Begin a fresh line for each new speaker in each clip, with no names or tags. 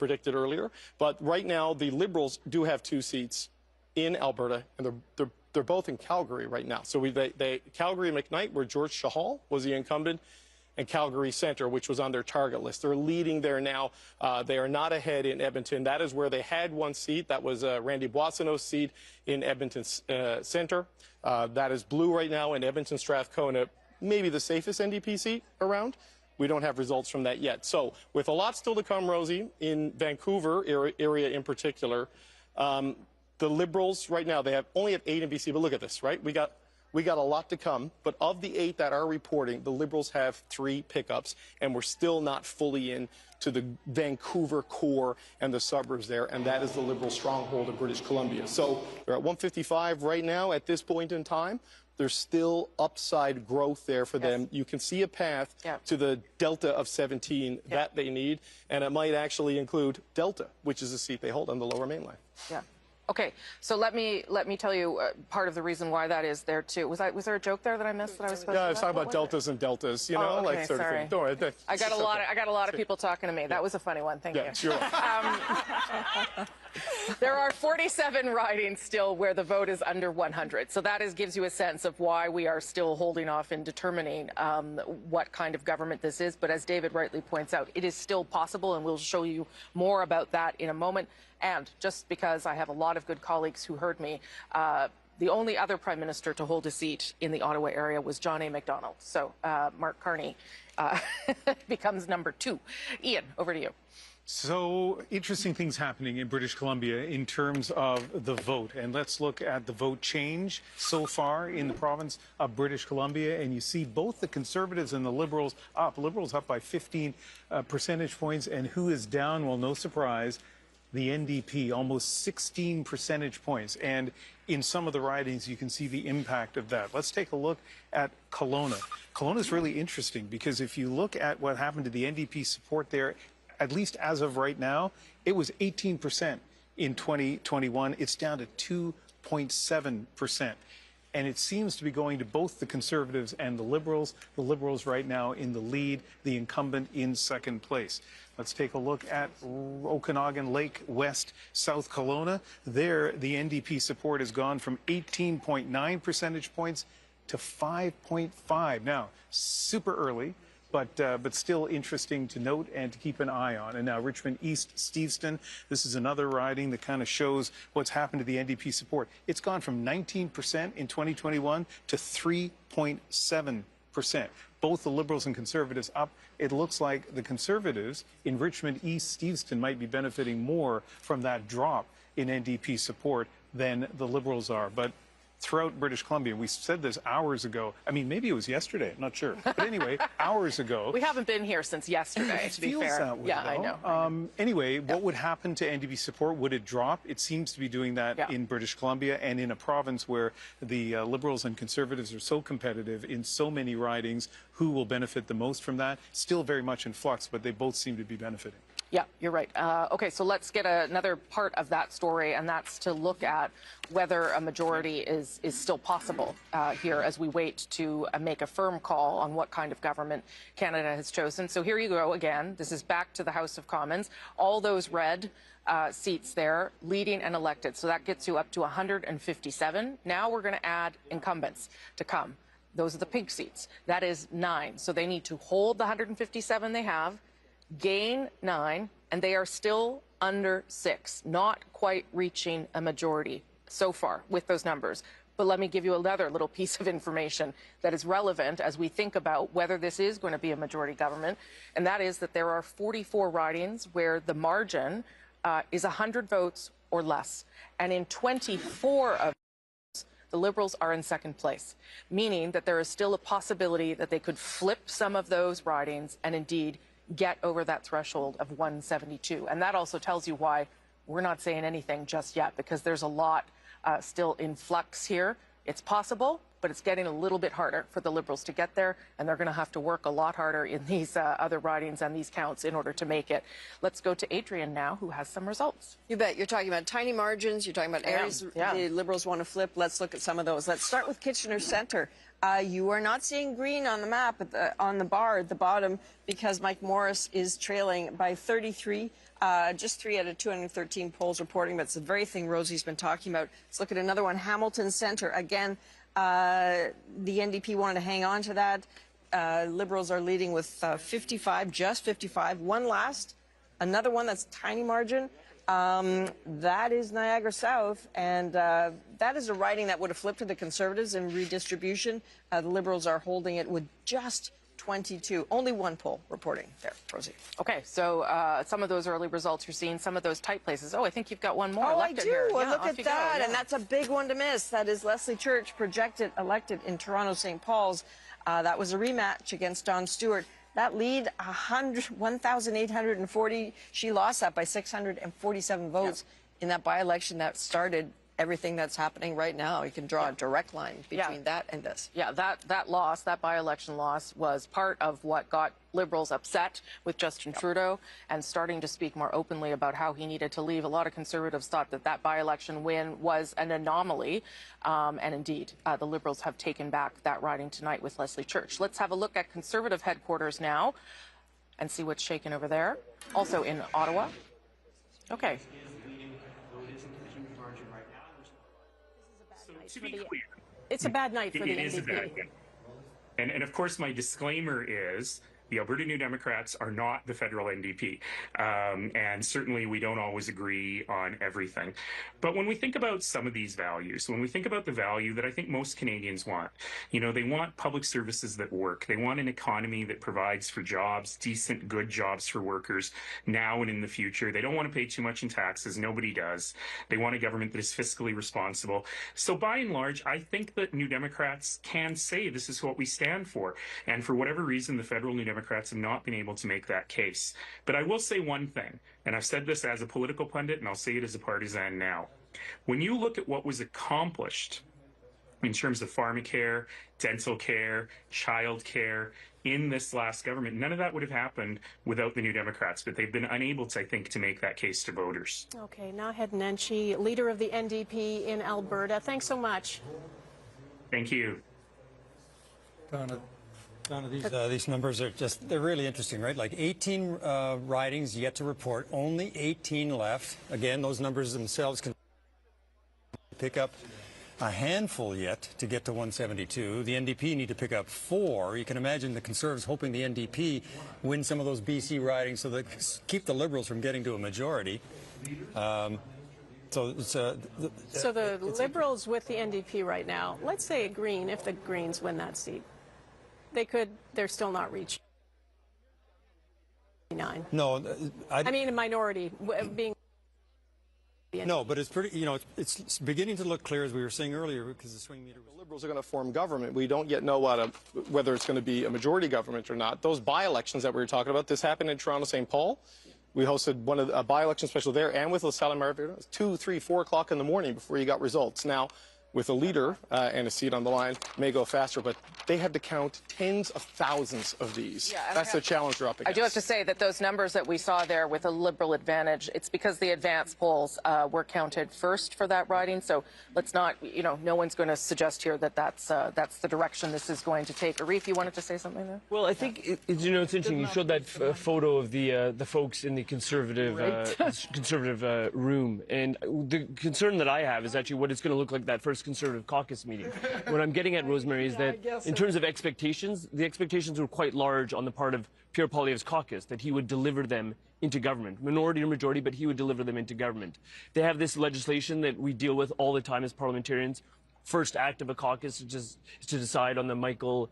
predicted earlier. But right now, the Liberals do have 2 seats in Alberta, and they're both in Calgary right now. So Calgary McKnight, where George Chahal was the incumbent, and Calgary Centre, which was on their target list. They're leading there now. They are not ahead in Edmonton. That is where they had 1 seat. That was Randy Boissonneau's seat in Edmonton Centre. That is blue right now in Edmonton Strathcona, maybe the safest NDP seat around. We don't have results from that yet. So with a lot still to come, Rosie, in Vancouver area in particular, the Liberals right now, they only have 8 in BC, but look at this, right? We got a lot to come, but of the 8 that are reporting, the Liberals have 3 pickups, and we're still not fully in to the Vancouver core and the suburbs there, and that is the Liberal stronghold of British Columbia. So they're at 155 right now at this point in time. There's still upside growth there for them. You can see a path to the delta of 17 that they need, and it might actually include Delta, which is a seat they hold on the Lower Mainland.
Yeah. Okay, so let me tell you part of the reason why that is there too. Was there a joke there that I missed that I was supposed to?
Yeah, I was talking about deltas and deltas, you know, like sort of thing. Don't worry.
I got a lot of people talking to me. That was a funny one. Thank you.
Sure.
There are 47 ridings still where the vote is under 100. So that gives you a sense of why we are still holding off in determining what kind of government this is. But as David rightly points out, it is still possible, and we'll show you more about that in a moment. And just because I have a lot of good colleagues who heard me, the only other Prime Minister to hold a seat in the Ottawa area was John A. Macdonald. So Mark Carney becomes number 2. Ian, over to you.
So interesting things happening in British Columbia in terms of the vote. And let's look at the vote change so far in the province of British Columbia. And you see both the Conservatives and the Liberals up. Liberals up by 15 percentage points. And who is down? Well, no surprise. The NDP, almost 16 percentage points. And in some of the ridings, you can see the impact of that. Let's take a look at Kelowna. Kelowna is really interesting because if you look at what happened to the NDP support there, at least as of right now, it was 18% in 2021. It's down to 2.7%. And it seems to be going to both the Conservatives and the Liberals. The Liberals right now in the lead, the incumbent in second place. Let's take a look at Okanagan Lake West, South Kelowna. There, the NDP support has gone from 18.9 percentage points to 5.5. Now, super early, but still interesting to note and to keep an eye on. And now Richmond East Steveston, this is another riding that kind of shows what's happened to the NDP support. It's gone from 19% in 2021 to 3.7%. Both the Liberals and Conservatives up. It looks like the Conservatives in Richmond East Steveston might be benefiting more from that drop in NDP support than the Liberals are. But throughout British Columbia, we said this hours ago. I mean, maybe it was yesterday, I'm not sure. But anyway, hours ago.
We haven't been here since yesterday, to be fair.
It feels that way,
yeah,
though.
I know.
Anyway, what would happen to NDP support? Would it drop? It seems to be doing that in British Columbia and in a province where the Liberals and Conservatives are so competitive in so many ridings. Who will benefit the most from that? Still very much in flux, but they both seem to be benefiting.
Yeah, you're right. Okay, so let's get another part of that story, and that's to look at whether a majority is still possible here as we wait to make a firm call on what kind of government Canada has chosen. So here you go again. This is back to the House of Commons. All those red seats there, leading and elected. So that gets you up to 157. Now we're going to add incumbents to come. Those are the pink seats. That is 9. So they need to hold the 157 they have, gain 9, and they are still under 6, not quite reaching a majority so far with those numbers. But let me give you another little piece of information that is relevant as we think about whether this is going to be a majority government, and that is that there are 44 ridings where the margin is 100 votes or less. And in 24 of the Liberals are in second place, meaning that there is still a possibility that they could flip some of those ridings and indeed get over that threshold of 172. And that also tells you why we're not saying anything just yet, because there's a lot still in flux here. It's possible, but it's getting a little bit harder for the Liberals to get there, and they're going to have to work a lot harder in these other ridings and these counts in order to make it. Let's go to Adrian now, who has some results.
You bet. You're talking about tiny margins. You're talking about areas the Liberals want to flip. Let's look at some of those. Let's start with Kitchener Centre. You are not seeing green on the map on the bar at the bottom because Mike Morris is trailing by 33. Just 3 out of 213 polls reporting, but it's the very thing Rosie's been talking about. Let's look at another one, Hamilton Centre. Again, the NDP wanted to hang on to that. Liberals are leading with 55, just 55. One last, another one that's tiny margin. That is Niagara South, and that is a riding that would have flipped to the Conservatives in redistribution. The Liberals are holding it with just 22. Only one poll reporting there, Rosie.
Okay, so some of those early results you're seeing, some of those tight places. Oh, I think you've got one more elected here.
Well,
yeah,
look at that, and that's a big one to miss. That is Leslie Church, projected elected in Toronto St. Paul's. That was a rematch against Don Stewart. That lead, 1,840. She lost that by 647 votes in that by-election that started everything that's happening right now. You can draw a direct line between that and this.
Yeah, that loss, that by-election loss, was part of what got Liberals upset with Justin Trudeau and starting to speak more openly about how he needed to leave. A lot of Conservatives thought that that by-election win was an anomaly, and indeed, the Liberals have taken back that riding tonight with Leslie Church. Let's have a look at Conservative headquarters now and see what's shaken over there. Also in Ottawa. Okay.
To be clear,
it's a bad night for the NDP.
It is a bad night. And of course, my disclaimer is the Alberta New Democrats are not the federal NDP. And certainly we don't always agree on everything. But when we think about some of these values, when we think about the value that I think most Canadians want, you know, they want public services that work. They want an economy that provides for jobs, decent, good jobs for workers now and in the future. They don't want to pay too much in taxes. Nobody does. They want a government that is fiscally responsible. So by and large, I think that New Democrats can say this is what we stand for. And for whatever reason, the federal New Democrats have not been able to make that case. But I will say one thing, and I've said this as a political pundit, and I'll say it as a partisan now. When you look at what was accomplished in terms of pharmacare, dental care, child care in this last government, none of that would have happened without the New Democrats, but they've been unable to, I think, to make that case to voters.
Okay, Naheed Nenshi, leader of the NDP in Alberta. Thanks so much.
Thank you.
Donna, these numbers are just, they're really interesting, right? Like 18 ridings yet to report, only 18 left. Again, those numbers themselves can pick up a handful yet to get to 172. The NDP need to pick up 4. You can imagine the Conservatives hoping the NDP win some of those BC ridings so that keep the Liberals from getting to a majority. So
the Liberals with the NDP right now, let's say a Green, if the Greens win that seat. They're still not reaching 9.
No,
I mean a minority being.
No, but it's pretty, you know, it's beginning to look clear, as we were saying earlier, because the swing meter was...
The Liberals are going to form government. We don't yet know whether it's going to be a majority government or not. Those by-elections that we were talking about, this happened in Toronto St. Paul. We hosted one of a by-election special there and with LaSalle and Marivera. It was 2, 3, 4 o'clock in the morning before you got results. Now, with a leader and a seat on the line, may go faster, but they had to count tens of thousands of these. Yeah, that's the challenge they're up against.
I do have to say that those numbers that we saw there with a Liberal advantage, it's because the advance polls were counted first for that riding. So let's not, you know, no one's going to suggest here that that's the direction this is going to take. Arif, you wanted to say something there?
Well, I think you know, it's interesting. You showed that photo of the folks in the conservative room, and the concern that I have is actually what it's going to look like that first Conservative caucus meeting. What I'm getting at, Rosemary, is that in terms of expectations, the expectations were quite large on the part of Pierre Poilievre's caucus, that he would deliver them into government, minority or majority, but he would deliver them into government. They have this legislation that we deal with all the time as parliamentarians. First act of a caucus is to decide on the Michael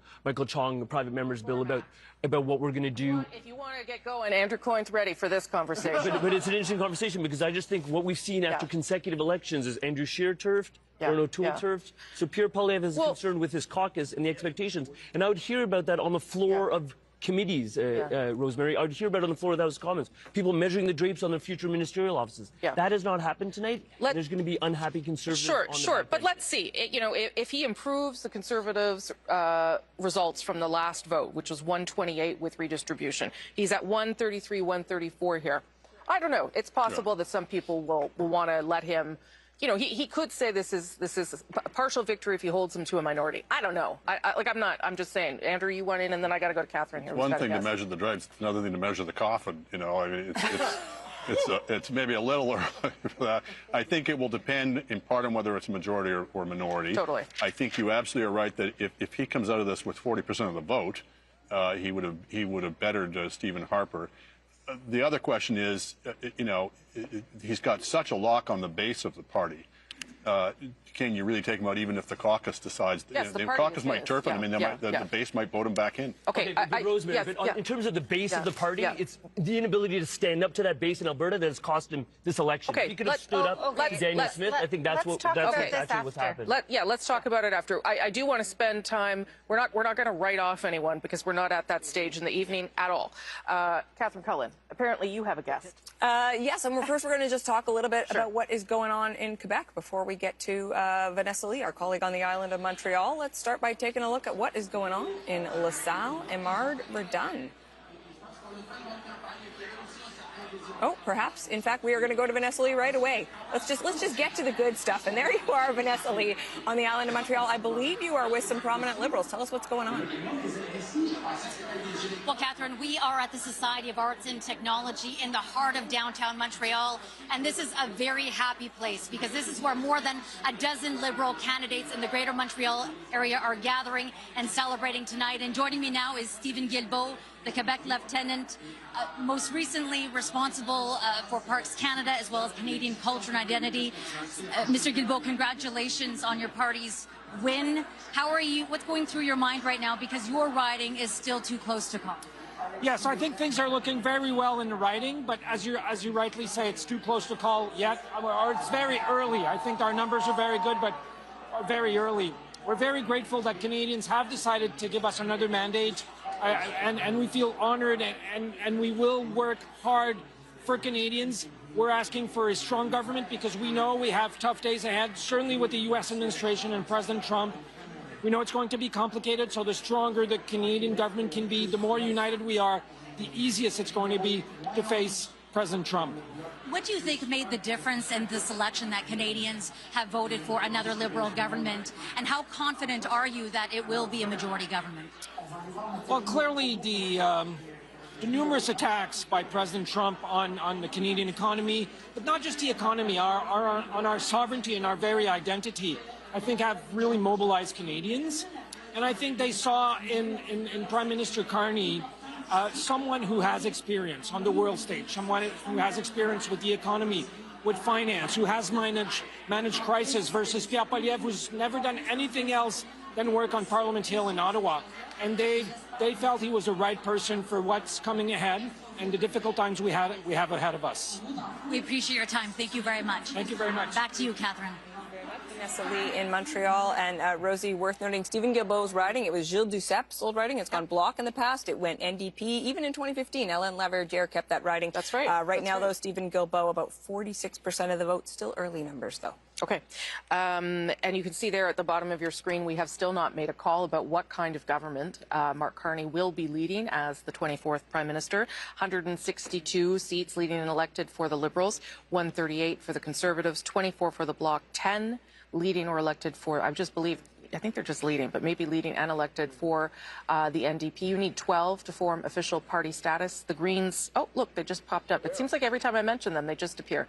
Chong private members bill about what we're going to do.
If you want to get going, Andrew Coyne's ready for this conversation.
But it's an interesting conversation because I just think what we've seen after consecutive elections is Andrew Scheer turfed, or O'Toole turfed. So Pierre Poilievre is concerned with his caucus and the expectations. And I would hear about that on the floor of committees, Rosemary. I would hear about it on the floor of the House of Commons. People measuring the drapes on their future ministerial offices.
Yeah.
That has not happened tonight. There's going to be unhappy Conservatives.
Sure. But let's see. If he improves the Conservatives' results from the last vote, which was 128 with redistribution, he's at 133, 134 here. I don't know. It's possible that some people will want to let him. He could say this is a partial victory if he holds him to a minority. I don't know. I'm just saying. Andrew, you went in, and then I got to go to Catherine here.
One thing to measure the drapes, another thing to measure the coffin. I mean, it's maybe a little early for that. I think it will depend in part on whether it's majority or minority.
Totally.
I think you absolutely are right that if he comes out of this with 40% of the vote, he would have bettered Stephen Harper. The other question is, he's got such a lock on the base of the party. Can you really take him out even if the caucus decides?
Yes,
the caucus might turf him. I mean, the base might vote him back in.
Okay,
but Rosemary, in terms of the base of the party, it's the inability to stand up to that base in Alberta that has cost him this election.
Okay,
if he could have stood up to Daniel Smith, I think that's actually what's happened.
Let's talk about it after. I do want to spend time. We're not going to write off anyone because we're not at that stage in the evening at all. Catherine Cullen, apparently you have a guest.
Yes, and first we're going to just talk a little bit about what is going on in Quebec before we get to Vanessa Lee, our colleague on the island of Montreal. Let's start by taking a look at what is going on in LaSalle. Emard Verdun. Oh, perhaps. In fact, we are going to go to Vanessa Lee right away. Let's just get to the good stuff. And there you are, Vanessa Lee, on the island of Montreal. I believe you are with some prominent Liberals. Tell us what's going on.
Well, Catherine, we are at the Society of Arts and Technology in the heart of downtown Montreal. And this is a very happy place because this is where more than a dozen Liberal candidates in the greater Montreal area are gathering and celebrating tonight. And joining me now is Stephen Guilbeault, the Quebec Lieutenant, most recently responsible for Parks Canada as well as Canadian culture and identity. Mr. Guilbeault, congratulations on your party's win. How are you? What's going through your mind right now? Because your riding is still too close to call.
Yes, I think things are looking very well in the riding, but as you rightly say, it's too close to call yet, or it's very early. I think our numbers are very good, but are very early. We're very grateful that Canadians have decided to give us another mandate. And we feel honored, and we will work hard for Canadians. We're asking for a strong government because we know we have tough days ahead, certainly with the U.S. administration and President Trump. We know it's going to be complicated, so the stronger the Canadian government can be, the more united we are, the easiest it's going to be to face President Trump.
What do you think made the difference in this election that Canadians have voted for another Liberal government? And how confident are you that it will be a majority government?
Well, clearly the numerous attacks by President Trump on the Canadian economy, but not just the economy, on our sovereignty and our very identity, I think have really mobilized Canadians. And I think they saw in Prime Minister Carney someone who has experience on the world stage, someone who has experience with the economy, with finance, who has managed crisis versus Pierre Poilievre, who's never done anything else than work on Parliament Hill in Ottawa. And they felt he was the right person for what's coming ahead and the difficult times we have ahead of us.
We appreciate your time. Thank you very much.
Thank you very much.
Back to you, Catherine.
Vanessa Lee in Montreal. And Rosie, worth noting, Stephen Guilbeault's riding, it was Gilles Ducep's old riding. It's gone Bloc in the past. It went NDP. Even in 2015, Hélène Laverdière kept that riding.
That's right.
Right now, though, Stephen Guilbeault, about 46% of the vote. Still early numbers, though.
Okay. And you can see there at the bottom of your screen, we have still not made a call about what kind of government Mark Carney will be leading as the 24th Prime Minister. 162 seats leading and elected for the Liberals, 138 for the Conservatives, 24 for the Bloc, 10 leading or elected for, I think they're just leading, but maybe leading and elected for the NDP. You need 12 to form official party status. The Greens, oh, look, they just popped up. It seems like every time I mention them, they just appear.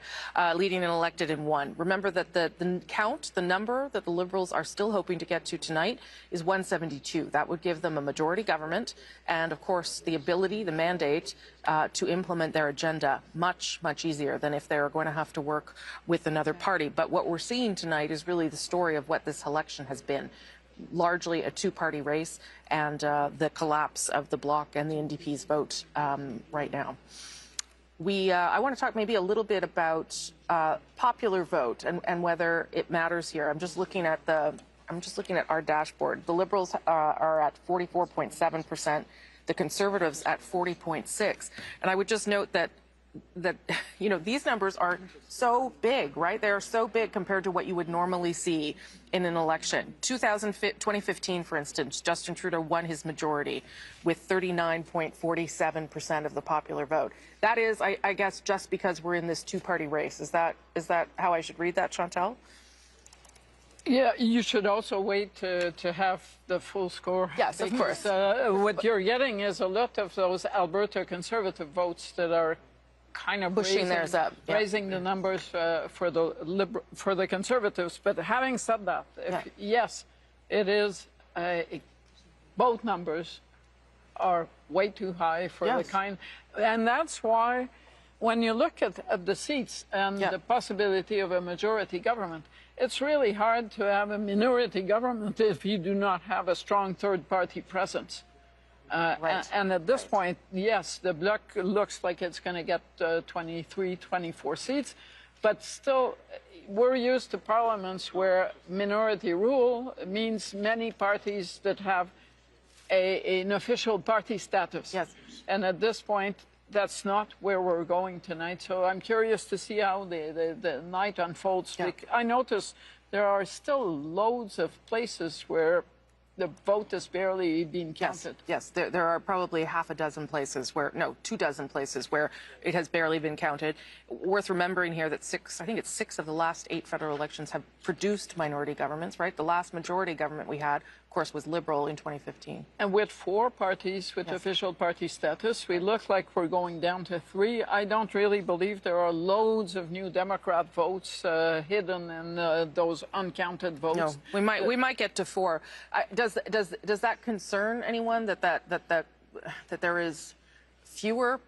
Leading and elected in 1. Remember that the number that the Liberals are still hoping to get to tonight is 172. That would give them a majority government and, of course, the ability, the mandate to implement their agenda much, much easier than if they're going to have to work with another party. But what we're seeing tonight is really the story of what this election has been. Largely a two-party race and the collapse of the Bloc and the NDP's vote right now. I want to talk maybe a little bit about popular vote and whether it matters here. I'm just looking at our dashboard. The Liberals are at 44.7%. the Conservatives at 40.6. And I would just note that these numbers are so big, right? They are so big compared to what you would normally see in an election. 2015, for instance, Justin Trudeau won his majority with 39.47% of the popular vote. That is, I guess, just because we're in this two-party race. Is that how I should read that, Chantal?
Yeah, you should also wait to have the full score.
Yes, of course.
What you're getting is a lot of those Alberta Conservative votes that are kind of
pushing theirs up,
raising the numbers for the Conservatives. But having said that, yes, it is both numbers are way too high for the kind, and that's why when you look at the seats and the possibility of a majority government, it's really hard to have a minority government if you do not have a strong third-party presence. And at this point, yes, the Bloc looks like it's going to get 23, 24 seats, but still, we're used to parliaments where minority rule means many parties that have an official party status.
Yes.
And at this point, that's not where we're going tonight. So I'm curious to see how the night unfolds.
Yeah.
I notice there are still loads of places where the vote is barely being counted.
Yes, there are probably half a dozen places where, no, 24 places where it has barely been counted. Worth remembering here that I think it's 6 of the last 8 federal elections have produced minority governments, right? The last majority government we had, of course, was Liberal in 2015.
And with 4 parties with official party status, we look like we're going down to 3. I don't really believe there are loads of New Democrat votes hidden in those uncounted votes.
No, we might get to 4. Does that concern anyone that there is fewer,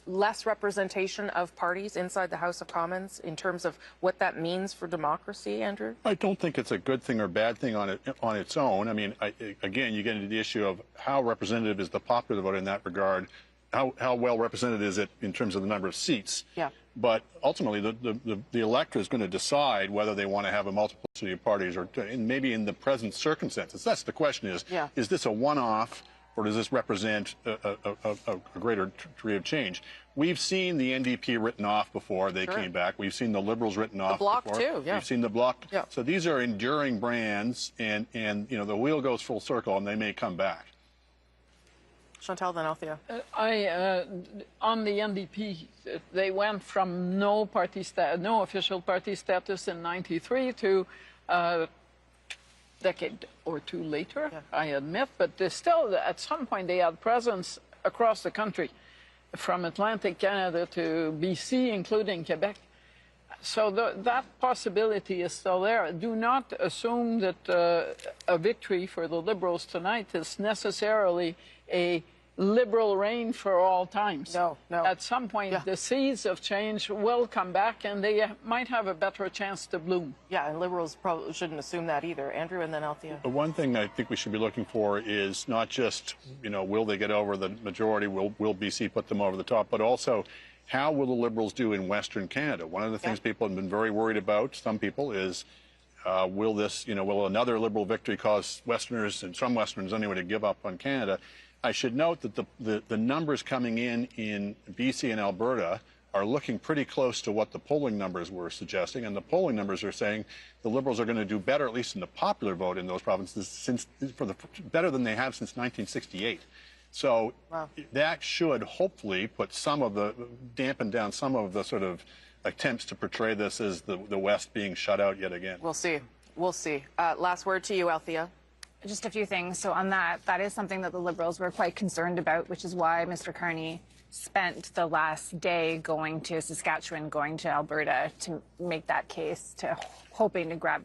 less representation of parties inside the House of Commons in terms of what that means for democracy, Andrew?
I don't think it's a good thing or bad thing on its own. I mean, again, you get into the issue of how representative is the popular vote in that regard. How well represented is it in terms of the number of seats?
Yeah.
But ultimately, the electorate is going to decide whether they want to have a multiplicity of parties, or maybe in the present circumstances. That's the question: is this a one-off, or does this represent a greater degree of change? We've seen the NDP written off before they came back. We've seen the Liberals written off before.
The Bloc too, yeah.
We've seen the Bloc.
Yeah.
So these are enduring brands, and the wheel goes full circle, and they may come back.
Chantal, then Althea.
On the NDP, they went from no official party status in '93 to a decade or 2 later, I admit, but they still, at some point, they had presence across the country, from Atlantic Canada to BC, including Quebec. So that possibility is still there. Do not assume that a victory for the Liberals tonight is necessarily a Liberal reign for all times.
No.
At some point, the seeds of change will come back, and they might have a better chance to bloom.
Yeah, and Liberals probably shouldn't assume that either. Andrew, and then Althea.
The one thing I think we should be looking for is not just, will they get over the majority, will BC put them over the top, but also how will the Liberals do in Western Canada? One of the things people have been very worried about, some people, is will another Liberal victory cause Westerners, and some Westerners anyway, to give up on Canada? I should note that the numbers coming in BC and Alberta are looking pretty close to what the polling numbers were suggesting, and the polling numbers are saying the Liberals are going to do better, at least in the popular vote in those provinces, better than they have since 1968. So that should hopefully dampen down some of the sort of attempts to portray this as the West being shut out yet again.
We'll see. Last word to you, Althea.
Just a few things. So on that is something that the Liberals were quite concerned about, which is why Mr. Carney spent the last day going to Saskatchewan, going to Alberta to make that case, hoping to grab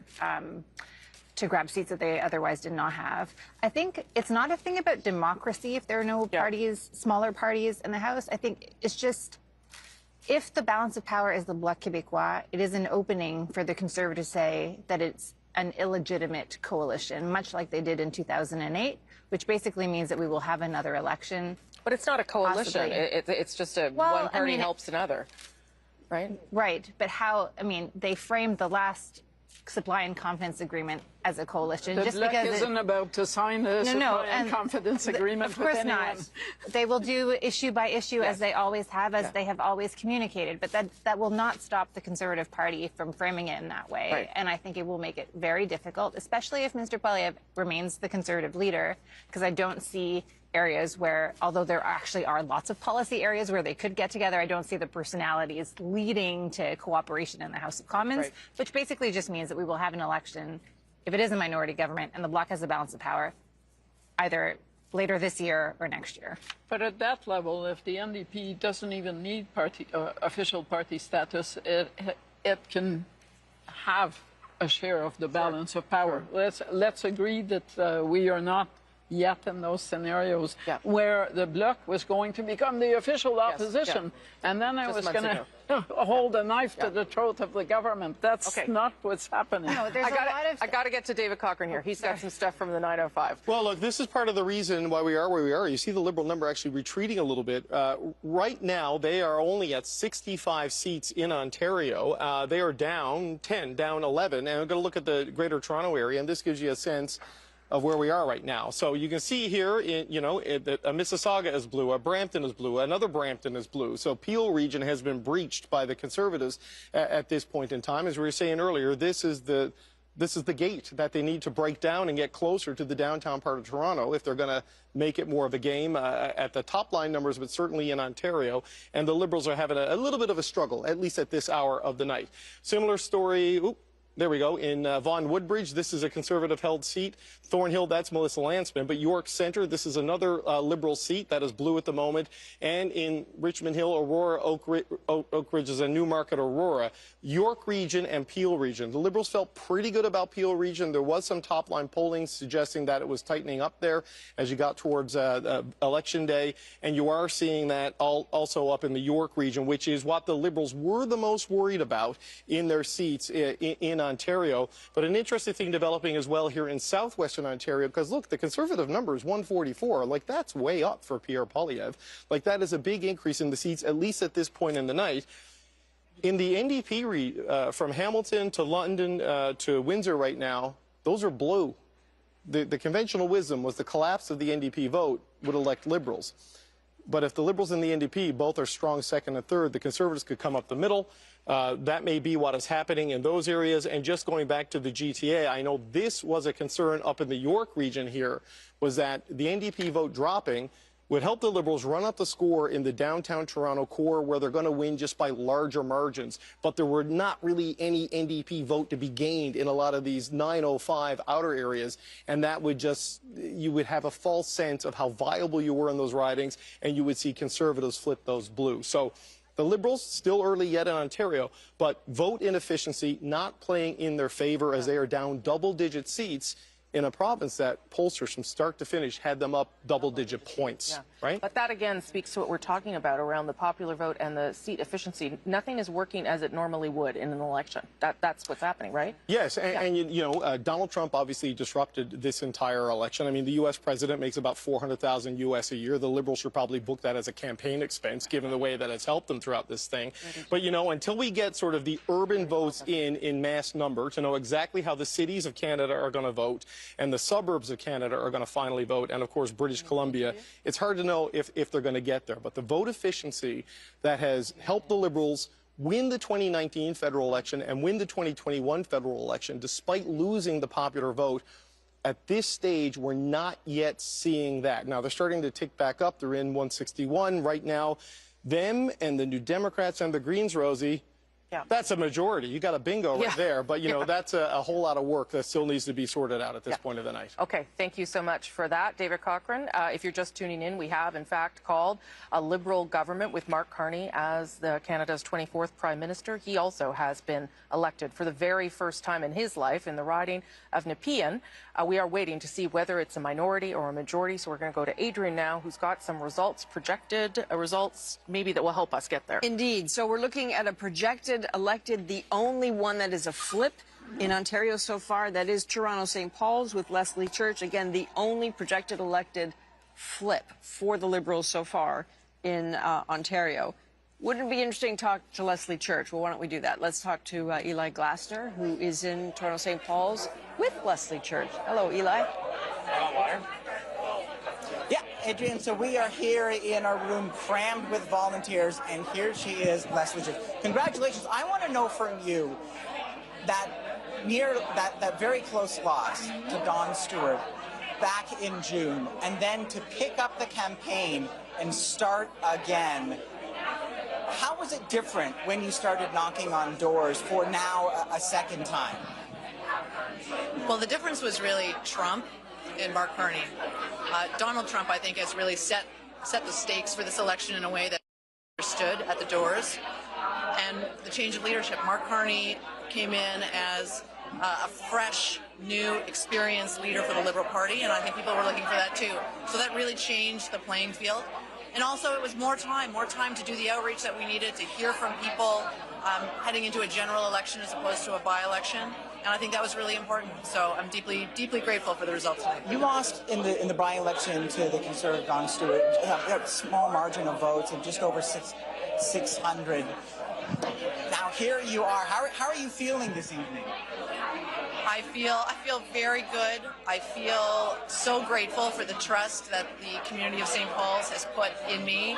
seats that they otherwise did not have. I think it's not a thing about democracy if there are no parties, smaller parties in the House. I think it's just, if the balance of power is the Bloc Québécois, it is an opening for the Conservatives to say that it's an illegitimate coalition, much like they did in 2008, which basically means that we will have another election.
But it's not a coalition. It's just one party helps another, right?
Right. But they framed the last supply and confidence agreement as a coalition.
The
just
Bloc
because
isn't about to sign a supply and confidence agreement
of course
with anyone.
not. They will do issue by issue as they always have, as they have always communicated. But that will not stop the Conservative Party from framing it in that way.
Right.
And I think it will make it very difficult, especially if Mr. Poilievre remains the Conservative leader, because I don't see areas where, although there actually are lots of policy areas where they could get together, I don't see the personalities leading to cooperation in the House of Commons, which basically just means that we will have an election, if it is a minority government and the Bloc has a balance of power, either later this year or next year.
But at that level, if the NDP doesn't even need official party status, it can have a share of the balance of power. Let's agree that we are not yet in those scenarios where the Bloc was going to become the official opposition, and then I was going to hold a knife to the throat of the government. That's not what's happening.
No, I got to get to David Cochrane here. He's got some stuff from the 905.
Well, look, this is part of the reason why we are where we are. You see the Liberal number actually retreating a little bit. Right now, they are only at 65 seats in Ontario. They are down 10, down 11. And we're going to look at the Greater Toronto area, and this gives you a sense of where we are right now. So you can see here, that Mississauga is blue, Brampton is blue, another Brampton is blue. So Peel region has been breached by the Conservatives at this point in time. As we were saying earlier, this is the gate that they need to break down and get closer to the downtown part of Toronto if they're going to make it more of a game at the top line numbers, but certainly in Ontario. And the Liberals are having a little bit of a struggle, at least at this hour of the night. Similar story. There we go. In Vaughan Woodbridge, this is a Conservative-held seat. Thornhill, that's Melissa Landsman. But York Centre, this is another Liberal seat that is blue at the moment. And in Richmond Hill, Aurora, Oak Ridge is a Newmarket, Aurora. York region and Peel region. The Liberals felt pretty good about Peel region. There was some top-line polling suggesting that it was tightening up there as you got towards Election Day. And you are seeing that also up in the York region, which is what the Liberals were the most worried about in their seats in Ontario. But an interesting thing developing as well here in southwestern Ontario, because look, the Conservative number is 144. Like, that's way up for Pierre Poilievre. Like, that is a big increase in the seats, at least at this point in the night. In the NDP, from Hamilton to London to Windsor right now, those are blue. The conventional wisdom was the collapse of the NDP vote would elect Liberals. But if the Liberals and the NDP both are strong second and third, the Conservatives could come up the middle. That may be what is happening in those areas. And just going back to the GTA, I know this was a concern up in the York region here, was that the NDP vote dropping would help the Liberals run up the score in the downtown Toronto core, where they're going to win just by larger margins. But there were not really any NDP vote to be gained in a lot of these 905 outer areas. And that would just, you would have a false sense of how viable you were in those ridings, and you would see Conservatives flip those blue. So the Liberals, still early yet in Ontario, but vote inefficiency not playing in their favor as they are down double-digit seats in a province that pollsters from start to finish had them up double-digit points, right?
But that, again, speaks to what we're talking about around the popular vote and the seat efficiency. Nothing is working as it normally would in an election. That's what's happening, right?
Yes, and Donald Trump obviously disrupted this entire election. I mean, the U.S. president makes about $400,000 U.S. a year. The Liberals should probably book that as a campaign expense, given the way that it's helped them throughout this thing. But, until we get sort of the urban votes in mass number to know exactly how the cities of Canada are going to vote, and the suburbs of Canada are going to finally vote, and of course British Columbia, it's hard to know if they're going to get there. But the vote efficiency that has helped the Liberals win the 2019 federal election and win the 2021 federal election, despite losing the popular vote, at this stage, we're not yet seeing that. Now, they're starting to tick back up. They're in 161 right now. Them and the New Democrats and the Greens, Rosie, that's a majority. You got a bingo right there. But, that's a whole lot of work that still needs to be sorted out at this point of the night.
Okay, thank you so much for that, David Cochrane. If you're just tuning in, we have, in fact, called a Liberal government with Mark Carney as Canada's 24th Prime Minister. He also has been elected for the very first time in his life in the riding of Nepean. We are waiting to see whether it's a minority or a majority, so we're going to go to Adrian now, who's got some results, projected results, maybe that will help us get there.
Indeed. So we're looking at a projected elected, the only one that is a flip in Ontario so far. That is Toronto St. Paul's with Leslie Church. Again, the only projected elected flip for the Liberals so far in Ontario. Wouldn't it be interesting to talk to Leslie Church? Well, why don't we do that? Let's talk to Eli Glasner, who is in Toronto St. Paul's with Leslie Church. Hello, Eli.
Yeah, Adrian, so we are here in our room crammed with volunteers, and here she is, Leslie Church. Congratulations. I want to know from you that very close loss to Don Stewart back in June, and then to pick up the campaign and start again. How was it different when you started knocking on doors for now a second time?
Well, the difference was really Trump and Mark Carney. Donald Trump, I think, has really set the stakes for this election in a way that understood at the doors. And the change of leadership. Mark Carney came in as a fresh, new, experienced leader for the Liberal Party, and I think people were looking for that too. So that really changed the playing field. And also it was more time to do the outreach that we needed, to hear from people heading into a general election as opposed to a by-election. And I think that was really important. So I'm deeply, deeply grateful for the results tonight.
You lost in the by-election to the Conservative Don Stewart, a small margin of votes of just over 600. Now here you are. How are you feeling this evening?
I feel very good. I feel so grateful for the trust that the community of St. Paul's has put in me.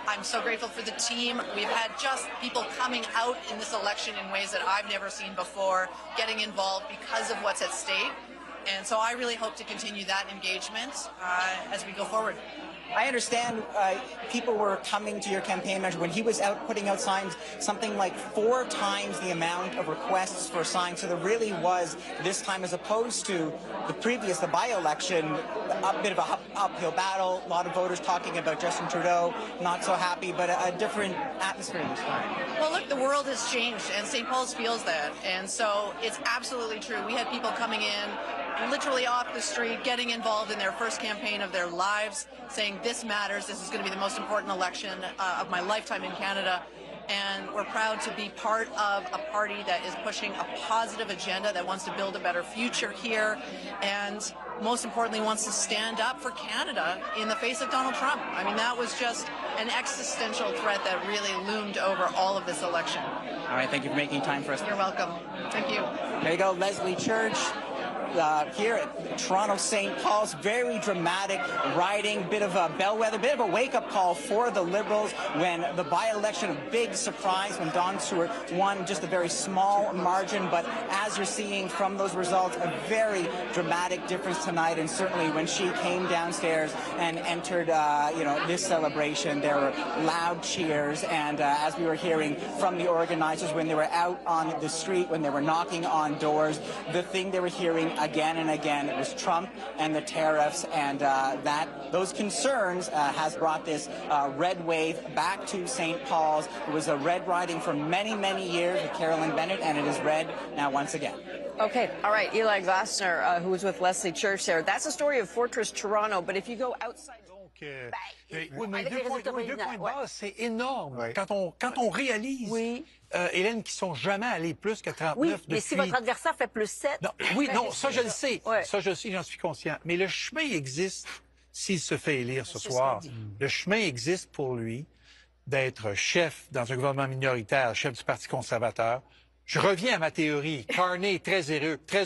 I'm so grateful for the team. We've had just people coming out in this election in ways that I've never seen before, getting involved because of what's at stake. And so I really hope to continue that engagement as we go forward.
I understand people were coming to your campaign measure when he was out putting out signs, something like 4 times the amount of requests for signs. So there really was, this time as opposed to the by-election, a bit of an uphill battle. A lot of voters talking about Justin Trudeau, not so happy, but a different atmosphere this time.
Well, look, the world has changed, and St. Paul's feels that. And so it's absolutely true. We had people coming in literally off the street, getting involved in their first campaign of their lives, saying this matters, this is going to be the most important election of my lifetime in Canada. And we're proud to be part of a party that is pushing a positive agenda, that wants to build a better future here, and most importantly wants to stand up for Canada in the face of Donald Trump. I mean, that was just an existential threat that really loomed over all of this election.
All right, thank you for making time for us.
You're welcome. Thank you.
There you go, Leslie Church. Here at Toronto St. Paul's, very dramatic riding, bit of a bellwether, bit of a wake-up call for the Liberals when the by-election, a big surprise when Don Stewart won just a very small margin. But as you're seeing from those results, a very dramatic difference tonight. And certainly when she came downstairs and entered, this celebration, there were loud cheers. And as we were hearing from the organizers, when they were out on the street, when they were knocking on doors, the thing they were hearing again and again, it was Trump and the tariffs, and those concerns has brought this red wave back to St. Paul's. It was a red riding for many, many years with Carolyn Bennett, and it is red now once again.
Okay, all right, Eli Glasner, who was with Leslie Church there. That's the story of Fortress Toronto, but if you go outside...
Oui, mais deux points de base, c'est énorme. Ouais. Quand on réalise, Hélène, qu'ils sont jamais allés plus que 39
oui, mais si votre adversaire fait plus 7...
Non, oui, non, ça je le sais. Ouais. Ça je le sais, j'en suis conscient. Mais le chemin existe s'il se fait élire ce soir. Le chemin existe pour lui d'être chef dans un gouvernement minoritaire, chef du Parti conservateur. Je reviens à ma théorie. Carney est très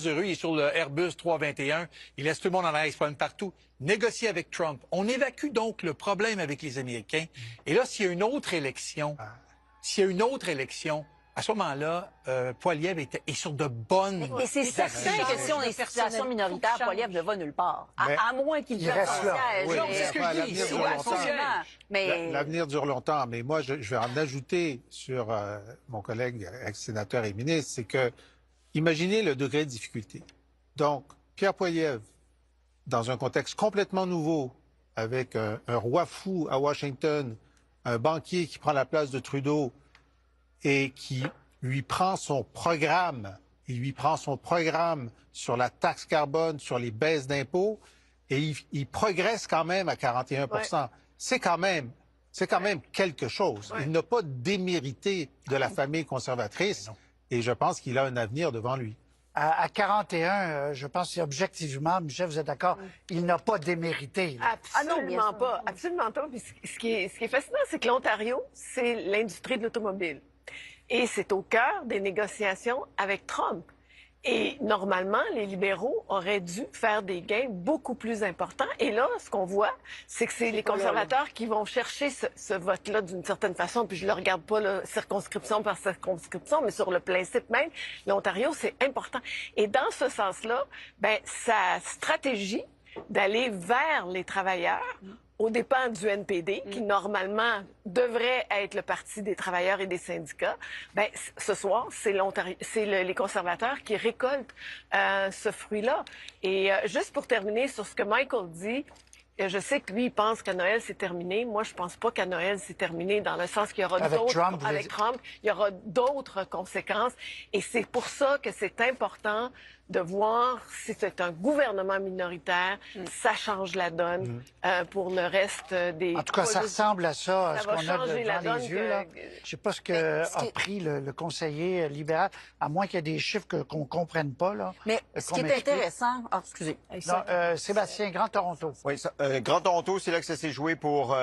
heureux. Il est sur le Airbus 321. Il laisse tout le monde en l'air, il se promène partout. Négocier avec Trump. On évacue donc le problème avec les Américains. Et là, s'il y a une autre élection, à ce moment-là, Poilievre est sur de bonnes...
Mais c'est certain que si on est en situation minoritaire, Poilievre ne va nulle part. À moins qu'il fasse un siège.
Oui, c'est ce que je dis.
L'avenir dure longtemps, mais moi, je vais en ajouter sur mon collègue ex-sénateur et ministre, c'est que, imaginez le degré de difficulté. Donc, Pierre Poilievre, dans un contexte complètement nouveau, avec un roi fou à Washington, un banquier qui prend la place de Trudeau et qui lui prend son programme, sur la taxe carbone, sur les baisses d'impôts, et il progresse quand même à 41 %. C'est quand même quelque chose. Il n'a pas démérité de la famille conservatrice, et je pense qu'il a un avenir devant lui.
À 41, je pense qu'objectivement, Michel, vous êtes d'accord, il n'a pas démérité. Là.
Absolument pas. Absolument pas. Puis ce qui est fascinant, c'est que l'Ontario, c'est l'industrie de l'automobile. Et c'est au cœur des négociations avec Trump. Et normalement, les libéraux auraient dû faire des gains beaucoup plus importants. Et là, ce qu'on voit, c'est que c'est les conservateurs qui vont chercher ce vote-là d'une certaine façon. Puis je ne le regarde pas là, circonscription par circonscription, mais sur le principe même, l'Ontario, c'est important. Et dans ce sens-là, ben, sa stratégie d'aller vers les travailleurs aux dépens du NPD, qui normalement devrait être le parti des travailleurs et des syndicats, ben, ce soir, c'est les conservateurs qui récoltent ce fruit-là. Et juste pour terminer sur ce que Michael dit, je sais que lui, il pense qu'à Noël, c'est terminé. Moi, je pense pas qu'à Noël, c'est terminé, dans le sens qu'il y aura avec Trump, il y aura d'autres conséquences. Et c'est pour ça que c'est important de voir si c'est un gouvernement minoritaire, ça change la donne pour le reste des...
En tout cas, ça ressemble à ça, ce qu'on a devant les yeux. Là. Je ne sais pas ce qu'a pris le conseiller libéral, à moins qu'il y ait des chiffres qu'on ne comprenne pas. Là,
mais ce qui est intéressant... Ah, excusez.
Non, Sébastien, Grand Toronto.
Oui, Grand Toronto, c'est là que ça s'est joué pour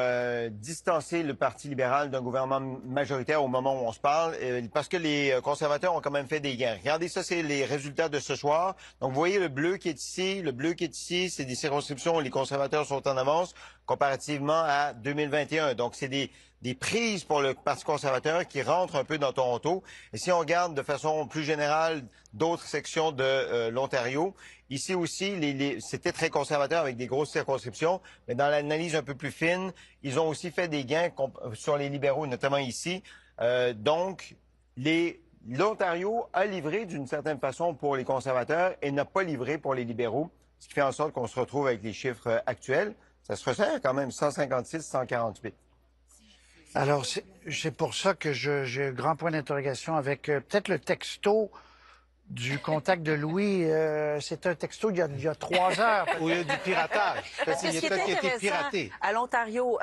distancer le Parti libéral d'un gouvernement majoritaire au moment où on se parle, parce que les conservateurs ont quand même fait des gains. Regardez, ça, c'est les résultats de ce soir. Donc, vous voyez le bleu qui est ici. Le bleu qui est ici, c'est des circonscriptions où les conservateurs sont en avance comparativement à 2021. Donc, c'est des prises pour le Parti conservateur qui rentrent un peu dans Toronto. Et si on regarde de façon plus générale d'autres sections de l'Ontario, ici aussi, c'était très conservateur avec des grosses circonscriptions. Mais dans l'analyse un peu plus fine, ils ont aussi fait des gains sur les libéraux, notamment ici. Donc, l'Ontario a livré d'une certaine façon pour les conservateurs et n'a pas livré pour les libéraux, ce qui fait en sorte qu'on se retrouve avec les chiffres actuels. Ça se resserre quand même 156-148.
Alors, c'est pour ça que j'ai un grand point d'interrogation avec peut-être le texto du contact de Louis. C'est un texto il y a 3 heures.
Où il y a du piratage.
Parce que ce qui est intéressant, à l'Ontario,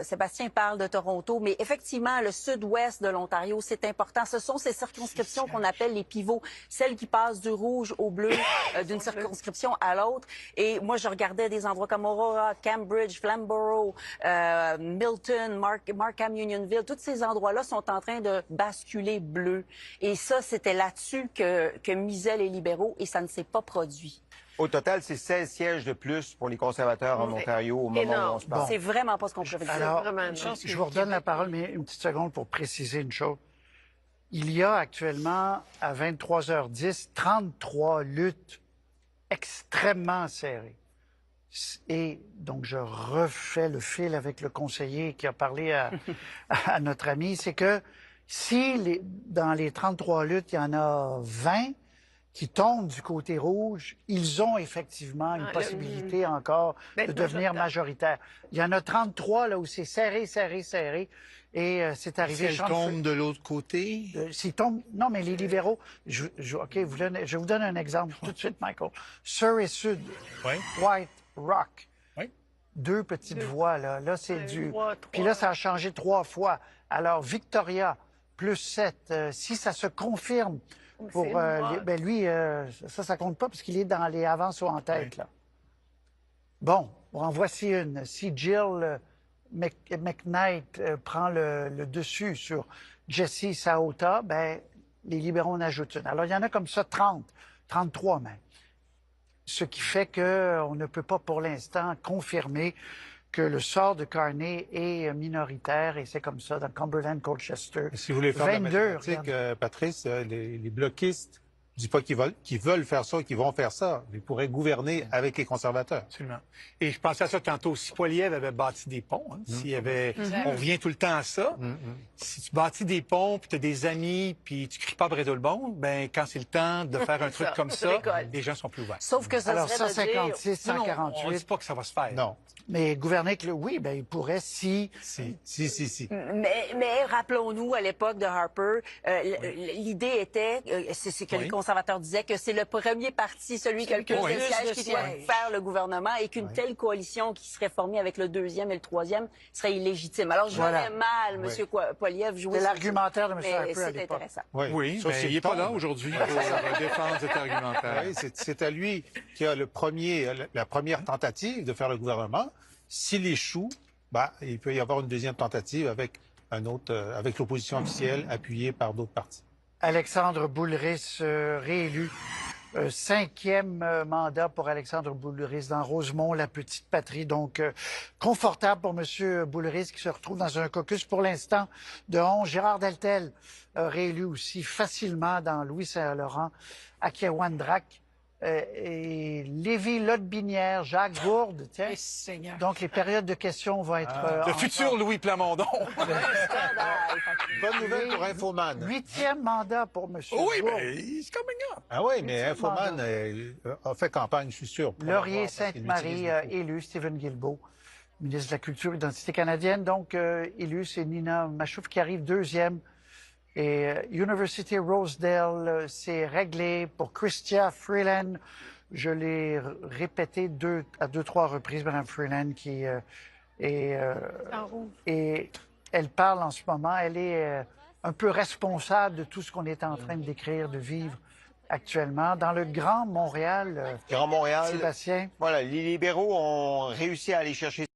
Sébastien parle de Toronto, mais effectivement, le sud-ouest de l'Ontario, c'est important. Ce sont ces circonscriptions qu'on appelle les pivots, celles qui passent du rouge au bleu d'une circonscription à l'autre. Et moi, je regardais des endroits comme Aurora, Cambridge, Flamborough, Milton, Markham, Unionville. Tous ces endroits-là sont en train de basculer bleu. Et ça, c'était là-dessus que misaient les libéraux et ça ne s'est pas produit.
Au total, c'est 16 sièges de plus pour les conservateurs en Ontario au moment où on se parle.
C'est vraiment pas ce qu'on prévoit.
Alors, je vous redonne la parole, mais une petite seconde pour préciser une chose. Il y a actuellement, à 23h10, 33 luttes extrêmement serrées. Et donc, je refais le fil avec le conseiller qui a parlé à notre ami, c'est que si dans les 33 luttes, il y en a 20 qui tombent du côté rouge, ils ont effectivement une possibilité encore de devenir majoritaires. Il y en a 33 là où c'est serré, serré, serré. Et c'est arrivé...
Si elles tombent de l'autre côté?
S'ils tombent... Non, mais les libéraux... je vous donne un exemple tout de suite, Michael. Surrey Sud, White Rock. 2 petites voix, là. Là, c'est du... Puis là, ça a changé 3 fois. Alors, Victoria... plus 7. Si ça se confirme pour ben lui, ça compte pas parce qu'il est dans les avances ou en tête. Là. Bon, en voici une. Si Jill McKnight prend le dessus sur Jesse Saota, ben les libéraux en ajoutent une. Alors, il y en a comme ça 30, 33 même. Ce qui fait qu'on ne peut pas pour l'instant confirmer que le sort de Carney est minoritaire et c'est comme ça dans Cumberland, Colchester.
Si vous voulez faire 22, la mathématique, Patrice, les bloquistes, je ne dis pas qu'ils veulent faire ça, qu'ils vont faire ça, mais ils pourraient gouverner avec les conservateurs.
Absolument. Et je pensais à ça tantôt. Si Poilievre avait bâti des ponts, s'il y avait... On revient tout le temps à ça. Si tu bâtis des ponts, puis tu as des amis, puis tu cries pas après tout le monde, ben quand c'est le temps de faire un truc comme ça, les gens sont plus ouverts.
Sauf que ça
alors,
serait
156, 148...
Non, on ne dit pas que ça va se faire.
Non.
Mais gouverner avec oui, ben il pourrait si.
Mais rappelons-nous, à l'époque de Harper, l'idée était, c'est que les conservateurs conservateurs disaient que c'est le premier parti, celui qui a le plus de sièges, qui doit faire le gouvernement et qu'une telle coalition qui serait formée avec le deuxième et le troisième serait illégitime. Alors, je verrais mal M. Poilievre jouer...
C'est l'argumentaire de M. Harper
c'est intéressant.
Oui, mais il n'est pas là aujourd'hui pour défendre cet argumentaire.
Oui, c'est à lui qui a la première tentative de faire le gouvernement. S'il échoue, il peut y avoir une deuxième tentative avec avec l'opposition officielle appuyée par d'autres partis.
Alexandre Boulris réélu. 5e mandat pour Alexandre Boulris dans Rosemont, la petite patrie. Donc, confortable pour M. Boulris qui se retrouve dans un caucus pour l'instant de 11. Gérard Deltel, réélu aussi facilement dans Louis-Saint-Laurent, Akiawandrac. Et Lévis-Lotbinière, Jacques Gourde. Tiens. Donc, les périodes de questions vont être...
le futur Louis Plamondon.
Bonne nouvelle pour Infoman.
8e mandat pour M.
Oui,
Gourde.
mais he's coming up.
Ah oui, mais Infoman a fait campagne, je suis sûr.
Laurier-Sainte-Marie, élu. Stephen Guilbeault, ministre de la Culture et de l'Identité canadienne. Donc, élu, c'est Nina Machouf qui arrive 2e. Et University Rosedale, c'est réglé pour Chrystia Freeland. Je l'ai répété à deux, trois reprises, Mme Freeland, qui et elle parle en ce moment. Elle est un peu responsable de tout ce qu'on est en train de décrire, de vivre actuellement. Dans le Grand Montréal, Sébastien.
Voilà, les libéraux ont réussi à aller chercher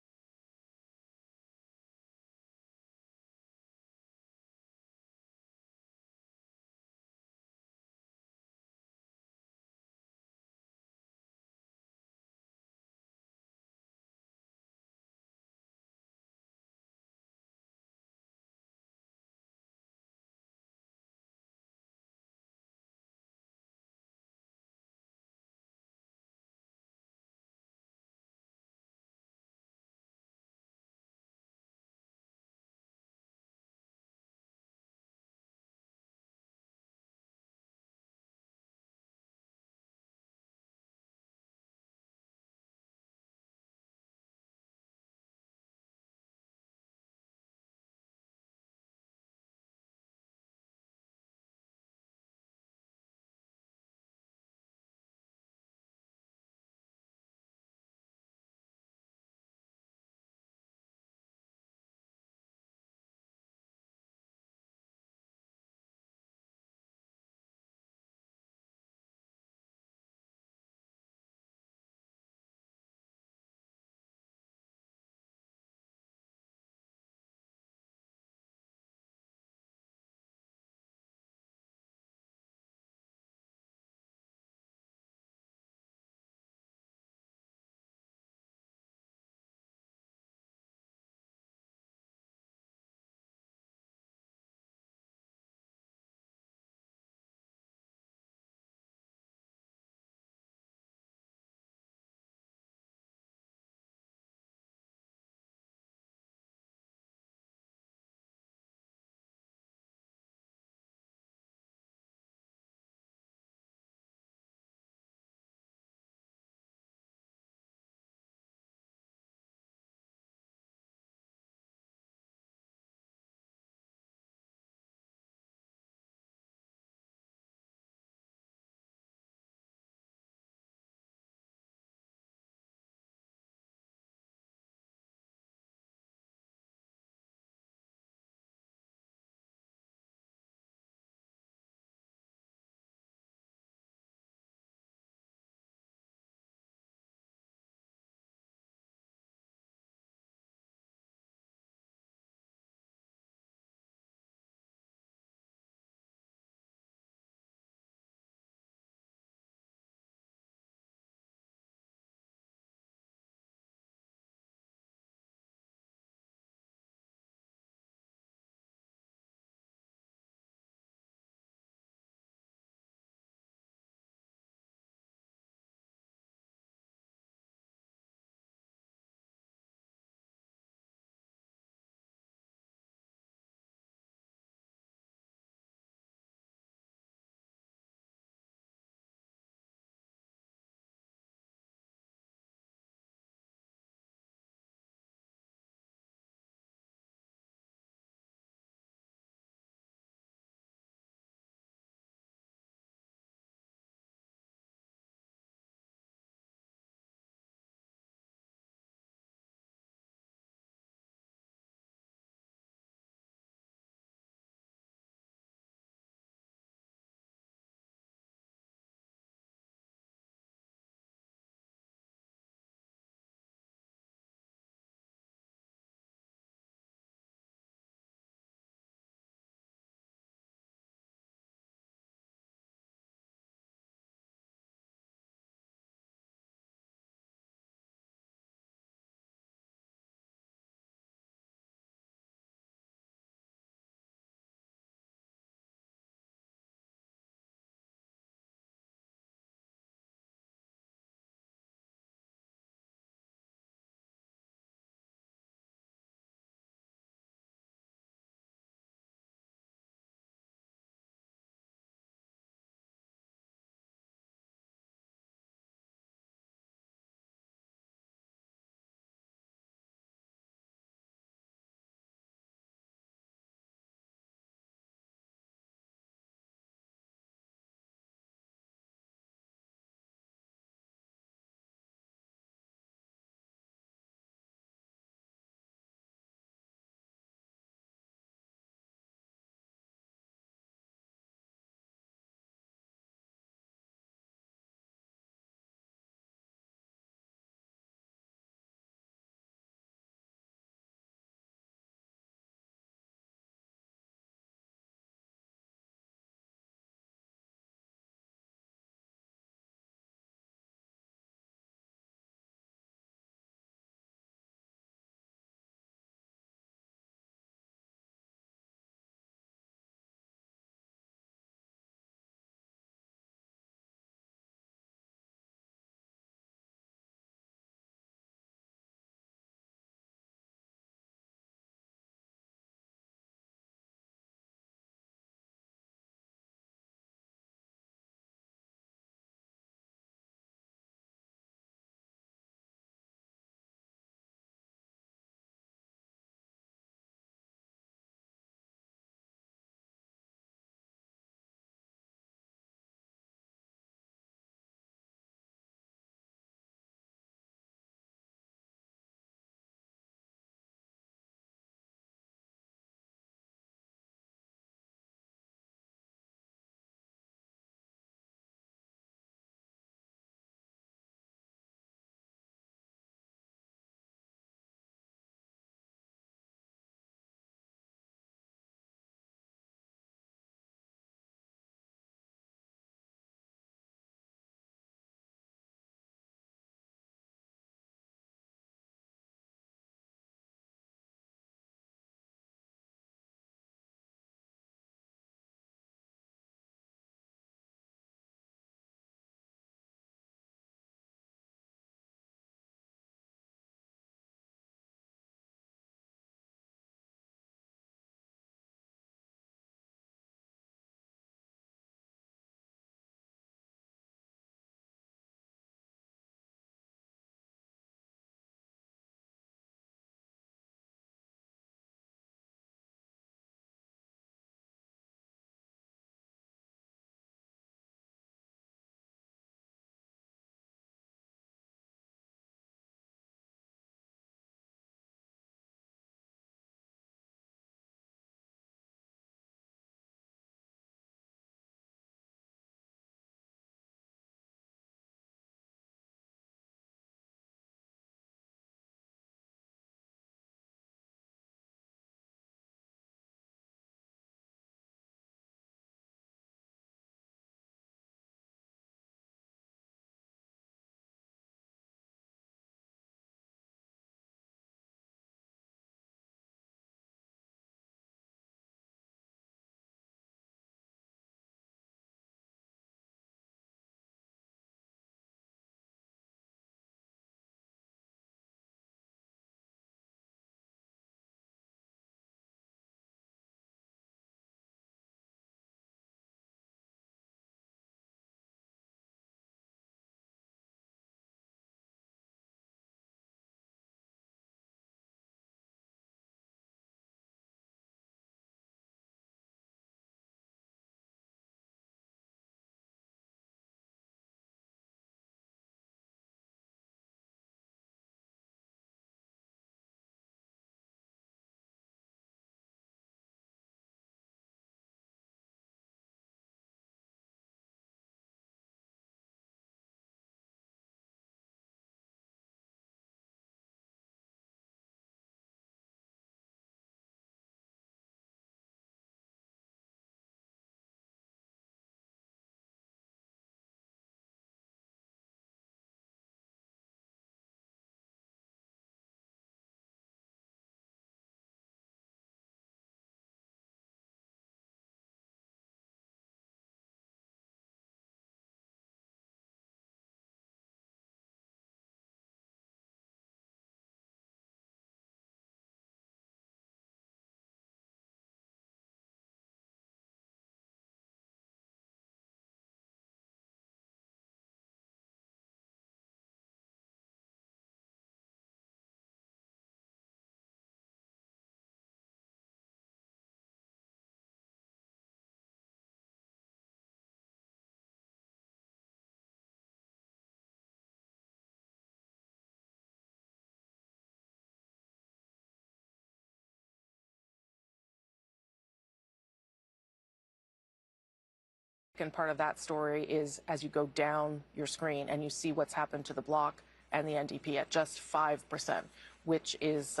Second part of that story is as you go down your screen and you see what's happened to the Bloc and the NDP at just 5%, which is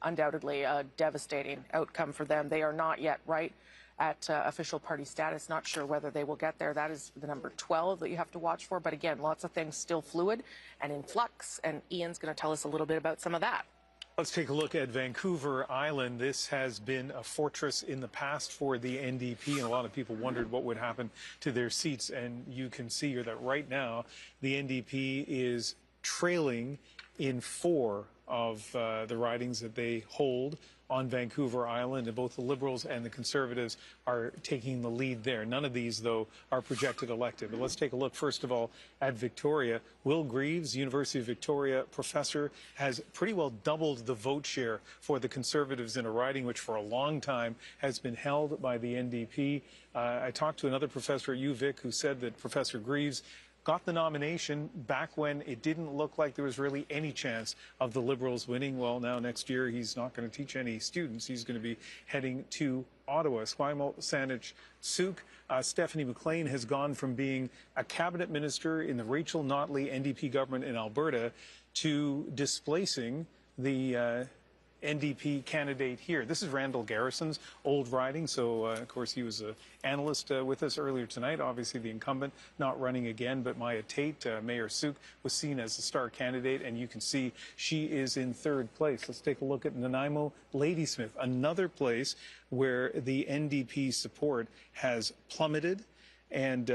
undoubtedly a devastating outcome for them. They are not yet right at official party status. Not sure whether they will get there. That is the number 12 that you have to watch for. But again, lots of things still fluid and in flux. And Ian's going to tell us a little bit about some of that.
Let's take a look at Vancouver Island. This has been a fortress in the past for the NDP, and a lot of people wondered what would happen to their seats. And you can see here that right now the NDP is trailing in 4 of the ridings that they hold on Vancouver Island, and both the Liberals and the Conservatives are taking the lead there. None of these, though, are projected elected. But let's take a look, first of all, at Victoria. Will Greaves, University of Victoria professor, has pretty well doubled the vote share for the Conservatives in a riding which for a long time has been held by the NDP. I talked to another professor at UVic who said that Professor Greaves got the nomination back when it didn't look like there was really any chance of the Liberals winning. Well, now next year he's not going to teach any students. He's going to be heading to Ottawa. Esquimalt Saanich Suk, Stephanie McLean has gone from being a cabinet minister in the Rachel Notley NDP government in Alberta to displacing the NDP candidate here. This is Randall Garrison's old riding, so of course he was an analyst with us earlier tonight. Obviously the incumbent not running again, but Maya Tate, Mayor Suk, was seen as the star candidate, and you can see she is in 3rd place. Let's take a look at Nanaimo Ladysmith, another place where the NDP support has plummeted. And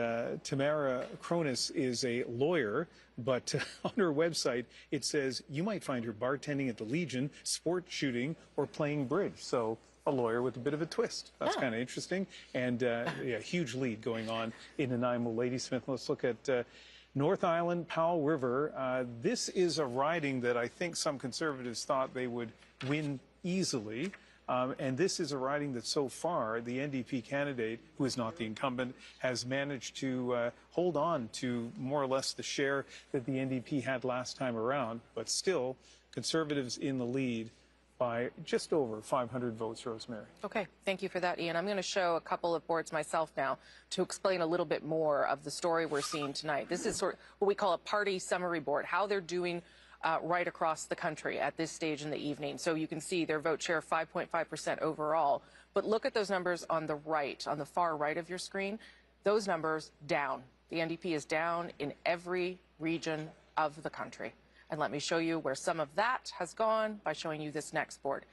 Tamara Cronus is a lawyer, but on her website it says you might find her bartending at the Legion, sport shooting, or playing bridge. So a lawyer with a bit of a twist. That's kind of interesting. And yeah, huge lead going on in Nanaimo Ladysmith. Let's look at North Island, Powell River. This is a riding that I think some Conservatives thought they would win easily. And this is a riding that so far the NDP candidate, who is not the incumbent, has managed to hold on to more or less the share that the NDP had last time around. But still, Conservatives in the lead by just over 500 votes, Rosemary.
Okay, thank you for that, Ian. I'm going to show a couple of boards myself now to explain a little bit more of the story we're seeing tonight. This is sort of what we call a party summary board, how they're doing right across the country at this stage in the evening. So you can see their vote share 5.5% overall. But look at those numbers on the right, on the far right of your screen. Those numbers down. The NDP is down in every region of the country. And let me show you where some of that has gone by showing you this next board.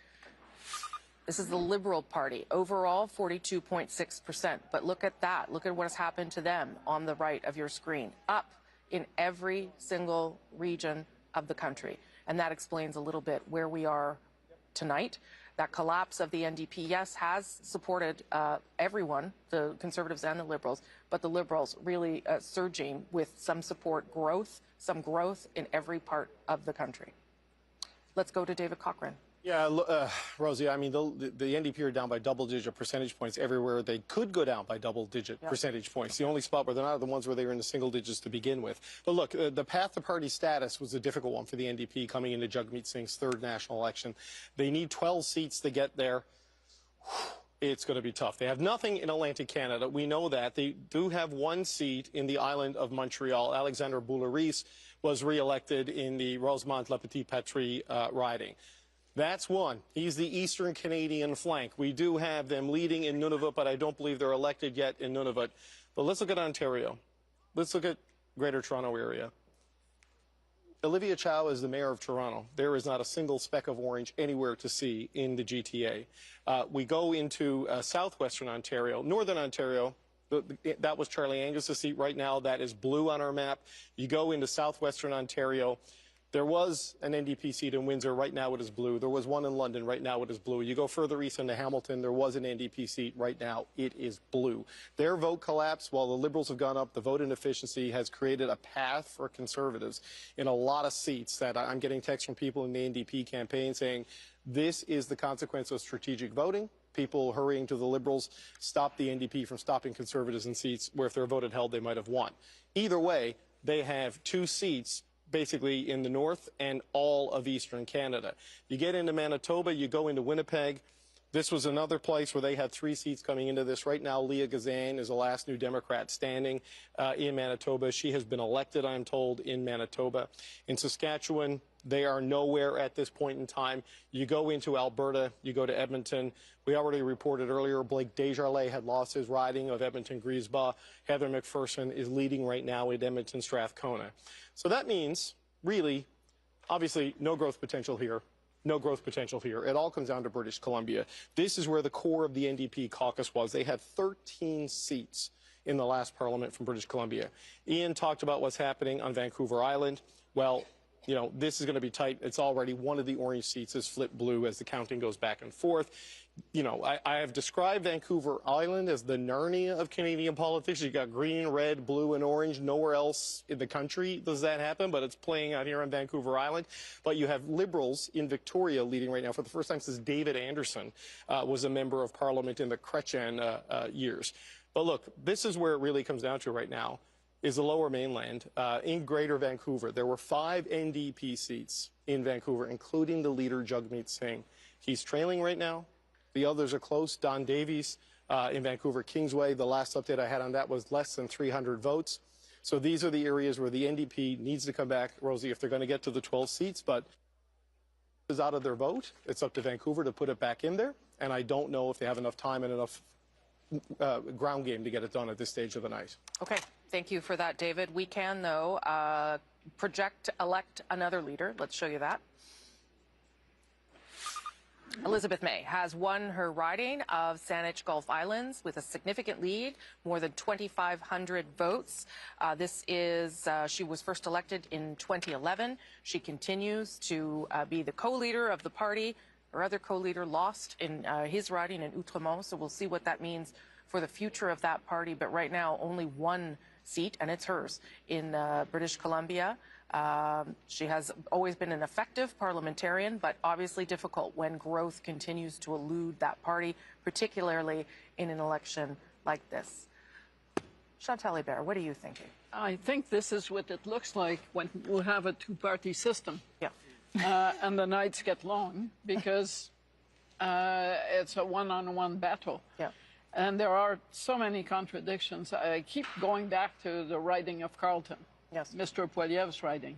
This is the Liberal Party. Overall, 42.6%. But look at that. Look at what has happened to them on the right of your screen. Up in every single region of the country. And that explains a little bit where we are tonight. That collapse of the NDP, yes, has supported everyone, the Conservatives and the Liberals, but the Liberals really surging with some support growth, some growth in every part of the country. Let's go to David Cochran.
Yeah, Rosie, I mean, the NDP are down by double-digit percentage points everywhere they could go down by double-digit percentage points. The only spot where they're not are the ones where they were in the single digits to begin with. But look, the path to party status was a difficult one for the NDP coming into Jagmeet Singh's 3rd national election. They need 12 seats to get there. It's going to be tough. They have nothing in Atlantic Canada. We know that. They do have 1 seat in the island of Montreal. Alexandre Boulay-Rees was re-elected in the Rosemont-La Petite-Patrie riding. That's 1. He's the Eastern Canadian flank. We do have them leading in Nunavut, but I don't believe they're elected yet in Nunavut. But let's look at Ontario. Let's look at Greater Toronto Area. Olivia Chow is the mayor of Toronto. There is not a single speck of orange anywhere to see in the GTA. We go into southwestern Ontario, northern Ontario. That was Charlie Angus' seat. Right now, that is blue on our map. You go into southwestern Ontario. There was an NDP seat in Windsor. Right now it is blue. There was one in London. Right now it is blue. You go further east into Hamilton. There was an NDP seat. Right now it is blue. Their vote collapse, while the Liberals have gone up, the vote inefficiency has created a path for Conservatives in a lot of seats that I'm getting texts from people in the NDP campaign saying this is the consequence of strategic voting. People hurrying to the Liberals stop the NDP from stopping Conservatives in seats where if they're voted held, they might have won. Either way, they have 2 seats basically in the north and all of eastern Canada. You get into Manitoba, you go into Winnipeg. This was another place where they had 3 seats coming into this. Right now, Leah Gazan is the last New Democrat standing in Manitoba. She has been elected, I'm told, in Manitoba. In Saskatchewan, they are nowhere at this point in time. You go into Alberta, you go to Edmonton. We already reported earlier, Blake Desjardins had lost his riding of Edmonton-Griesbach. Heather McPherson is leading right now in Edmonton-Strathcona. So that means, really, obviously, no growth potential here. No growth potential here. It all comes down to British Columbia. This is where the core of the NDP caucus was. They had 13 seats in the last parliament from British Columbia. Ian talked about what's happening on Vancouver Island. Well, you know, this is going to be tight. It's already one of the orange seats is flipped blue as the counting goes back and forth. You know, I have described Vancouver Island as the Narnia of Canadian politics. You've got green, red, blue, and orange. Nowhere else in the country does that happen, but it's playing out here on Vancouver Island. But you have Liberals in Victoria leading right now for the first time since David Anderson was a member of Parliament in the Chrétien years. But look, this is where it really comes down to right now, is the Lower Mainland. In Greater Vancouver, there were 5 NDP seats in Vancouver, including the leader, Jagmeet Singh. He's trailing right now. The others are close. Don Davies in Vancouver Kingsway, the last update I had on that was less than 300 votes. So these are the areas where the NDP needs to come back, Rosie, if they're going to get to the 12 seats. But is out of their vote. It's up to Vancouver to put it back in there. And I don't know if they have enough time and enough ground game to get it done at this stage of the night.
Okay. Thank you for that, David. We can, though, elect another leader. Let's show you that. Elizabeth May has won her riding of Saanich Gulf Islands with a significant lead, more than 2,500 votes. She was first elected in 2011. She continues to be the co-leader of the party. Her other co-leader lost in his riding in Outremont, so we'll see what that means for the future of that party. But right now, only 1 seat, and it's hers, in British Columbia. She has always been an effective parliamentarian, but obviously difficult when growth continues to elude that party, particularly in an election like this. Chantal Hébert, what are you thinking?
I think this is what it looks like when we'll have a 2-party system.
Yeah.
And the nights get long because it's a one-on-one battle.
Yeah.
And there are so many contradictions. I keep going back to the riding of Carleton.
Yes.
Mr. Poilievre's riding,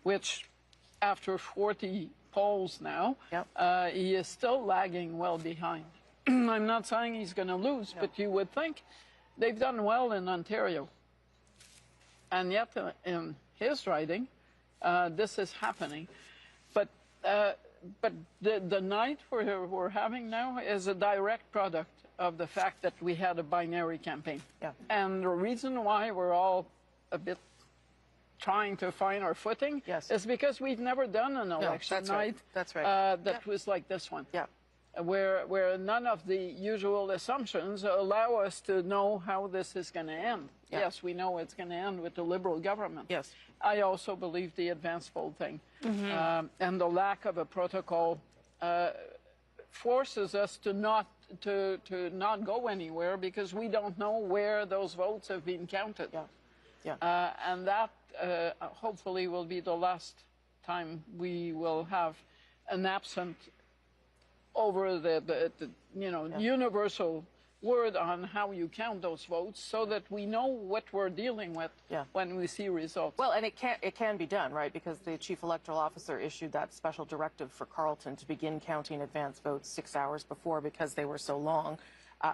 which after 40 polls now, he is still lagging well behind. I'm not saying he's going to lose, but you would think they've done well in Ontario. And yet in his riding, this is happening. But the night we're having now is a direct product of the fact that we had a binary campaign.
Yeah.
And the reason why we're all a bit trying to find our footing is because we've never done an election night that was like this one.
Yeah.
Where none of the usual assumptions allow us to know how this is going to end.
Yeah.
Yes, we know it's going to end with the Liberal government.
Yes.
I also believe the advance poll thing and the lack of a protocol forces us to not go anywhere because we don't know where those votes have been counted.
Yeah.
And that hopefully will be the last time we will have an absent over the universal word on how you count those votes so that we know what we're dealing with when we see results.
Well, and it can be done, right? Because the chief electoral officer issued that special directive for Carleton to begin counting advance votes 6 hours before because they were so long.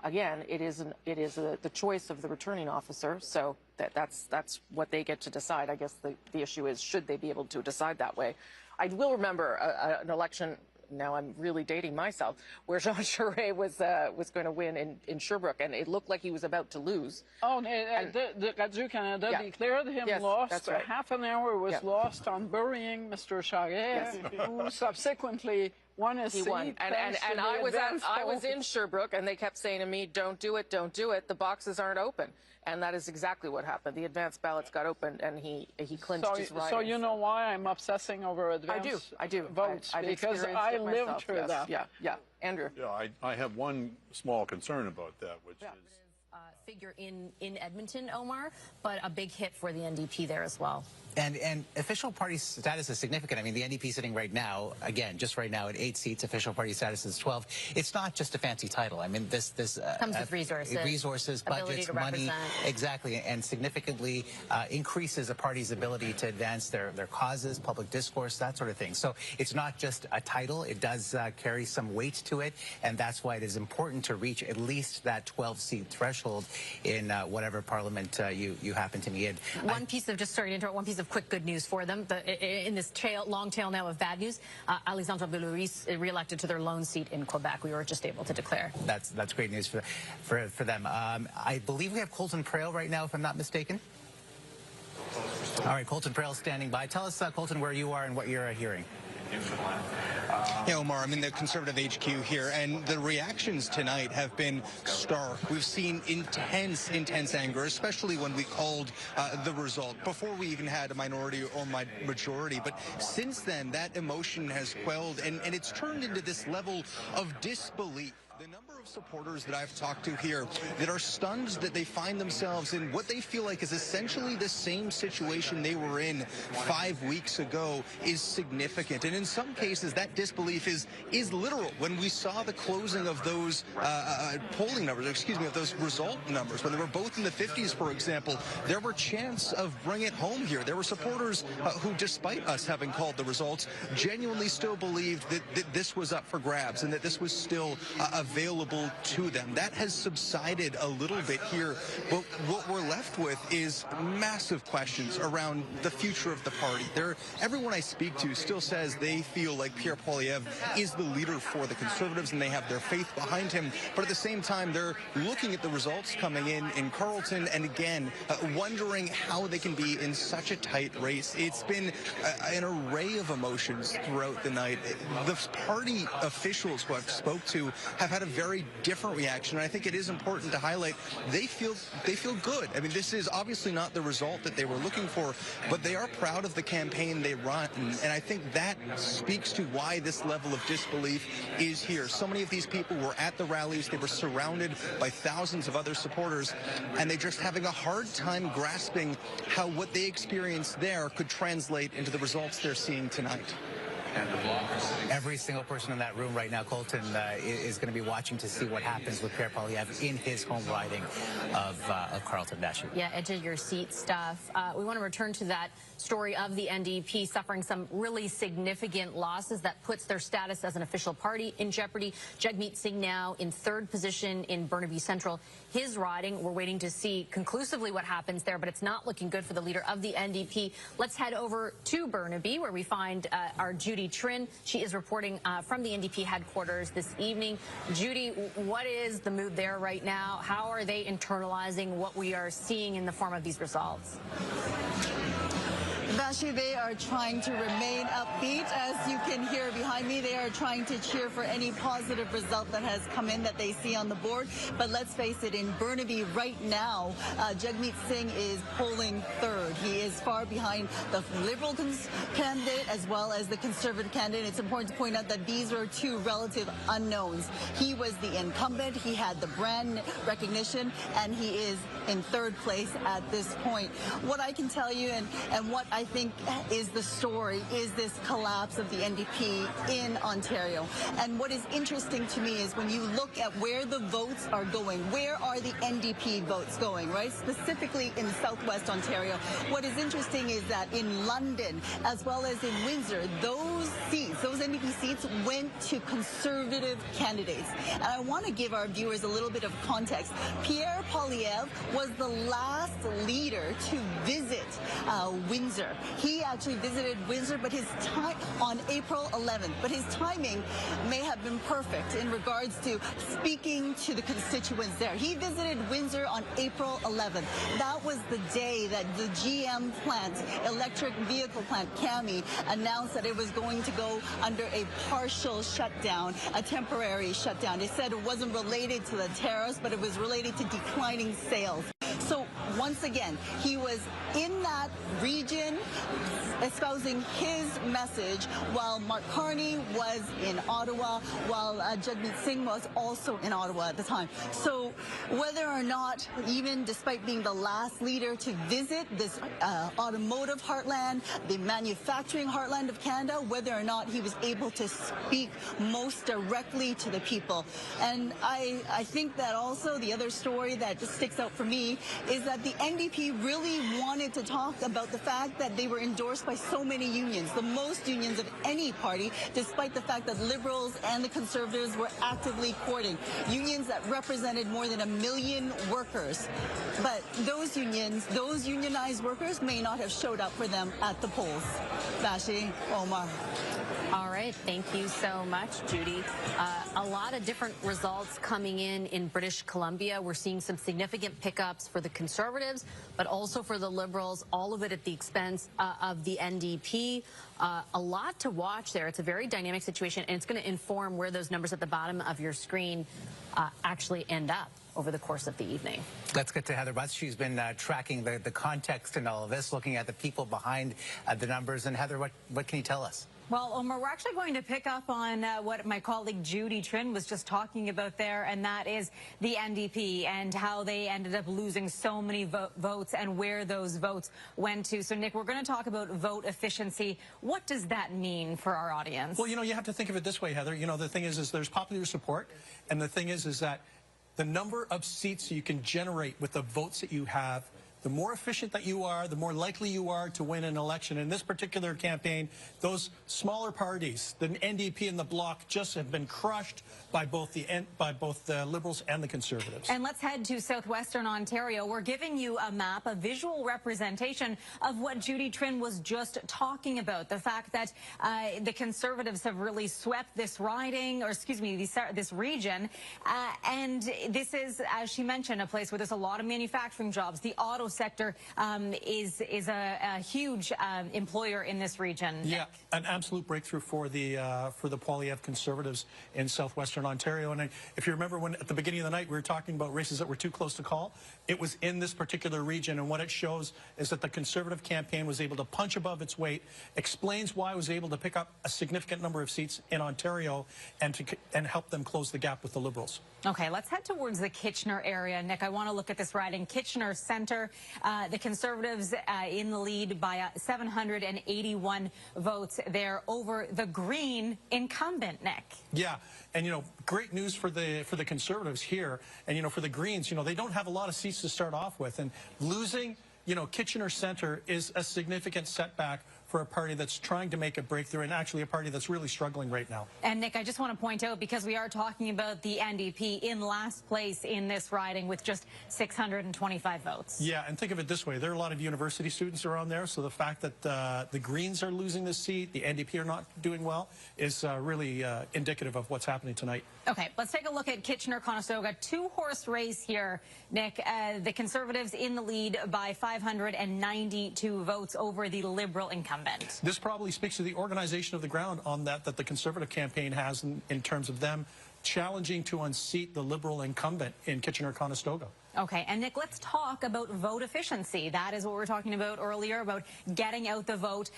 Again, it is the choice of the returning officer, so that's what they get to decide. I guess the issue is, should they be able to decide that way? I will remember an election, now I'm really dating myself, where Jean Charest was going to win in Sherbrooke, and it looked like he was about to lose.
Oh, the Radio-Canada declared him lost.
That's right.
Half an hour was lost on burying Mr. Charest, who subsequently won a seat.
He won. And I was in Sherbrooke, and they kept saying to me, don't do it, don't do it. The boxes aren't open. And that is exactly what happened. The advance ballots got opened, and he clinched his riding.
So you know why I'm obsessing over advance votes? Because I lived through that.
Yeah. Andrew?
Yeah, I have one small concern about that, which is
figure in Edmonton, Omar, but a big hit for the NDP there as well.
And official party status is significant. I mean, the NDP sitting right now, again, just right now at 8 seats, official party status is 12. It's not just a fancy title. I mean, this
comes with resources,
budgets, money, exactly, and significantly increases a party's ability to advance their causes, public discourse, that sort of thing. So it's not just a title. It does carry some weight to it, and that's why it is important to reach at least that 12-seat threshold in whatever parliament you happen to be in.
One piece of quick good news for them. In this long tail now of bad news, Alexandre Belouris re-elected to their lone seat in Quebec. We were just able to declare.
That's great news for them. I believe we have Colton Prale right now, if I'm not mistaken. All right, Colton Prale standing by. Tell us, Colton, where you are and what you're hearing.
Yeah, Omar, I'm in the Conservative HQ here, and the reactions tonight have been stark. We've seen intense anger, especially when we called the result, before we even had a minority or majority. But since then, that emotion has quelled, and it's turned into this level of disbelief. The number of supporters that I've talked to here that are stunned that they find themselves in what they feel like is essentially the same situation they were in 5 weeks ago is significant. And in some cases, that disbelief is literal. When we saw the closing of those polling numbers, of those result numbers, when they were both in the 50s, for example, there were chants of bring it home here. There were supporters who, despite us having called the results, genuinely still believed that this was up for grabs and that this was still available to them. That has subsided a little bit here, but what we're left with is massive questions around the future of the party. Everyone I speak to still says they feel like Pierre Poilievre is the leader for the Conservatives and they have their faith behind him, but at the same time they're looking at the results coming in Carleton and again wondering how they can be in such a tight race. It's been an array of emotions throughout the night. The party officials who I've spoke to have had a very different reaction, and I think it is important to highlight they feel good. I mean, this is obviously not the result that they were looking for, but they are proud of the campaign they run, and I think that speaks to why this level of disbelief is here. So many of these people were at the rallies, they were surrounded by thousands of other supporters, and they're just having a hard time grasping how what they experienced there could translate into the results they're seeing tonight.
Every single person in that room right now, Colton, is going to be watching to see what happens with Pierre Poilievre in his home riding of Carleton.
Yeah, edge of your seat stuff. We want to return to that story of the NDP suffering some really significant losses that puts their status as an official party in jeopardy. Jagmeet Singh now in third position in Burnaby Central. His riding, we're waiting to see conclusively what happens there, but it's not looking good for the leader of the NDP. Let's head over to Burnaby, where we find our Judy Trin. She is reporting from the NDP headquarters this evening. Judy, what is the mood there right now? How are they internalizing what we are seeing in the form of these results?
Vashi, they are trying to remain upbeat. As you can hear behind me, they are trying to cheer for any positive result that has come in that they see on the board. But let's face it, in Burnaby right now, Jagmeet Singh is polling third. He is far behind the Liberal candidate as well as the Conservative candidate. It's important to point out that these are two relative unknowns. He was the incumbent, he had the brand recognition, and he is in third place at this point. What I can tell you and what I think is the story is this collapse of the NDP in Ontario. And what is interesting to me is when you look at where the votes are going, where are the NDP votes going, right? Specifically in Southwest Ontario. What is interesting is that in London, as well as in Windsor, those seats, those NDP seats went to Conservative candidates. And I want to give our viewers a little bit of context. Pierre Poilievre was the last leader to visit Windsor. He actually visited Windsor, but his time on April 11th. But his timing may have been perfect in regards to speaking to the constituents there. He visited Windsor on April 11th. That was the day that the GM plant, electric vehicle plant, CAMI, announced that it was going to go under a partial shutdown, a temporary shutdown. They said it wasn't related to the tariffs, but it was related to declining sales. So once again, he was in that region espousing his message while Mark Carney was in Ottawa, while Jagmeet Singh was also in Ottawa at the time. So whether or not, even despite being the last leader to visit this automotive heartland, the manufacturing heartland of Canada, whether or not he was able to speak most directly to the people. And I think that also the other story that just sticks out for me is that the NDP really wanted to talk about the fact that they were endorsed by so many unions, the most unions of any party, despite the fact that Liberals and the Conservatives were actively courting. Unions that represented more than 1 million workers. But those unions, those unionized workers may not have showed up for them at the polls. Vashi, Omar.
All right, thank you so much, Judy. A lot of different results coming in British Columbia. We're seeing some significant pickups for the Conservatives, but also for the Liberals, all of it at the expense of the NDP. A lot to watch there. It's a very dynamic situation, and it's going to inform where those numbers at the bottom of your screen actually end up over the course of the evening.
Let's get to Heather Butts. She's been tracking the context in all of this, looking at the people behind the numbers. And Heather, what can you tell us?
Well, Omar, we're actually going to pick up on what my colleague Judy Trinh was just talking about there, and that is the NDP and how they ended up losing so many votes and where those votes went to. So, Nick, we're going to talk about vote efficiency. What does that mean for our audience?
Well, you have to think of it this way, Heather. The thing is there's popular support, and the thing is that the number of seats you can generate with the votes that you have, the more efficient that you are, the more likely you are to win an election. In this particular campaign, those smaller parties, the NDP and the Bloc, just have been crushed by both the Liberals and the Conservatives.
And let's head to southwestern Ontario. We're giving you a map, a visual representation of what Judy Trinh was just talking about. The fact that the Conservatives have really swept this riding, or excuse me, this region. And this is, as she mentioned, a place where there's a lot of manufacturing jobs. The auto sector is a huge employer in this region.
Yeah, an absolute breakthrough for the Poilievre Conservatives in southwestern Ontario. And if you remember, when at the beginning of the night we were talking about races that were too close to call, it was in this particular region. And what it shows is that the Conservative campaign was able to punch above its weight, explains why it was able to pick up a significant number of seats in Ontario and help them close the gap with the Liberals.
Okay, let's head towards the Kitchener area. Nick, I want to look at this riding. Kitchener Centre, the Conservatives in the lead by 781 votes there over the Green incumbent, Nick.
Yeah, and great news for the Conservatives here, and for the Greens, they don't have a lot of seats to start off with, and losing Kitchener Centre is a significant setback for a party that's trying to make a breakthrough, and actually a party that's really struggling right now.
And Nick, I just want to point out, because we are talking about the NDP in last place in this riding with just 625 votes.
Yeah, and think of it this way. There are a lot of university students around there, so the fact that the Greens are losing this seat, the NDP are not doing well, is really indicative of what's happening tonight.
Okay, let's take a look at Kitchener-Conestoga. Two-horse race here, Nick. The Conservatives in the lead by 592 votes over the Liberal incumbent.
This probably speaks to the organization of the ground on that the Conservative campaign has in terms of them challenging to unseat the Liberal incumbent in Kitchener-Conestoga.
Okay, and Nick, let's talk about vote efficiency. That is what we were talking about earlier, about getting out the vote.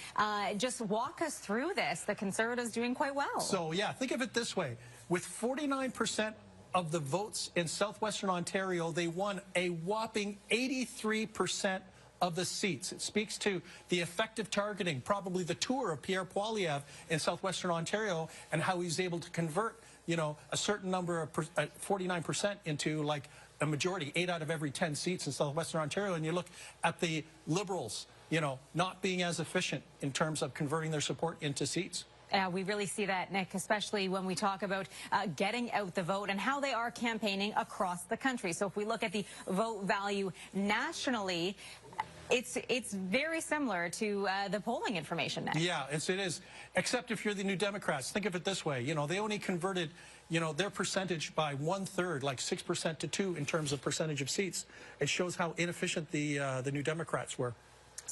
Just walk us through this. The Conservatives doing quite well.
So, yeah, think of it this way. With 49% of the votes in southwestern Ontario, they won a whopping 83% of the seats. It speaks to the effective targeting, probably the tour of Pierre Poilievre in southwestern Ontario, and how he's able to convert, a certain number of 49% into like a majority, 8 out of every 10 seats in southwestern Ontario. And you look at the Liberals, not being as efficient in terms of converting their support into seats.
We really see that, Nick, especially when we talk about getting out the vote and how they are campaigning across the country. So if we look at the vote value nationally, it's very similar to the polling information, Nick.
Yeah, it is, except if you're the New Democrats. Think of it this way. They only converted, their percentage by 1/3, like 6% to 2% in terms of percentage of seats. It shows how inefficient the New Democrats were.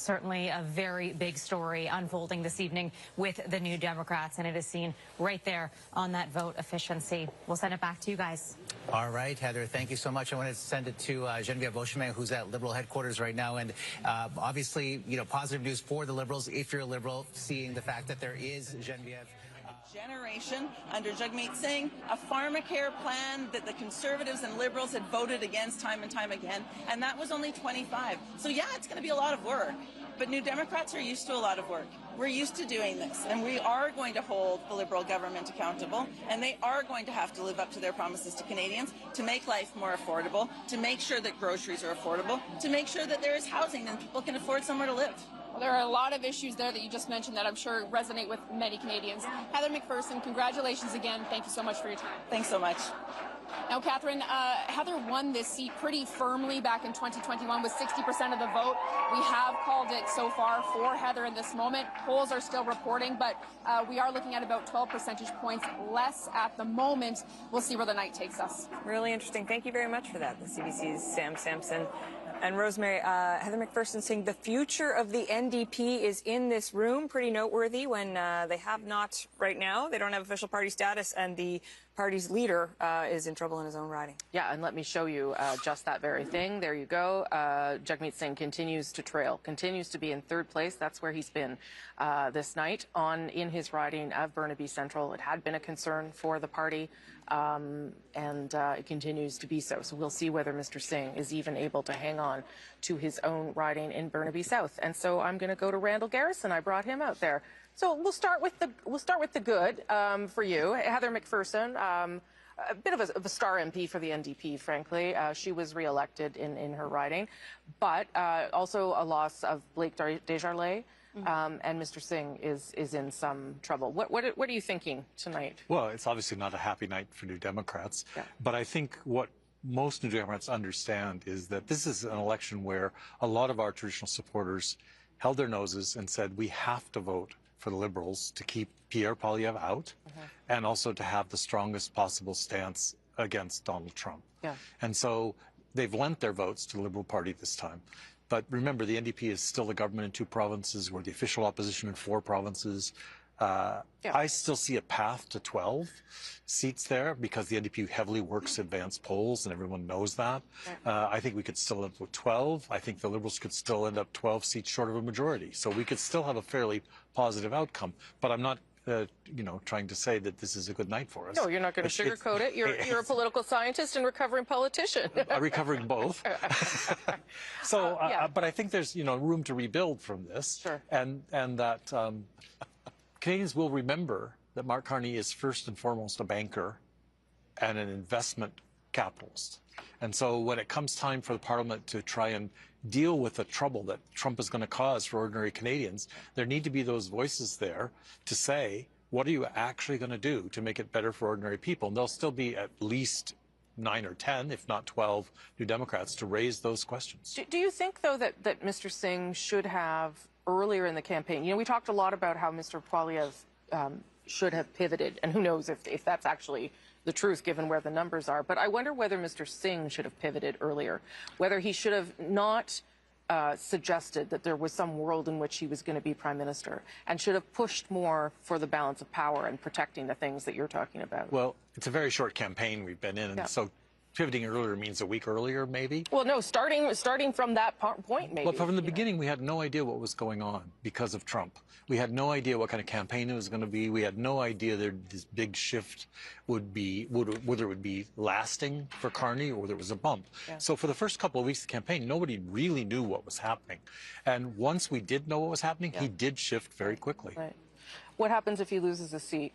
Certainly a very big story unfolding this evening with the New Democrats, and it is seen right there on that vote efficiency. We'll send it back to you guys.
All right, Heather, thank you so much. I want to send it to Geneviève Beauchemin, who's at Liberal headquarters right now. And obviously, you know, positive news for the Liberals, if you're a Liberal, seeing the fact that there is, Geneviève,
generation under Jagmeet Singh, a pharmacare plan that the Conservatives and Liberals had voted against time and time again, and that was only 25. So yeah, it's going to be a lot of work, but New Democrats are used to a lot of work. We're used to doing this, and we are going to hold the Liberal government accountable, and they are going to have to live up to their promises to Canadians to make life more affordable, to make sure that groceries are affordable, to make sure that there is housing and people can afford somewhere to live.
Well, there are a lot of issues there that you just mentioned that I'm sure resonate with many Canadians. Heather McPherson, congratulations again. Thank you so much for your time.
Thanks so much.
Now, Catherine, Heather won this seat pretty firmly back in 2021 with 60% of the vote. We have called it so far for Heather in this moment. Polls are still reporting, but we are looking at about 12 percentage points less at the moment. We'll see where the night takes us.
Really interesting. Thank you very much for that. The CBC's Sam Sampson. And Rosemary, Heather McPherson saying the future of the NDP is in this room. Pretty noteworthy when they have not right now. They don't have official party status, and the party's leader is in trouble in his own riding.
Yeah, and let me show you just that very thing. There you go. Jagmeet Singh continues to trail, continues to be in third place. That's where he's been this night in his riding of Burnaby Central. It had been a concern for the party, and it continues to be so. So we'll see whether Mr. Singh is even able to hang on to his own riding in Burnaby South. And so I'm going to go to Randall Garrison. I brought him out there. So we'll start with the good for you, Heather McPherson. A bit of a star MP for the NDP, frankly. She was re-elected in her riding, but also a loss of Blake Desjardins. And Mr. Singh is in some trouble. What are you thinking tonight?
Well, it's obviously not a happy night for New Democrats, but I think what most New Democrats understand is that this is an election where a lot of our traditional supporters held their noses and said we have to vote for the Liberals to keep Pierre Poilievre out and also to have the strongest possible stance against Donald Trump.
Yeah.
And so they've lent their votes to the Liberal Party this time. But remember, the NDP is still the government in 2 provinces. We're the official opposition in 4 provinces. I still see a path to 12 seats there because the NDP heavily works advanced polls, and everyone knows that. I think we could still end up with 12. I think the Liberals could still end up 12 seats short of a majority. So we could still have a fairly positive outcome. But I'm not trying to say that this is a good night for us.
No, you're not going to sugarcoat it. You're a political scientist and recovering politician.
Recovering both. So, but I think there's room to rebuild from this.
Sure.
And that Canadians will remember that Mark Carney is first and foremost a banker and an investment capitalist. And so when it comes time for the Parliament to try and deal with the trouble that Trump is going to cause for ordinary Canadians, there need to be those voices there to say, what are you actually going to do to make it better for ordinary people? And there'll still be at least 9 or 10, if not 12, New Democrats to raise those questions.
Do you think, though, that Mr. Singh should have, earlier in the campaign, we talked a lot about how Mr. Poilievre should have pivoted, and who knows if that's actually the truth given where the numbers are. But I wonder whether Mr. Singh should have pivoted earlier, whether he should have not suggested that there was some world in which he was going to be Prime Minister and should have pushed more for the balance of power and protecting the things that you're talking about.
Well, it's a very short campaign we've been in, and so pivoting earlier means a week earlier, maybe?
Well, no, starting from that point, maybe.
Well, from the beginning, we had no idea what was going on because of Trump. We had no idea what kind of campaign it was going to be. We had no idea that this big shift would be, whether it would be lasting for Carney or whether it was a bump.
Yeah.
So for the first couple of weeks of the campaign, nobody really knew what was happening. And once we did know what was happening, he did shift very quickly.
Right. What happens if he loses a seat?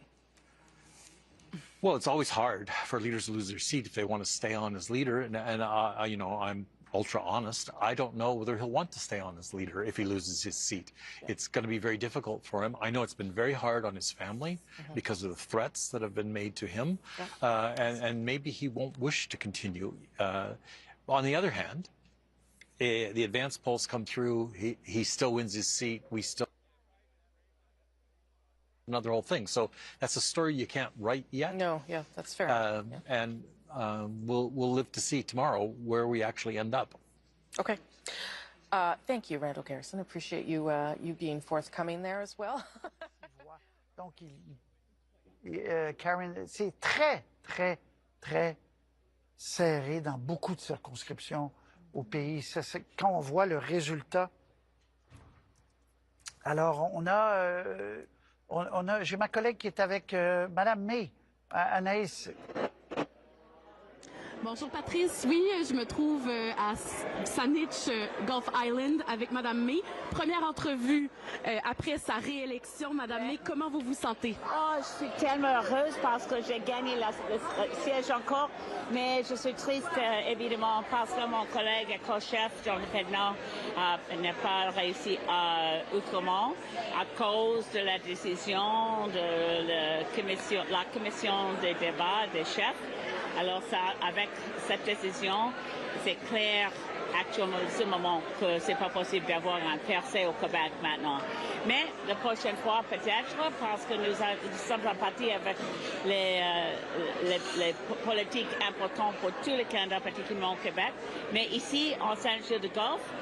Well, it's always hard for leaders to lose their seat if they want to stay on as leader. And I'm ultra honest. I don't know whether he'll want to stay on as leader if he loses his seat. Yeah. It's going to be very difficult for him. I know it's been very hard on his family because of the threats that have been made to him. Yeah. And maybe he won't wish to continue. On the other hand, the advance polls come through. He still wins his seat. We still another whole thing. So that's a story you can't write yet.
No, yeah, that's fair.
And we'll live to see tomorrow where we actually end up.
Okay. Thank you, Randall Garrison. I appreciate you being forthcoming there as well.
Donc, Karen, c'est très, très, très serré dans beaucoup de circonscriptions au pays. Quand on voit le résultat. Alors, j'ai ma collègue qui est avec Mme May, Anaïs.
Bonjour Patrice, oui, je me trouve à Saanich, Gulf Island avec Madame May. Première entrevue après sa réélection. Madame May, comment vous vous sentez?
Oh, je suis tellement heureuse parce que j'ai gagné le siège encore, mais je suis triste évidemment parce que mon collègue co-chef, John Fednant, n'a pas réussi autrement à cause de la décision de la commission des débats des chefs. Alors avec cette décision, c'est clair actuellement en ce moment que c'est pas possible d'avoir un percé au Québec maintenant. Mais la prochaine fois peut-être, parce que nous sommes en partie avec les politiques importantes pour tous les candidats, particulièrement au Québec. Mais ici, en Saint-Gilles-de-Golfe,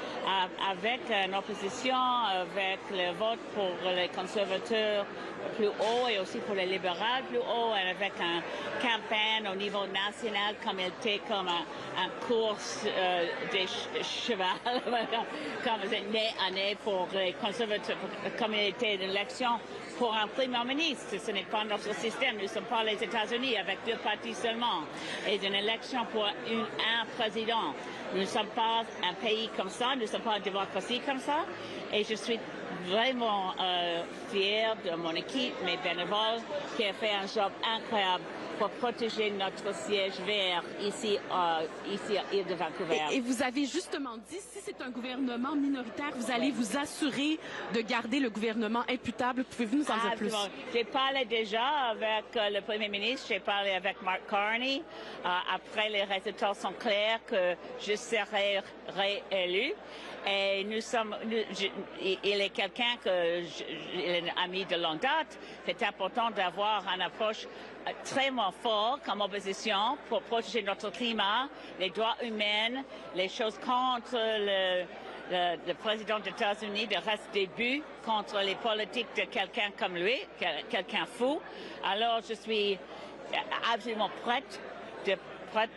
avec une opposition, avec le vote pour les conservateurs plus haut et aussi pour les libéraux plus haut, avec une campagne au niveau national comme elle était comme une course des cheval, comme année pour les conservateurs, comme il était une élection pour un Premier ministre. Ce n'est pas notre système. Nous ne sommes pas les États-Unis avec 2 partis seulement. Et une élection pour un président. Nous ne sommes pas un pays comme ça. Nous ne sommes pas une démocratie comme ça. Et je suis vraiment fière de mon équipe, mes bénévoles, qui ont fait un job incroyable pour protéger notre siège vert ici à l'île de Vancouver.
Et vous avez justement dit, si c'est un gouvernement minoritaire, vous allez vous assurer de garder le gouvernement imputable. Pouvez-vous nous en dire plus?
J'ai parlé déjà avec le Premier ministre, j'ai parlé avec Mark Carney. Après, les résultats sont clairs que je serai réélu. Et il est quelqu'un il est un ami de longue date. C'est important d'avoir une approche très forte comme opposition pour protéger notre climat, les droits humains, les choses contre le président des États-Unis, de reste des buts contre les politiques de quelqu'un comme lui, quelqu'un fou. Alors je suis absolument prête de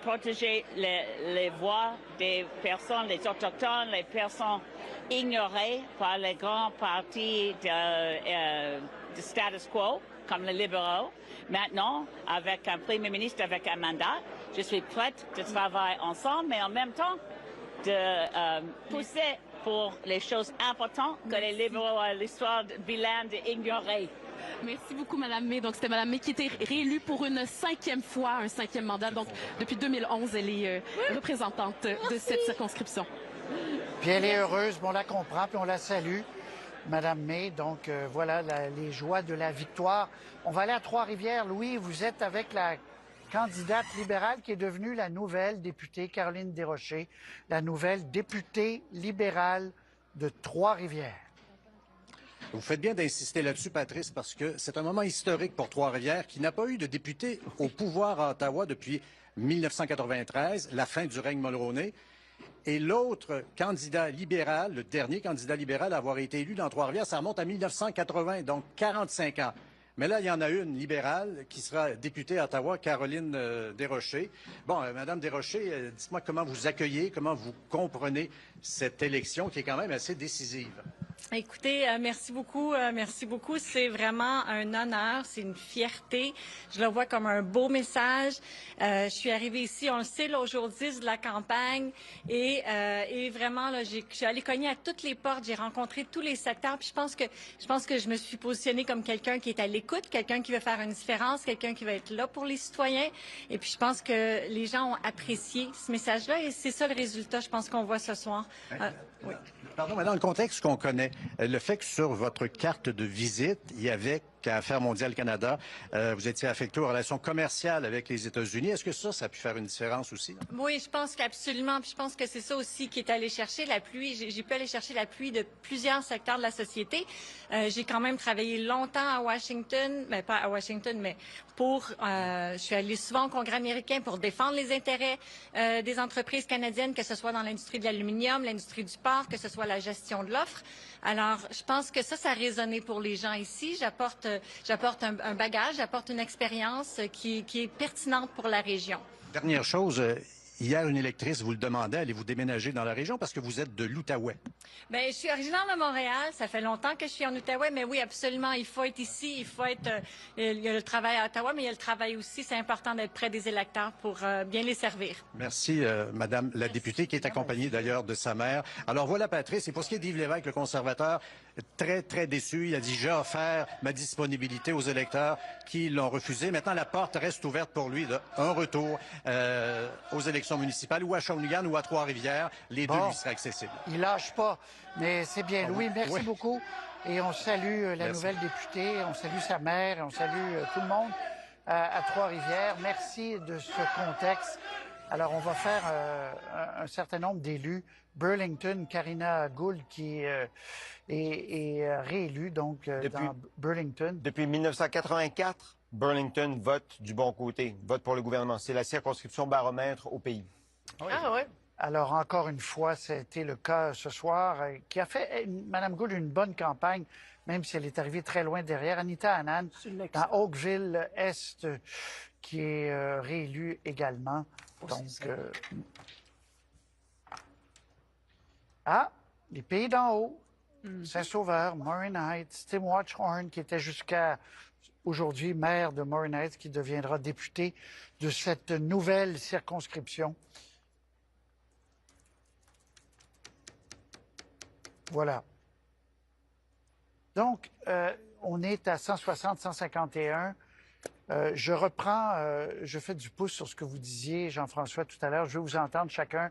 protéger les voix des personnes, les autochtones, les personnes ignorées par les grands partis de status quo, comme les libéraux. Maintenant, avec un Premier ministre, avec un mandat, je suis prête de travailler ensemble, mais en même temps de pousser pour les choses importantes que les libéraux à l'histoire bilingue ignorées.
Merci beaucoup, Mme May. Donc, c'était Mme May qui était réélue pour une 5e fois, un 5e mandat. Donc, depuis 2011, elle est représentante de cette circonscription.
Puis elle est heureuse, on la comprend, puis on la salue, Mme May. Donc, voilà les joies de la victoire. On va aller à Trois-Rivières. Louis, vous êtes avec la candidate libérale qui est devenue la nouvelle députée Caroline Desrochers, la nouvelle députée libérale de Trois-Rivières.
Vous faites bien d'insister là-dessus, Patrice, parce que c'est un moment historique pour Trois-Rivières qui n'a pas eu de député au pouvoir à Ottawa depuis 1993, la fin du règne Mulroney. Et l'autre candidat libéral, le dernier candidat libéral à avoir été élu dans Trois-Rivières, ça remonte à 1980, donc 45 ans. Mais là, il y en a une libérale qui sera députée à Ottawa, Caroline Desrochers. Bon, Madame Desrochers, dites-moi comment vous accueillez, comment vous comprenez cette élection qui est quand même assez décisive.
Écoutez, merci beaucoup. C'est vraiment un honneur, c'est une fierté. Je le vois comme un beau message. Je suis arrivée ici, on le sait, là, au jour 10 de la campagne. Et vraiment, là, je suis allée cogner à toutes les portes. J'ai rencontré tous les secteurs. Puis je pense que je me suis positionnée comme quelqu'un qui est à l'écoute, quelqu'un qui veut faire une différence, quelqu'un qui va être là pour les citoyens. Et puis je pense que les gens ont apprécié ce message-là. Et c'est ça le résultat, je pense qu'on voit ce soir.
Oui. Pardon, mais dans le contexte qu'on connaît, le fait que sur votre carte de visite, il y avait à Affaires mondiales Canada. Vous étiez affecté aux relations commerciales avec les États-Unis. Est-ce que ça a pu faire une différence aussi?
Oui, je pense qu'absolument. Puis je pense que c'est ça aussi qui est allé chercher l'appui. J'ai pu aller chercher l'appui de plusieurs secteurs de la société. J'ai quand même travaillé longtemps à Washington, mais pas à Washington, mais je suis allée souvent au Congrès américain pour défendre les intérêts des entreprises canadiennes, que ce soit dans l'industrie de l'aluminium, l'industrie du porc, que ce soit la gestion de l'offre. Alors, je pense que ça a résonné pour les gens ici. J'apporte un bagage, j'apporte une expérience qui est pertinente pour la région.
Dernière chose, hier, une électrice vous le demandait, allez-vous déménager dans la région parce que vous êtes de l'Outaouais?
Bien, je suis originaire de Montréal. Ça fait longtemps que je suis en Outaouais, mais oui, absolument, il faut être ici, il faut être... il y a le travail à Ottawa, mais il y a le travail aussi. C'est important d'être près des électeurs pour bien les servir.
Merci, Madame la députée, qui est accompagnée d'ailleurs de sa mère. Alors voilà, Patrice, et pour ce qui est d'Yves Lévesque, le conservateur, très, très déçu. Il a dit, j'ai offert ma disponibilité aux électeurs qui l'ont refusé. Maintenant, la porte reste ouverte pour lui d'un retour aux élections municipales, ou à Shawinigan ou à Trois-Rivières. Les deux lui seraient accessibles.
Il lâche pas, mais c'est bien. Louis, merci beaucoup. Et on salue la nouvelle députée, on salue sa mère, on salue tout le monde à Trois-Rivières. Merci de ce contexte. Alors, on va faire un certain nombre d'élus. Burlington, Karina Gould, qui est réélue donc dans Burlington.
Depuis 1984, Burlington vote du bon côté, vote pour le gouvernement. C'est la circonscription baromètre au pays.
Ah oui. Alors, encore une fois, c'était le cas ce soir, qui a fait, Mme Gould, une bonne campagne, même si elle est arrivée très loin derrière. Anita Anand, dans Oakville-Est, qui est réélue également. Donc, les pays d'en haut, Saint-Sauveur, Maureen Heights, Tim Watchhorn, qui était jusqu'à aujourd'hui maire de Maureen Heights, qui deviendra député de cette nouvelle circonscription. Voilà. Donc, on est à 160, 151. Je reprends, je fais du pouce sur ce que vous disiez, Jean-François, tout à l'heure. Je vais vous entendre chacun.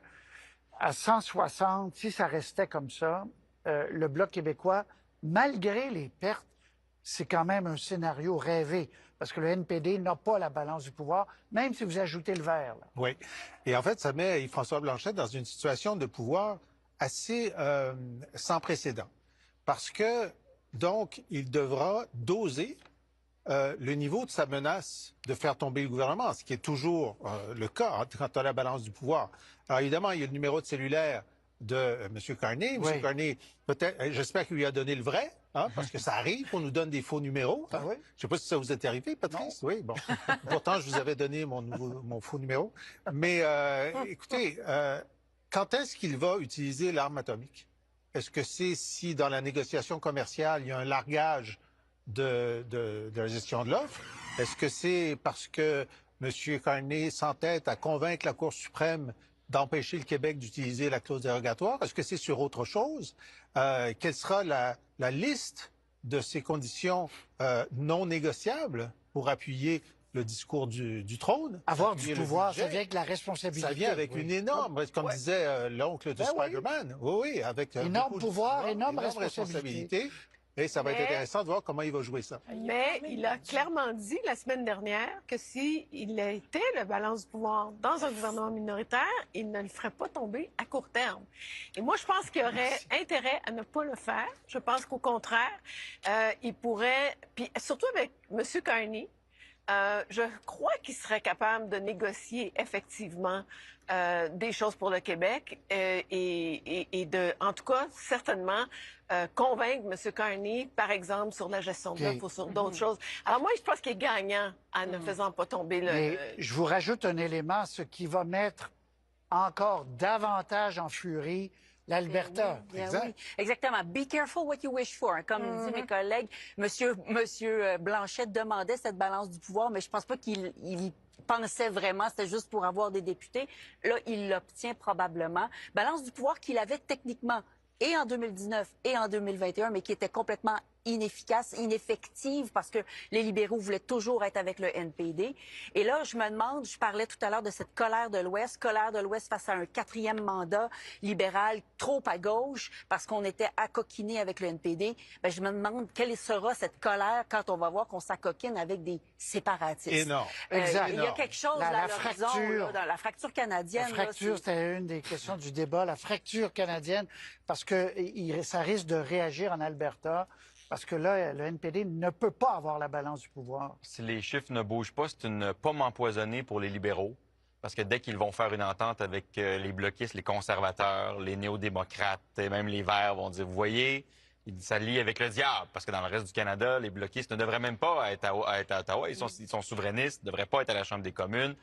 À 160, si ça restait comme ça, le Bloc québécois, malgré les pertes, c'est quand même un scénario rêvé, parce que le NPD n'a pas la balance du pouvoir, même si vous ajoutez le vert. Là.
Oui. Et en fait, ça met Yves-François Blanchet dans une situation de pouvoir assez sans précédent. Parce que, donc, il devra doser le niveau de sa menace de faire tomber le gouvernement, ce qui est toujours le cas quand on a la balance du pouvoir. Alors évidemment, il y a le numéro de cellulaire de M. Carney. M. Carney, peut-être, j'espère qu'il lui a donné le vrai, parce que ça arrive qu'on nous donne des faux numéros. Je ne sais pas si ça vous est arrivé, Patrice. Non. Oui, bon. Pourtant, je vous avais donné mon faux numéro. Mais écoutez, quand est-ce qu'il va utiliser l'arme atomique? Est-ce que c'est si dans la négociation commerciale, il y a un largage de la gestion de l'offre? Est-ce que c'est parce que M. Carney s'entête à convaincre la Cour suprême d'empêcher le Québec d'utiliser la clause dérogatoire? Est-ce que c'est sur autre chose? Quelle sera la liste de ces conditions non négociables pour appuyer le discours du trône?
Avoir du pouvoir, ça vient avec la responsabilité.
Ça vient avec une énorme, comme disait l'oncle de Spider-Man. Oui, avec
énorme pouvoir, énorme responsabilité.
Et ça va être intéressant de voir comment il va jouer ça.
Mais il a clairement dit la semaine dernière que s'il était le balance du pouvoir dans un gouvernement minoritaire, il ne le ferait pas tomber à court terme. Et moi, je pense qu'il aurait intérêt à ne pas le faire. Je pense qu'au contraire, il pourrait, puis surtout avec M. Carney, je crois qu'il serait capable de négocier effectivement des choses pour le Québec et de, en tout cas, certainement, convaincre M. Carney, par exemple, sur la gestion de l'offre ou sur d'autres choses. Alors moi, je pense qu'il est gagnant en ne faisant pas tomber le...
Mais je vous rajoute un élément, ce qui va mettre encore davantage en furie l'Alberta.
Oui. Exactement. Be careful what you wish for. Comme disent mes collègues, Monsieur Blanchet demandait cette balance du pouvoir, mais je pense pas qu'il pensait vraiment, c'était juste pour avoir des députés. Là, il l'obtient probablement. Balance du pouvoir qu'il avait techniquement et en 2019 et en 2021, mais qui était complètement inefficace, ineffective, parce que les libéraux voulaient toujours être avec le NPD. Et là, je me demande, je parlais tout à l'heure de cette colère de l'Ouest face à un 4e mandat libéral trop à gauche, parce qu'on était accoquinés avec le NPD. Ben, je me demande quelle sera cette colère quand on va voir qu'on s'acoquine avec des séparatistes.
Énorme.
Il y a quelque chose
La
à l'horizon, dans la fracture canadienne.
La fracture, c'était une des questions du débat, la fracture canadienne, parce que ça risque de réagir en Alberta, parce que là, le NPD ne peut pas avoir la balance du pouvoir.
Si les chiffres ne bougent pas, c'est une pomme empoisonnée pour les libéraux. Parce que dès qu'ils vont faire une entente avec les bloquistes, les conservateurs, les néo-démocrates et même les Verts vont dire, vous voyez, ils s'allient avec le diable. Parce que dans le reste du Canada, les bloquistes ne devraient même pas être à Ottawa. Ils sont souverainistes, ne devraient pas être à la Chambre des communes.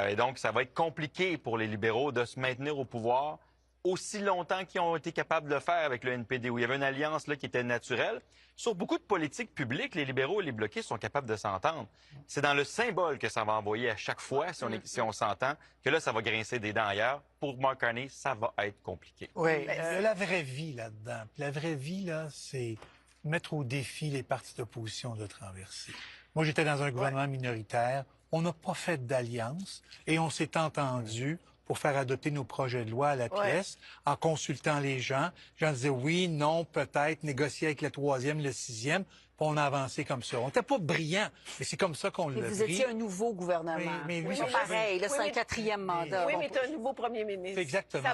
Et donc, ça va être compliqué pour les libéraux de se maintenir au pouvoir aussi longtemps qu'ils ont été capables de le faire avec le NPD, où il y avait une alliance là, qui était naturelle. Sur beaucoup de politiques publiques, les libéraux et les bloquistes sont capables de s'entendre. C'est dans le symbole que ça va envoyer à chaque fois, si on s'entend, que là, ça va grincer des dents ailleurs. Pour Mark Carney, ça va être compliqué.
Oui, il y a la vraie vie là-dedans. La vraie vie, là, c'est mettre au défi les partis d'opposition de traverser. Moi, j'étais dans un gouvernement minoritaire. On n'a pas fait d'alliance et on s'est entendu pour faire adopter nos projets de loi à la pièce, en consultant les gens. Les gens disaient oui, non, peut-être, négocier avec le 3e, le 6e, puis on a avancé comme ça. On n'était pas brillants, mais c'est comme ça qu'on l'a pris.
Vous étiez un nouveau gouvernement.
Mais lui,
c'est pareil, là, c'est un 4e mandat.
Oui, mais tu es un nouveau premier ministre.
Exactement.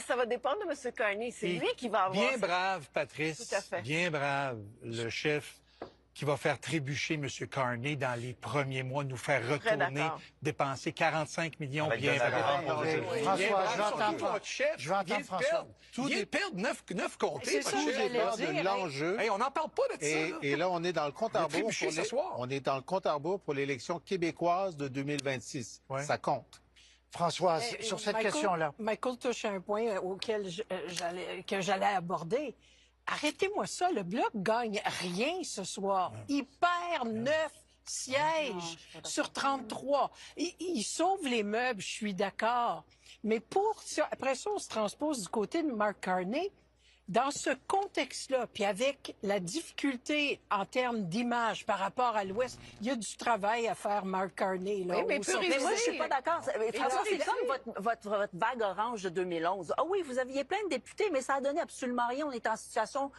Ça va dépendre de M. Carney. C'est lui qui va avoir...
Bien brave, Patrice.
Tout à fait.
Bien brave, le chef qui va faire trébucher M. Carney dans les premiers mois, nous faire retourner, dépenser 45 millions bien brave.
François, je vais entendre François.
Tout vient de perdre 9 comtés.
C'est ça, de l'enjeu.
On n'en parle pas de ça.
Et là, on est dans le compte à rebours. On est dans le compte à rebours pour l'élection québécoise de 2026. Ça compte. Françoise, sur cette question-là.
Michael touche un point auquel j'allais aborder. Arrêtez-moi ça, le Bloc gagne rien ce soir. Il perd 9 sièges sur 33. Il sauve les meubles, je suis d'accord. Mais après ça, on se transpose du côté de Mark Carney. Dans ce contexte-là, puis avec la difficulté en termes d'image par rapport à l'Ouest, il y a du travail à faire, Mark Carney. Là,
mais moi, je suis pas d'accord. François, c'est comme votre vague orange de 2011. Ah oui, vous aviez plein de députés, mais ça a donné absolument rien. On est en situation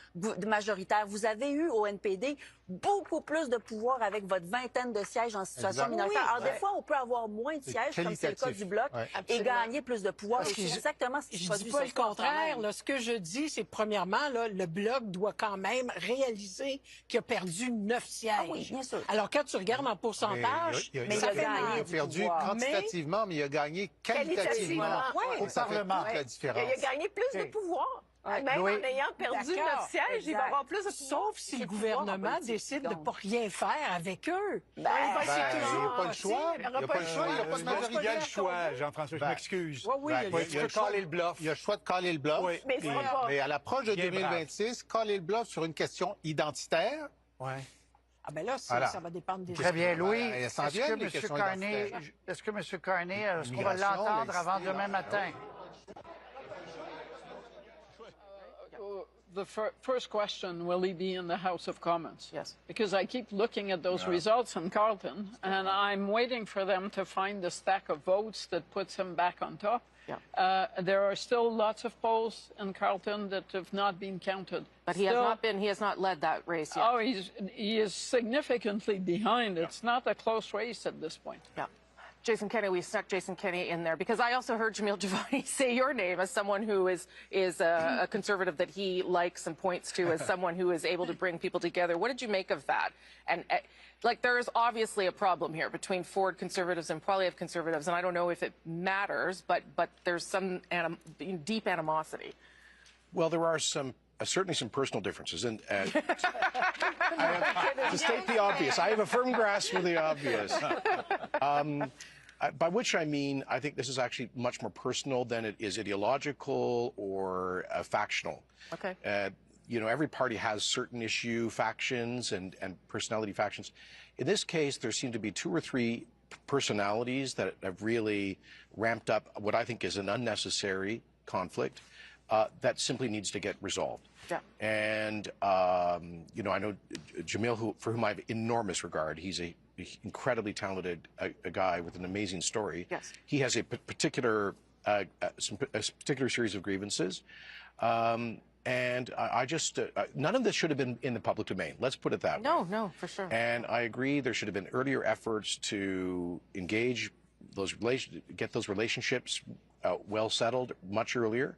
majoritaire. Vous avez eu au NPD beaucoup plus de pouvoir avec votre vingtaine de sièges en situation minoritaire. Alors, des fois, on peut avoir moins de sièges, comme c'est le cas du Bloc, et gagner plus de pouvoir. C'est exactement ce qui se produit.
Je dis pas le contraire. Là, ce que je dis, c'est premièrement, là, le Bloc doit quand même réaliser qu'il a perdu 9 sièges.
Ah oui, bien sûr.
Alors, quand tu regardes en pourcentage,
il a perdu quantitativement, mais il a gagné qualitativement au Parlement.
Il a gagné plus de pouvoir. Même en ayant perdu 9 sièges, il va avoir plus de pouvoir.
Sauf si le gouvernement décide de ne pas rien faire avec eux.
Il n'y a pas le choix. Il n'y a pas le choix. Il n'y a pas de majorité.
Il y a le choix, Jean-François, je m'excuse.
Il y a le choix de caler le bluff. Il y a le choix de caler le bluff. Mais à l'approche de 2026, caler le bluff sur une question identitaire.
Ah ben là, ça va dépendre des...
Très bien, Louis.
Est-ce
que M. Carney, est-ce qu'on va l'entendre avant demain matin?
The first question, will he be in the House of Commons?
Yes.
Because I keep looking at those results in Carleton, and I'm waiting for them to find the stack of votes that puts him back on top. Yeah. There are still lots of polls in Carleton that have not been counted.
But he has not led that race yet.
Oh, he is significantly behind. It's not a close race at this point.
Yeah. Jason Kenney, we snuck Jason Kenney in there because I also heard Jamil Javani say your name as someone who is a conservative that he likes and points to as someone who is able to bring people together. What did you make of that? And there is obviously a problem here between Ford conservatives and Poilievre conservatives, and I don't know if it matters, but there's some deep animosity.
Well, there are certainly some personal differences, and to state the obvious, I have a firm grasp of the obvious. By which I mean, I think this is actually much more personal than it is ideological or factional.
Okay.
Every party has certain issue factions and personality factions. In this case, there seem to be 2 or 3 personalities that have really ramped up what I think is an unnecessary conflict. that simply needs to get resolved.
Yeah.
And, you know, I know Jamil, for whom I have enormous regard. He's a incredibly talented a guy with an amazing story.
Yes.
He has a particular, a particular series of grievances. And I just, none of this should have been in the public domain. Let's put it that way.
No, for sure.
And I agree there should have been earlier efforts to engage those get those relationships well settled much earlier.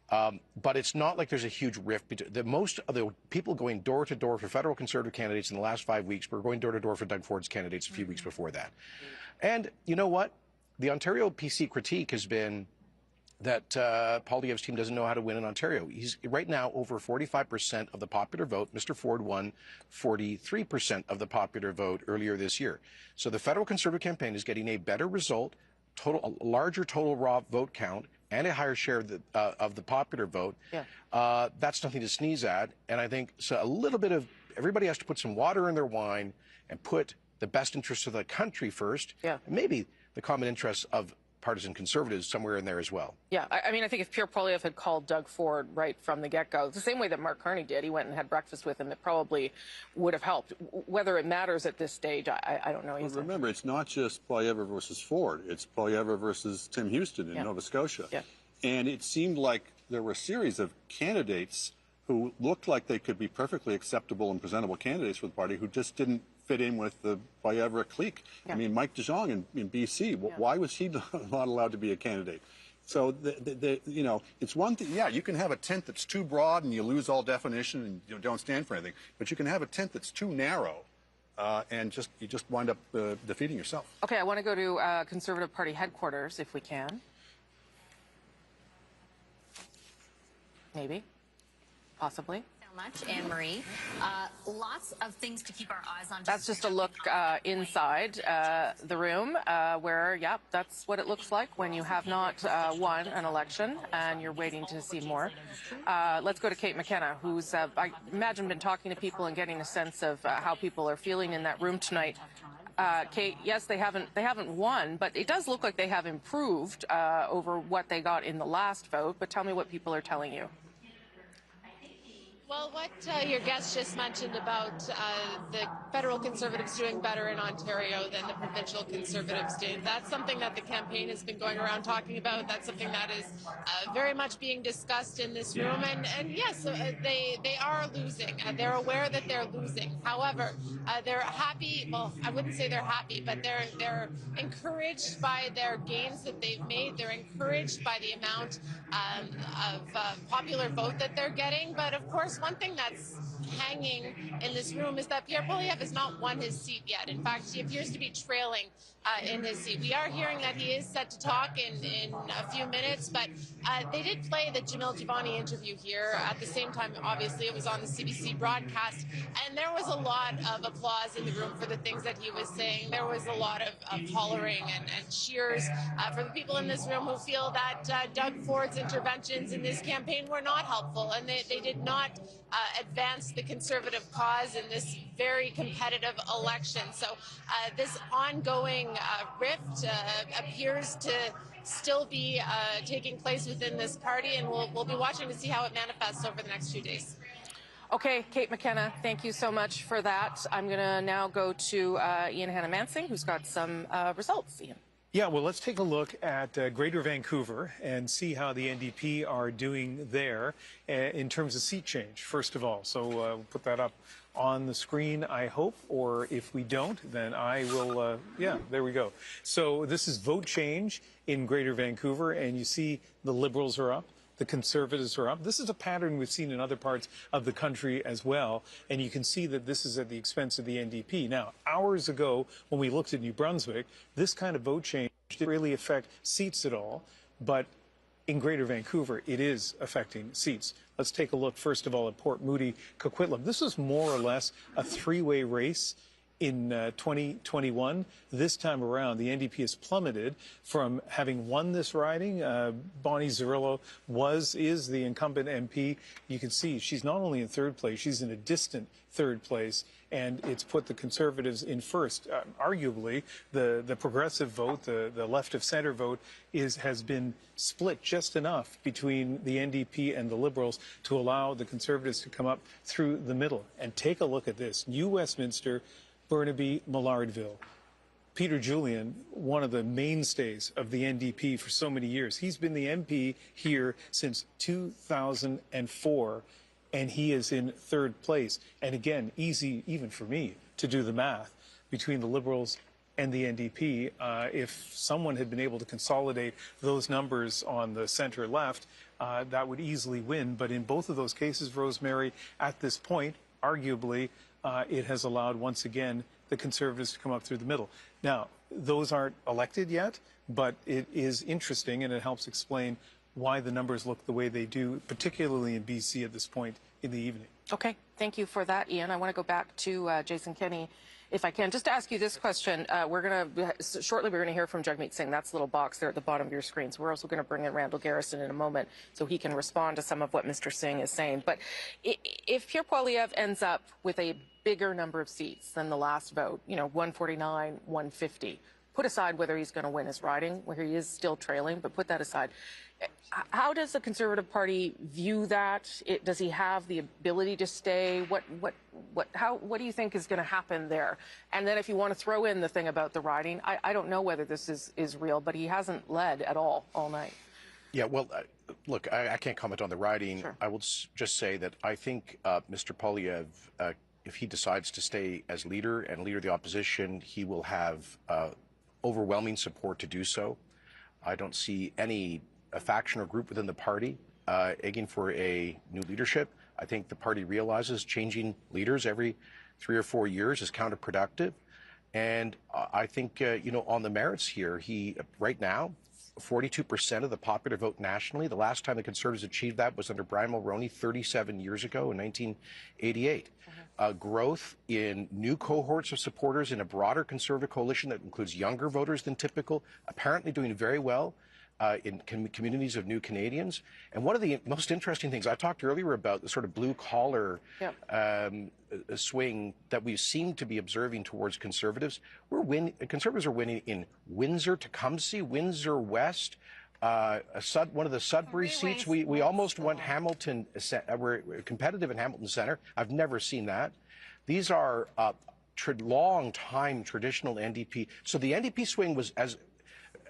But it's not like there's a huge rift between most of the people going door to door for federal Conservative candidates in the last 5 weeks were going door to door for Doug Ford's candidates a few weeks before that. And you know what? The Ontario PC critique has been that Poilievre's team doesn't know how to win in Ontario. He's right now over 45% of the popular vote. Mr. Ford won 43% of the popular vote earlier this year. So the federal Conservative campaign is getting a better result, a larger total raw vote count, and a higher share of the popular vote.
Yeah.
That's nothing to sneeze at. And I think so a little bit of everybody has to put some water in their wine and put the best interests of the country first.
Yeah.
And maybe the common interests of partisan Conservatives somewhere in there as well.
Yeah, I mean, I think if Pierre Poilievre had called Doug Ford right from the get-go, the same way that Mark Carney did, he went and had breakfast with him, it probably would have helped. Whether it matters at this stage, I don't know.
Well, remember, it's not just Poilievre versus Ford. It's Poilievre versus Tim Houston in Nova Scotia.
Yeah.
And it seemed like there were a series of candidates who looked like they could be perfectly acceptable and presentable candidates for the party who just didn't fit in with the Poilievre clique.
Yeah.
I mean, Mike DeJong in BC, why was he not allowed to be a candidate? So, you know, it's one thing, yeah, you can have a tent that's too broad and you lose all definition and you don't stand for anything, but you can have a tent that's too narrow and you just wind up defeating yourself.
Okay, I want to go to Conservative Party headquarters, if we can. Maybe. Possibly.
Much, Anne-Marie. Lots of things to keep our eyes on.
That's just a look inside the room where, yeah, that's what it looks like when you have not won an election and you're waiting to see more. Let's go to Kate McKenna, who's, I imagine, been talking to people and getting a sense of how people are feeling in that room tonight. Kate, yes, they haven't won, but it does look like they have improved over what they got in the last vote. But tell me what people are telling you.
Well, what your guest just mentioned about the federal Conservatives doing better in Ontario than the provincial Conservatives did, that's something that the campaign has been going around talking about. That's something that is very much being discussed in this room. And yes, they are losing. They're aware that they're losing. However, they're happy. Well, I wouldn't say they're happy, but they're encouraged by their gains that they've made. They're encouraged by the amount of popular vote that they're getting. But of course, one thing that's hanging in this room is that Pierre Poilievre has not won his seat yet. In fact, he appears to be trailing in his seat. We are hearing that he is set to talk in a few minutes, but they did play the Jamil Jivani interview here at the same time. Obviously, it was on the CBC broadcast, and there was a lot of applause in the room for the things that he was saying. There was a lot of hollering and cheers for the people in this room who feel that Doug Ford's interventions in this campaign were not helpful, and they did not advance the Conservative cause in this very competitive election. So this ongoing rift appears to still be taking place within this party, and we'll be watching to see how it manifests over the next few days.
Okay, Kate McKenna, thank you so much for that. I'm going to now go to Ian Hannah-Mansing, who's got some results. Ian.
Yeah, well, let's take a look at Greater Vancouver and see how the NDP are doing there in terms of seat change, first of all. So we'll put that up on the screen, I hope, or if we don't, then I will, yeah, there we go. So this is vote change in Greater Vancouver, and you see the Liberals are up. The Conservatives are up. This is a pattern we've seen in other parts of the country as well, and you can see that this is at the expense of the NDP. Now, hours ago, when we looked at New Brunswick, this kind of vote change didn't really affect seats at all, but in Greater Vancouver, it is affecting seats. Let's take a look, first of all, at Port Moody, Coquitlam. This was more or less a three-way race in 2021. This time around, the NDP has plummeted from having won this riding. Bonnie Zerillo is the incumbent MP. You can see she's not only in third place, she's in a distant third place, and it's put the Conservatives in first. Arguably, the progressive vote, the left of center vote, has been split just enough between the NDP and the Liberals to allow the Conservatives to come up through the middle. And take a look at this. New Westminster, Burnaby, Millardville. Peter Julian, one of the mainstays of the NDP for so many years. He's been the MP here since 2004, and he is in third place. And again, easy even for me to do the math between the Liberals and the NDP. If someone had been able to consolidate those numbers on the center left, that would easily win. But in both of those cases, Rosemary, at this point, arguably, it has allowed, once again, the Conservatives to come up through the middle. Now, those aren't elected yet, but it is interesting, and it helps explain why the numbers look the way they do, particularly in BC at this point in the evening.
Okay, thank you for that, Ian. I want to go back to Jason Kenney, if I can. Just to ask you this question, shortly we're going to hear from Jagmeet Singh. That's the little box there at the bottom of your screen. So we're also going to bring in Randall Garrison in a moment so he can respond to some of what Mr. Singh is saying. But if Pierre Poilievre ends up with a bigger number of seats than the last vote, 149, 150, put aside whether he's going to win his riding, where he is still trailing, but put that aside. How does the Conservative Party view that? Does he have the ability to stay? What do you think is going to happen there? And then if you want to throw in the thing about the riding, I don't know whether this is real, but he hasn't led at all night.
Yeah, well, look, I can't comment on the riding. Sure. I will just say that I think Mr. Poilievre, if he decides to stay as leader and leader of the opposition, he will have overwhelming support to do so. I don't see any a faction or group within the party egging for a new leadership. I think the party realizes changing leaders every 3 or 4 years is counterproductive. And I think, on the merits here, right now, 42% of the popular vote nationally. The last time the Conservatives achieved that was under Brian Mulroney 37 years ago in 1988. Growth in new cohorts of supporters in a broader Conservative coalition that includes younger voters than typical, apparently doing very well in communities of new Canadians. And one of the most interesting things, I talked earlier about the sort of blue-collar swing that we seem to be observing towards Conservatives. Conservatives are winning in Windsor, Tecumseh, Windsor West, one of the Sudbury seats. We almost won Hamilton. We're competitive in Hamilton Centre. I've never seen that. These are long-time traditional NDP. So the NDP swing was as...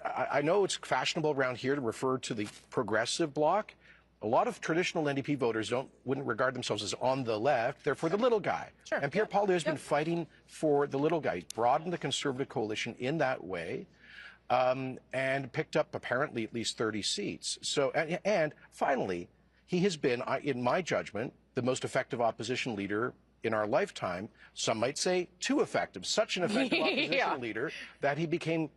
I know it's fashionable around here to refer to the progressive bloc. A lot of traditional NDP voters wouldn't regard themselves as on the left. They're for the little guy. Sure. And Pierre Poilievre has been fighting for the little guy. He's broadened the Conservative coalition in that way and picked up apparently at least 30 seats. So, and finally, he has been, in my judgment, the most effective opposition leader in our lifetime. Some might say too effective. Such an effective opposition leader that he became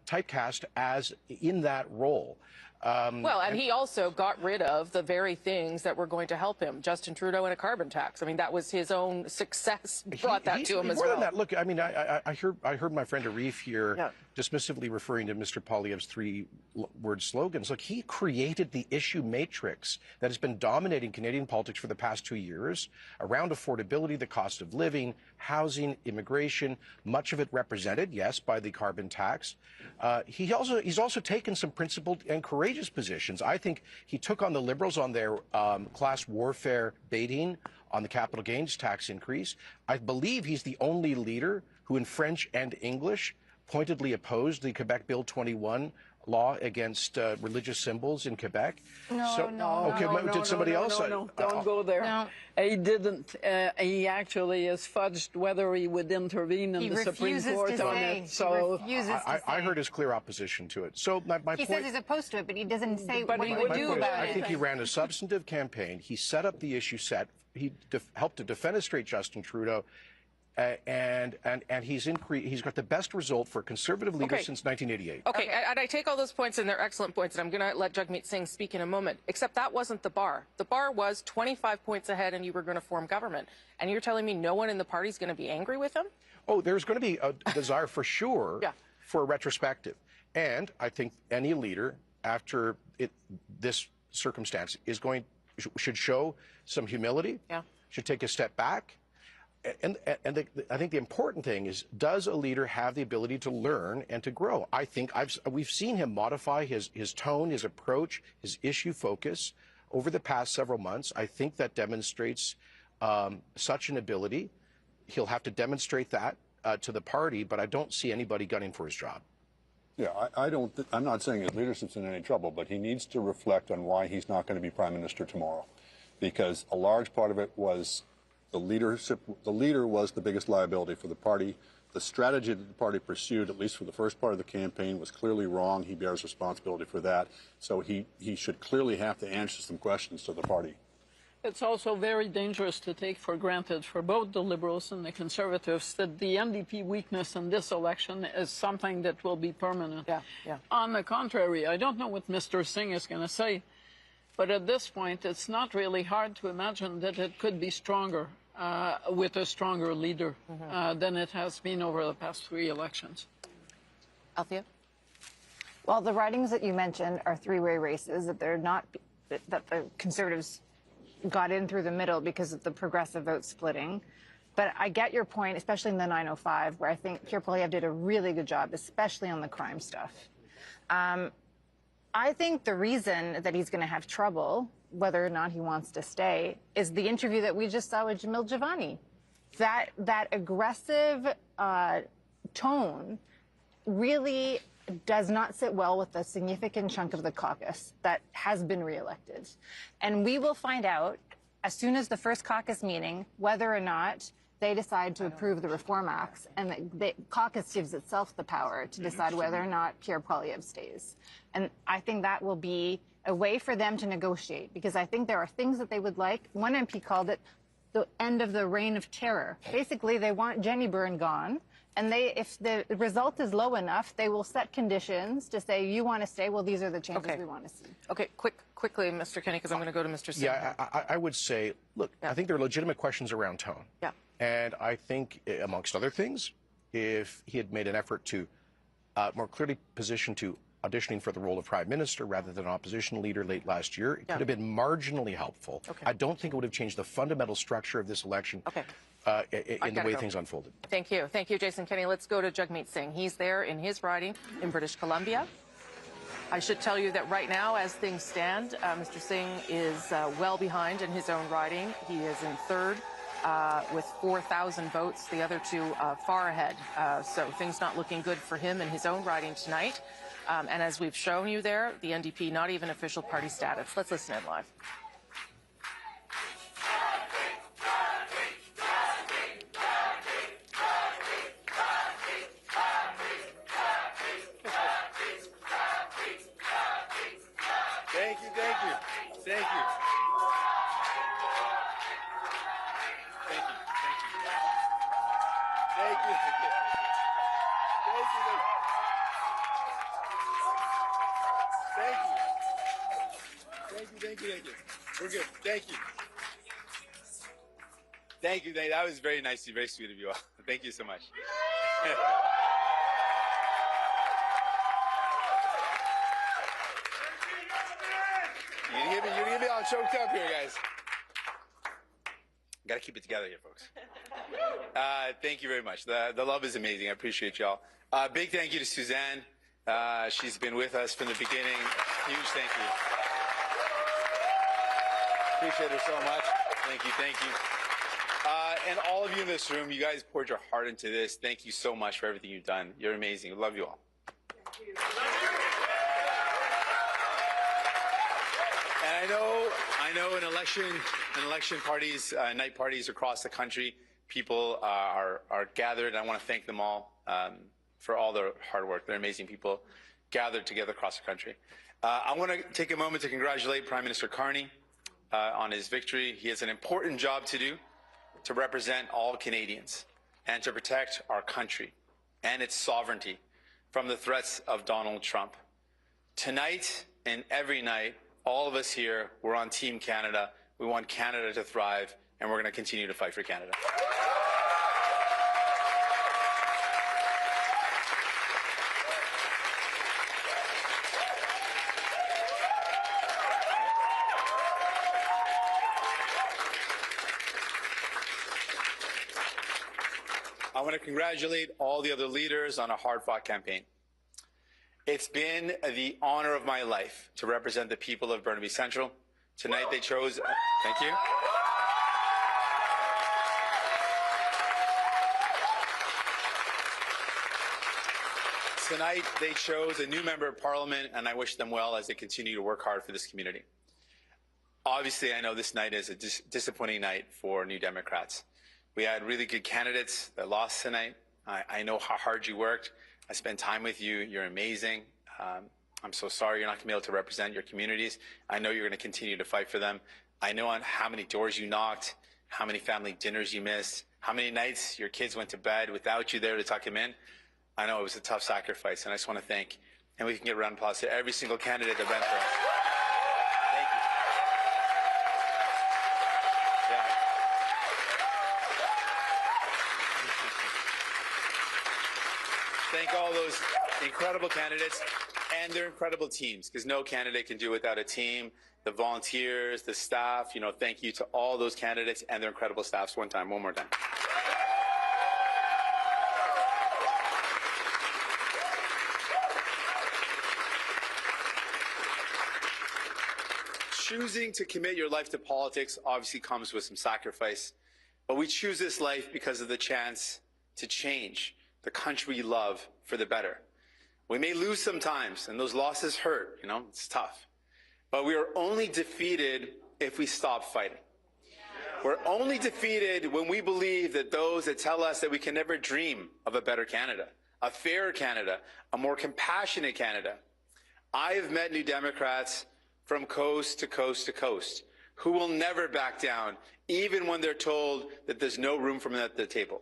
typecast as in that role.
And he also got rid of the very things that were going to help him, Justin Trudeau and a carbon tax. I mean, that was his own success brought that to him as well.
More than that, look, I mean, I heard my friend Arif here dismissively referring to Mr. Poilievre's 3-word slogans. Look, he created the issue matrix that has been dominating Canadian politics for the past 2 years around affordability, the cost of living, housing, immigration, much of it represented, yes, by the carbon tax. He's also taken some principled and courageous positions. I think he took on the Liberals on their class warfare baiting on the capital gains tax increase. I believe he's the only leader who in French and English pointedly opposed the Quebec Bill 21 law against religious symbols in Quebec. Did somebody else?
Don't go there. No. He didn't. He actually has fudged whether he would intervene in the Supreme Court on it. So
I heard his clear opposition to it. So my point.
He says he's opposed to it, but he doesn't say
what he would do about it.
I think he ran a substantive campaign. He set up the issue set. He helped to defenestrate Justin Trudeau. And he's got the best result for a Conservative leader since 1988.
Okay, and I take all those points, and they're excellent points, and I'm going to let Jagmeet Singh speak in a moment, except that wasn't the bar. The bar was 25 points ahead, and you were going to form government. And you're telling me no one in the party is going to be angry with him?
Oh, there's going to be a desire for sure for a retrospective. And I think any leader after this circumstance should show some humility, should take a step back. And I think the important thing is, does a leader have the ability to learn and to grow? I think we've seen him modify his tone, his approach, his issue focus over the past several months. I think that demonstrates such an ability. He'll have to demonstrate that to the party, but I don't see anybody gunning for his job.
Yeah, I'm not saying his leadership's in any trouble, but he needs to reflect on why he's not going to be Prime Minister tomorrow, because a large part of it was the leadership. The leader was the biggest liability for the party. The strategy that the party pursued, at least for the first part of the campaign, was clearly wrong. He bears responsibility for that. So he should clearly have to answer some questions to the party.
It's also very dangerous to take for granted for both the Liberals and the Conservatives that the NDP weakness in this election is something that will be permanent. On the contrary, I don't know what Mr. Singh is going to say, but at this point, it's not really hard to imagine that it could be stronger with a stronger leader than it has been over the past 3 elections.
Althea?
Well, the ridings that you mentioned are three-way races, that they're not, that the Conservatives got in through the middle because of the progressive vote splitting. But I get your point, especially in the 905, where I think Pierre Poilievre did a really good job, especially on the crime stuff. I think the reason that he's going to have trouble, whether or not he wants to stay, is the interview that we just saw with Jamil Javani. That aggressive tone really does not sit well with a significant chunk of the caucus that has been reelected. And we will find out as soon as the first caucus meeting whether or not they decide to approve the Reform Acts, and the caucus gives itself the power to decide whether or not Pierre Poilievre stays. And I think that will be a way for them to negotiate, because I think there are things that they would like. One MP called it the end of the reign of terror. Basically, they want Jenny Byrne gone. And if the result is low enough, they will set conditions to say, you want to stay, well, these are the changes we want to see.
Okay, quickly, Mr. Carney, because I'm going to go to Mr. Singh.
Yeah, I would say, look, I think there are legitimate questions around tone.
Yeah.
And I think, amongst other things, if he had made an effort to more clearly position to auditioning for the role of Prime Minister rather than opposition leader late last year, it could have been marginally helpful. I don't think it would have changed the fundamental structure of this election. In the way things unfolded.
Thank you. Thank you, Jason Kenney. Let's go to Jagmeet Singh. He's there in his riding in British Columbia. I should tell you that right now, as things stand, Mr. Singh is well behind in his own riding. He is in third with 4,000 votes. The other two far ahead. So things not looking good for him in his own riding tonight. And as we've shown you there, the NDP not even official party status. Let's listen in live.
Thank you. We're good. Thank you. Thank you. That was very nice, very sweet of you all. Thank you so much. You're gonna get me all choked up here, guys. Gotta keep it together here, folks. Thank you very much. The love is amazing. I appreciate y'all. Big thank you to Suzanne. She's been with us from the beginning. Huge thank you. Appreciate her so much. Thank you, thank you. And all of you in this room, you guys poured your heart into this. Thank you so much for everything you've done. You're amazing. Love you all. Thank you. And I know in election parties, night parties across the country, people are gathered. I want to thank them all for all their hard work. They're amazing people gathered together across the country. I want to take a moment to congratulate Prime Minister Carney on his victory. He has an important job to do, to represent all Canadians and to protect our country and its sovereignty from the threats of Donald Trump. Tonight and every night, all of us here, we're on Team Canada. We want Canada to thrive, and we're going to continue to fight for Canada. I want to congratulate all the other leaders on a hard-fought campaign. It's been the honor of my life to represent the people of Burnaby Central. Tonight they chose, thank you. Tonight they chose a new member of parliament, and I wish them well as they continue to work hard for this community. Obviously, I know this night is a disappointing night for New Democrats. We had really good candidates that lost tonight. I know how hard you worked. I spent time with you. You're amazing. I'm so sorry you're not going to be able to represent your communities. I know you're going to continue to fight for them. I know on how many doors you knocked, how many family dinners you missed, how many nights your kids went to bed without you there to tuck them in. I know it was a tough sacrifice, and I just want to thank, and we can get a round of applause to every single candidate that ran for us. Thank you. Yeah. Thank all those incredible candidates and their incredible teams, because no candidate can do it without a team. The volunteers, the staff, you know, thank you to all those candidates and their incredible staffs. One more time. Choosing to commit your life to politics obviously comes with some sacrifice, but we choose this life because of the chance to change the country we love for the better. We may lose sometimes, and those losses hurt, you know, it's tough. But we are only defeated if we stop fighting. We're only defeated when we believe that those that tell us that we can never dream of a better Canada, a fairer Canada, a more compassionate Canada. I have met New Democrats from coast to coast to coast who will never back down, even when they're told that there's no room for them at the table.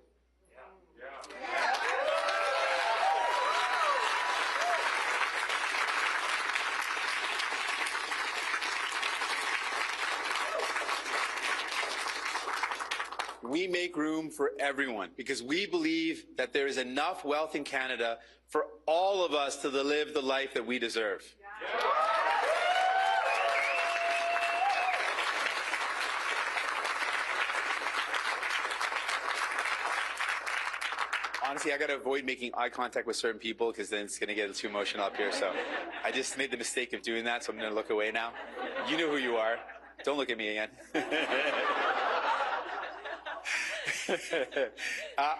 We make room for everyone because we believe that there is enough wealth in Canada for all of us to live the life that we deserve. Honestly, I got to avoid making eye contact with certain people because then it's going to get too emotional up here. So I just made the mistake of doing that, so I'm going to look away now. You know who you are. Don't look at me again.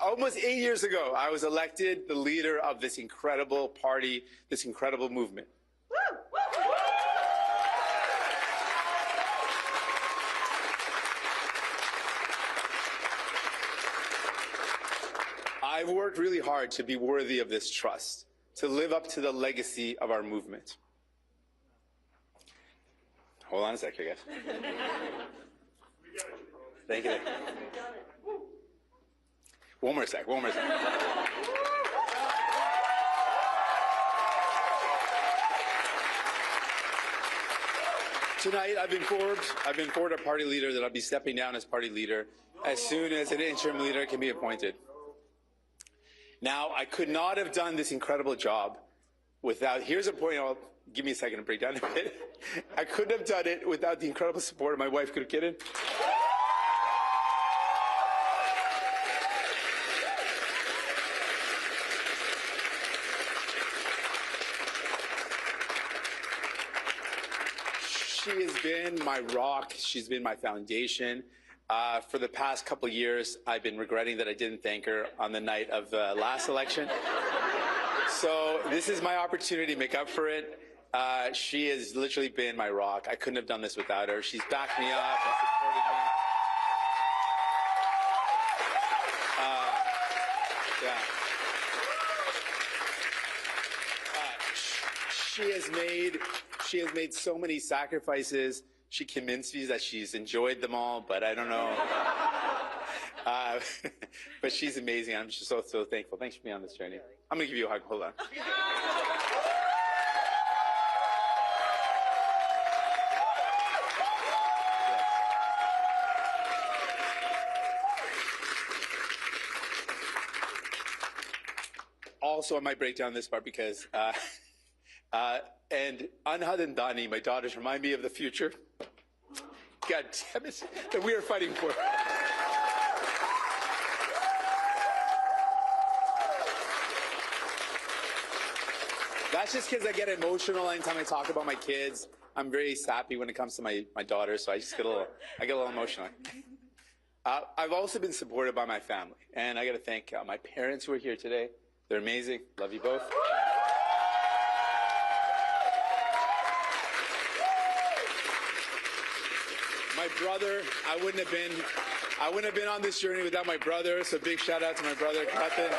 Almost 8 years ago, I was elected the leader of this incredible party, this incredible movement. I've worked really hard to be worthy of this trust, to live up to the legacy of our movement. Hold on a sec, I guess. Thank you. One more sec. Tonight, I've been informed a party leader that I'll be stepping down as party leader as soon as an interim leader can be appointed. Now, I could not have done this incredible job without, here's a point, give me a second to break down a bit. I couldn't have done it without the incredible support of my wife, Kirkiden. She has been my rock. She's been my foundation. For the past couple of years, I've been regretting that I didn't thank her on the night of the last election. So this is my opportunity to make up for it. She has literally been my rock. I couldn't have done this without her. She's backed me up and supported me. She has made so many sacrifices. She convinced me that she's enjoyed them all, but I don't know. But she's amazing. I'm just so thankful. Thanks for being on this journey. I'm going to give you a hug. Hold on. Also, I might break down this part because, and Anhad and Dani, my daughters, remind me of the future. God damn it, that we are fighting for. That's just because I get emotional anytime I talk about my kids. I'm very sappy when it comes to my daughter, so I get a little emotional. I've also been supported by my family, and I got to thank my parents who are here today. They're amazing. Love you both. My brother, I wouldn't have been on this journey without my brother. So big shout out to my brother, Kaptan.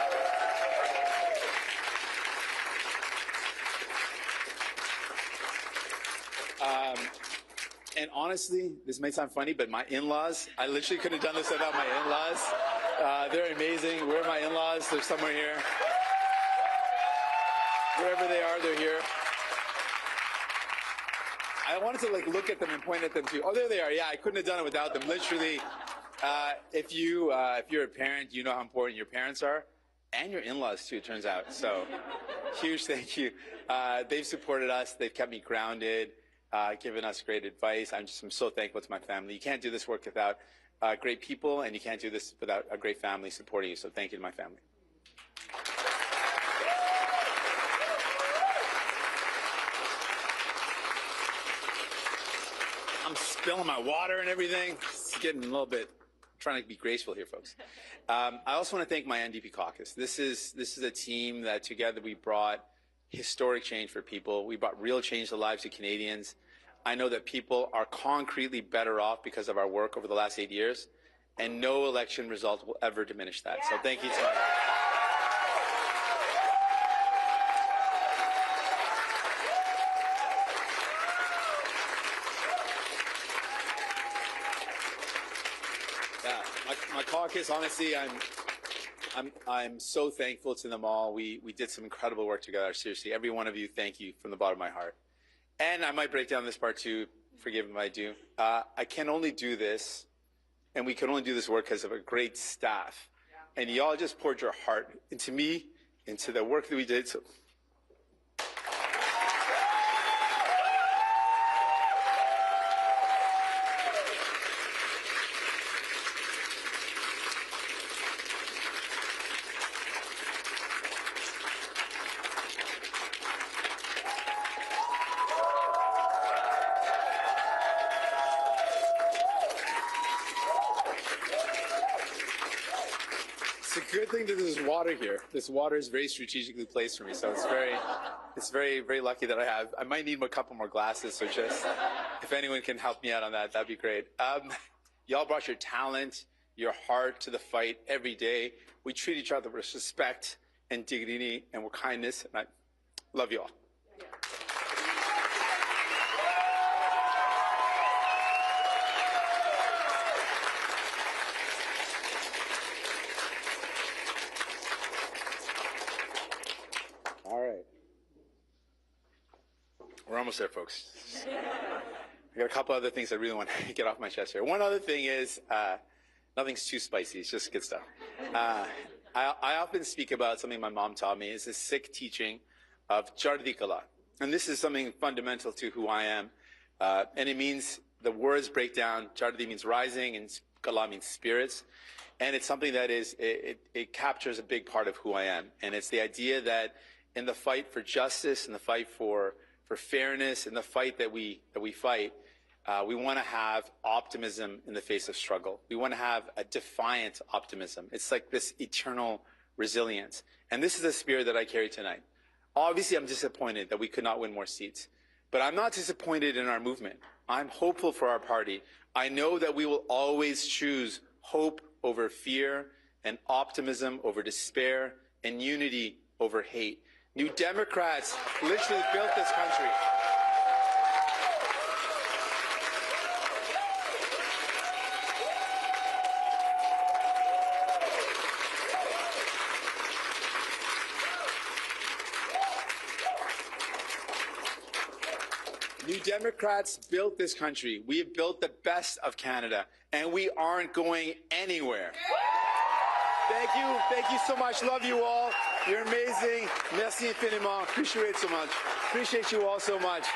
And honestly, this may sound funny, but my in-laws, I literally couldn't have done this without my in-laws. They're amazing. Where are my in-laws? They're somewhere here. Wherever they are, they're here. I wanted to look at them and point at them too. Oh, there they are. Yeah, I couldn't have done it without them. Literally, if you're a parent, you know how important your parents are, and your in-laws too, it turns out. So, huge thank you. They've supported us. They've kept me grounded, given us great advice. I'm so thankful to my family. You can't do this work without great people, and you can't do this without a great family supporting you. So, thank you to my family. I'm spilling my water and everything. It's getting a little bit, trying to be graceful here, folks. I also want to thank my NDP caucus. This is a team that together we brought historic change for people. We brought real change to the lives of Canadians. I know that people are concretely better off because of our work over the last 8 years, and no election result will ever diminish that. So thank you to my caucus, honestly, I'm so thankful to them all. We did some incredible work together. Seriously, every one of you, thank you from the bottom of my heart. And I might break down this part too. Forgive me if I do. I can only do this, and we can only do this work because of a great staff. And y'all just poured your heart into me, into the work that we did. So good thing that there's water here. This water is very strategically placed for me, so it's very, very lucky that I have. I might need a couple more glasses, so just if anyone can help me out on that, that'd be great. Y'all brought your talent, your heart to the fight every day. We treat each other with respect and dignity and with kindness, and I love you all. We're almost there, folks. I got a couple other things I really want to get off my chest here. One other thing is, nothing's too spicy. It's just good stuff. I often speak about something my mom taught me. It's a Sikh teaching of Chardi Kala. And this is something fundamental to who I am. And it means, the words break down. Chardi means rising, and Kala means spirits. And it's something that it captures a big part of who I am. And it's the idea that in the fight for justice, in the fight for fairness, in the fight that we fight, we want to have optimism in the face of struggle. We want to have a defiant optimism. It's like this eternal resilience. And this is the spirit that I carry tonight. Obviously, I'm disappointed that we could not win more seats. But I'm not disappointed in our movement. I'm hopeful for our party. I know that we will always choose hope over fear, and optimism over despair, and unity over hate. New Democrats literally built this country. New Democrats built this country. We have built the best of Canada, and we aren't going anywhere. Thank you so much. Love you all. You're amazing. Merci infiniment. Appreciate it so much. Appreciate you all so much.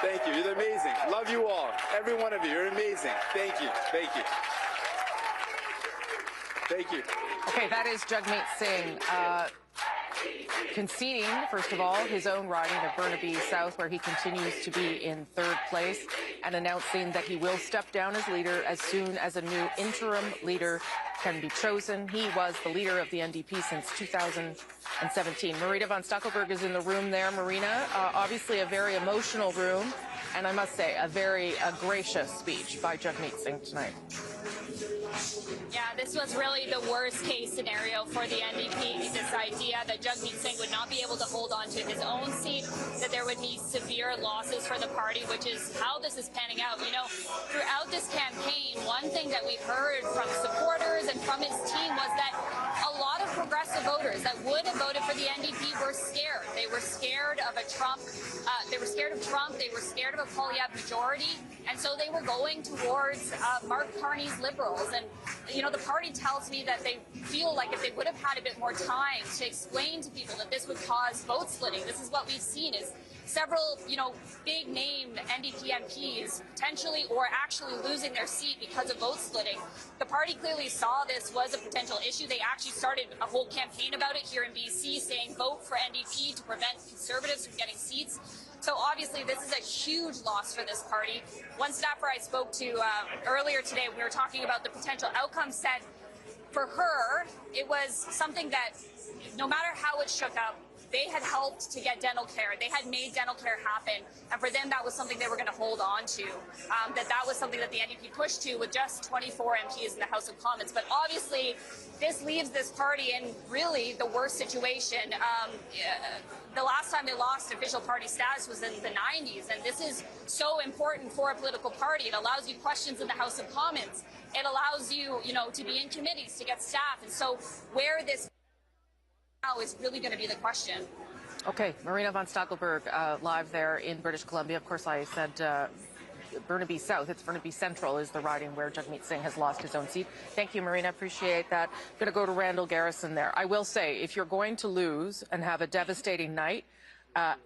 Thank you. You're amazing. Love you all. Every one of you. You're amazing. Thank you. Thank you. Thank you.
Okay, that is Jagmeet Singh. conceding, first of all, his own riding of Burnaby South, where he continues to be in third place, and announcing that he will step down as leader as soon as a new interim leader can be chosen. He was the leader of the NDP since 2017. Marina von Stackelberg is in the room there. Marina, obviously a very emotional room, and I must say, a very gracious speech by Jagmeet Singh tonight.
Yeah, this was really the worst case scenario for the NDP. This idea that Jagmeet Singh would not be able to hold on to his own seat, that there would be severe losses for the party, which is how this is panning out. You know, throughout this campaign, one thing that we've heard from supporters and from his team was that a lot of progressive voters that would have voted for the NDP were scared. They were scared of a Trump. They were scared of Trump. They were scared of a Poilievre majority, and so they were going towards Mark Carney's Liberals. And you know, the party tells me that they feel like if they would have had a bit more time to explain to people that this would cause vote splitting. This is what we've seen is several, you know, big name NDP MPs potentially or actually losing their seat because of vote splitting. The party clearly saw this was a potential issue. They actually started a whole campaign about it here in BC, saying vote for NDP to prevent Conservatives from getting seats. So obviously this is a huge loss for this party. One staffer I spoke to earlier today, we were talking about the potential outcome, said for her, it was something that no matter how it shook out, they had helped to get dental care. They had made dental care happen. And for them, that was something they were going to hold on to. That was something that the NDP pushed to with just 24 MPs in the House of Commons. But obviously, this leaves this party in really the worst situation. The last time they lost official party status was in the 90s. And this is so important for a political party. It allows you questions in the House of Commons. It allows you, you know, to be in committees, to get staff. And so where this now is really going to be the question.
Okay, Marina von Stackelberg live there in British Columbia. Of course, I said Burnaby South. It's Burnaby Central is the riding where Jagmeet Singh has lost his own seat. Thank you, Marina. Appreciate that. Going to go to Randall Garrison there. I will say, if you're going to lose and have a devastating night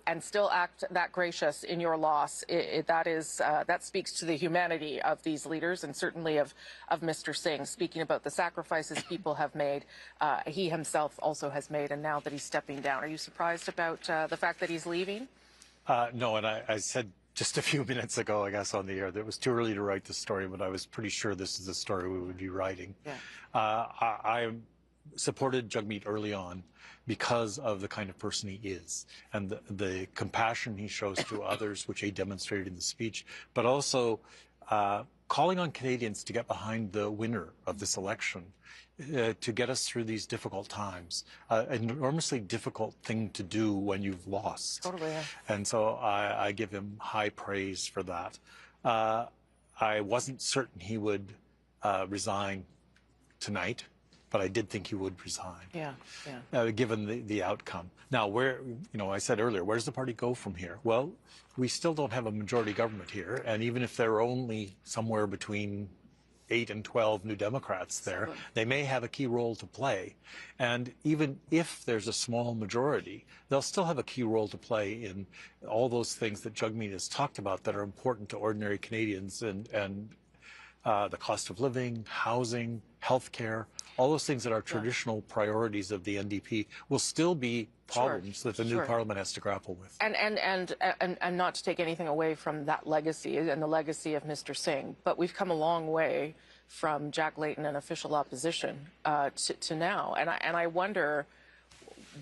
and still act that gracious in your loss, that speaks to the humanity of these leaders and certainly of Mr. Singh. Speaking about the sacrifices people have made, he himself also has made, and now that he's stepping down. Are you surprised about the fact that he's leaving?
No, and I said just a few minutes ago, I guess, on the air, that it was too early to write the story, but I was pretty sure this is the story we would be writing. Yeah. I supported Jagmeet early on because of the kind of person he is and the compassion he shows to others, which he demonstrated in the speech, but also calling on Canadians to get behind the winner of this election to get us through these difficult times. An enormously difficult thing to do when you've lost.
Totally, yeah.
And so I give him high praise for that. I wasn't certain he would resign tonight, but I did think he would resign.
Yeah,
given the outcome. Now, I said earlier, where does the party go from here? Well, we still don't have a majority government here, and even if there are only somewhere between 8 and 12 New Democrats there, they may have a key role to play. And even if there's a small majority, they'll still have a key role to play in all those things that Jagmeet has talked about that are important to ordinary Canadians and the cost of living, housing, healthcare, all those things that are traditional priorities of the NDP will still be problems that the new parliament has to grapple with.
And not to take anything away from that legacy and the legacy of Mr. Singh, but we've come a long way from Jack Layton and official opposition to now. And I wonder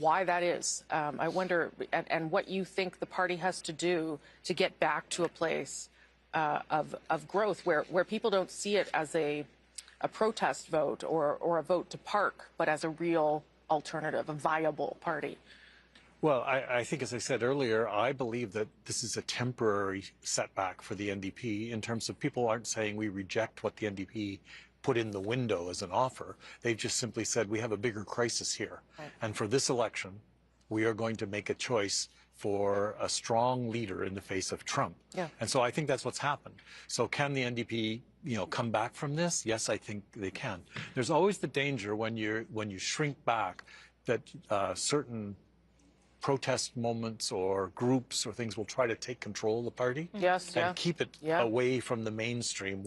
why that is. I wonder and what you think the party has to do to get back to a place of growth where people don't see it as a protest vote or a vote to park, but as a real alternative, a viable party.
Well, I think, as I said earlier, I believe that this is a temporary setback for the NDP in terms of people aren't saying we reject what the NDP put in the window as an offer. They've just simply said we have a bigger crisis here. Right. And for this election, we are going to make a choice for a strong leader in the face of Trump. Yeah. And so I think that's what's happened. So can the NDP, come back from this? Yes, I think they can. There's always the danger when you shrink back that certain protest moments or groups or things will try to take control of the party and keep it away from the mainstream,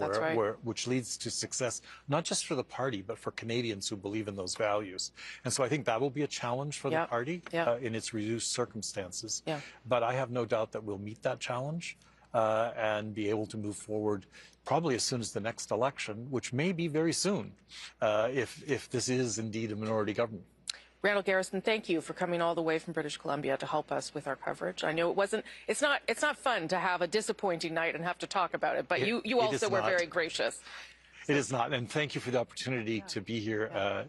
which leads to success, not just for the party, but for Canadians who believe in those values. And so I think that will be a challenge for the party in its reduced circumstances. But I have no doubt that we'll meet that challenge and be able to move forward probably as soon as the next election, which may be very soon, if this is indeed a minority government.
Randall Garrison, thank you for coming all the way from British Columbia to help us with our coverage. I know it's not fun to have a disappointing night and have to talk about it, but you also were very gracious.
It is not, and thank you for the opportunity to be here.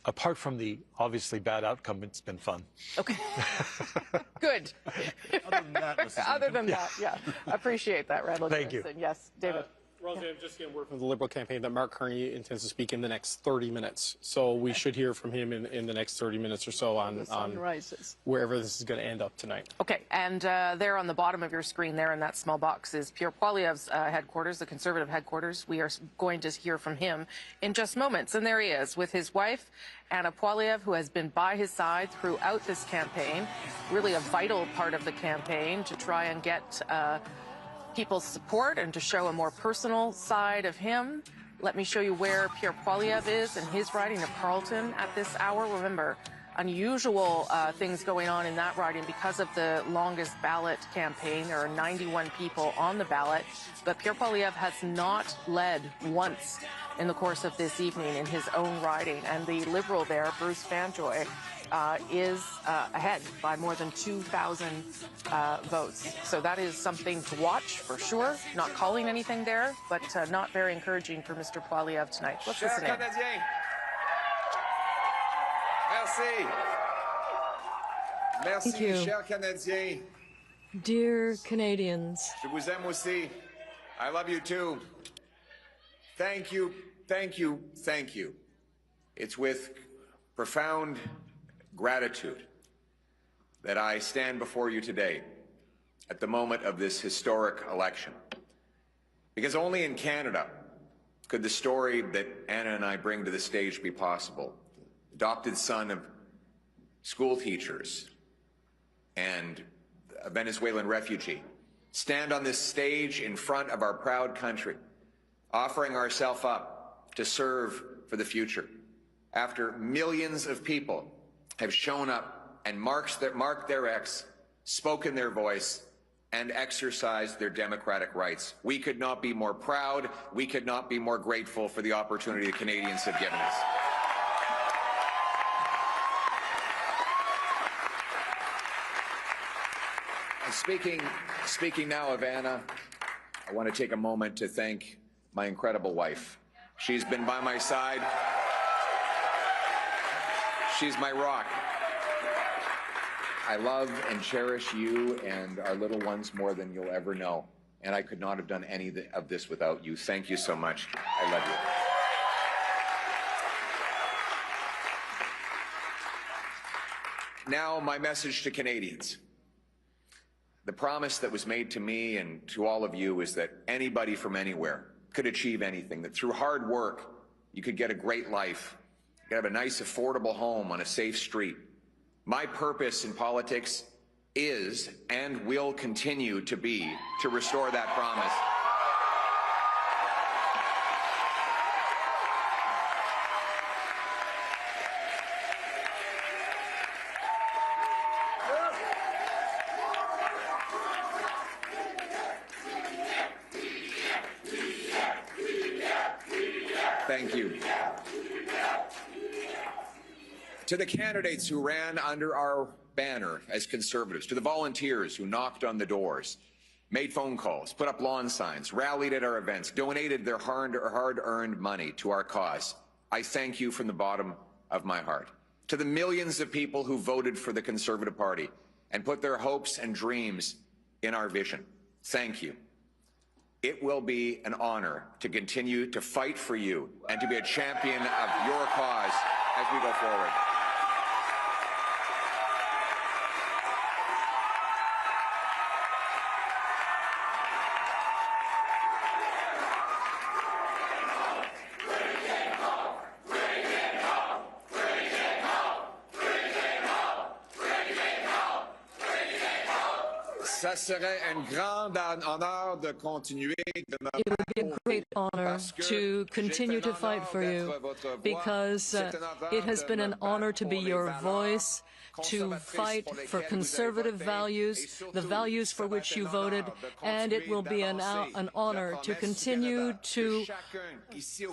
Apart from the obviously bad outcome, it's been fun.
Okay. Good. Other than that, yeah. Appreciate that, Randall Garrison.
Thank you.
Yes, David.
Rosie, I'm just getting word from the Liberal campaign that Mark Carney intends to speak in the next 30 minutes. So we should hear from him in the next 30 minutes or so on wherever this is going to end up tonight.
Okay, and there on the bottom of your screen there in that small box is Pierre Poilievre's headquarters, the Conservative headquarters. We are going to hear from him in just moments. And there he is with his wife, Anna Poilievre, who has been by his side throughout this campaign, really a vital part of the campaign to try and get people's support and to show a more personal side of him. Let me show you where Pierre Poilievre is in his riding of Carleton at this hour. Remember, unusual things going on in that riding because of the longest ballot campaign. There are 91 people on the ballot, but Pierre Poilievre has not led once in the course of this evening in his own riding. And the Liberal there, Bruce Fanjoy, is ahead by more than 2,000 votes. So that is something to watch for sure. Not calling anything there, but not very encouraging for Mr. Poilievre tonight. Let's listen in.
Merci. Merci,
Thank you.
chers Canadiens.
Dear Canadians,
Je vous aime aussi. I love you too. Thank you, thank you, thank you. It's with profound gratitude that I stand before you today at the moment of this historic election. Because only in Canada could the story that Anna and I bring to the stage be possible. Adopted son of school teachers and a Venezuelan refugee, stand on this stage in front of our proud country, offering ourselves up to serve for the future. After millions of people have shown up and marked their X, spoken their voice, and exercised their democratic rights. We could not be more proud. We could not be more grateful for the opportunity the Canadians have given us. And speaking now of Anna, I want to take a moment to thank my incredible wife. She's been by my side. She's my rock. I love and cherish you and our little ones more than you'll ever know. And I could not have done any of this without you. Thank you so much. I love you. Now, my message to Canadians. The promise that was made to me and to all of you is that anybody from anywhere could achieve anything, that through hard work, you could get a great life. You have a nice, affordable home on a safe street. My purpose in politics is and will continue to be to restore that promise. Thank you. To the candidates who ran under our banner as Conservatives, to the volunteers who knocked on the doors, made phone calls, put up lawn signs, rallied at our events, donated their hard-earned money to our cause, I thank you from the bottom of my heart. To the millions of people who voted for the Conservative Party and put their hopes and dreams in our vision, thank you. It will be an honor to continue to fight for you and to be a champion of your cause as we go forward. Ça serait un grand honneur de continuer de me
It would be a great honor to continue to fight for you, because it has been an honor to be your voice, to fight for conservative values, the values for which you voted, and it will be an honor to continue to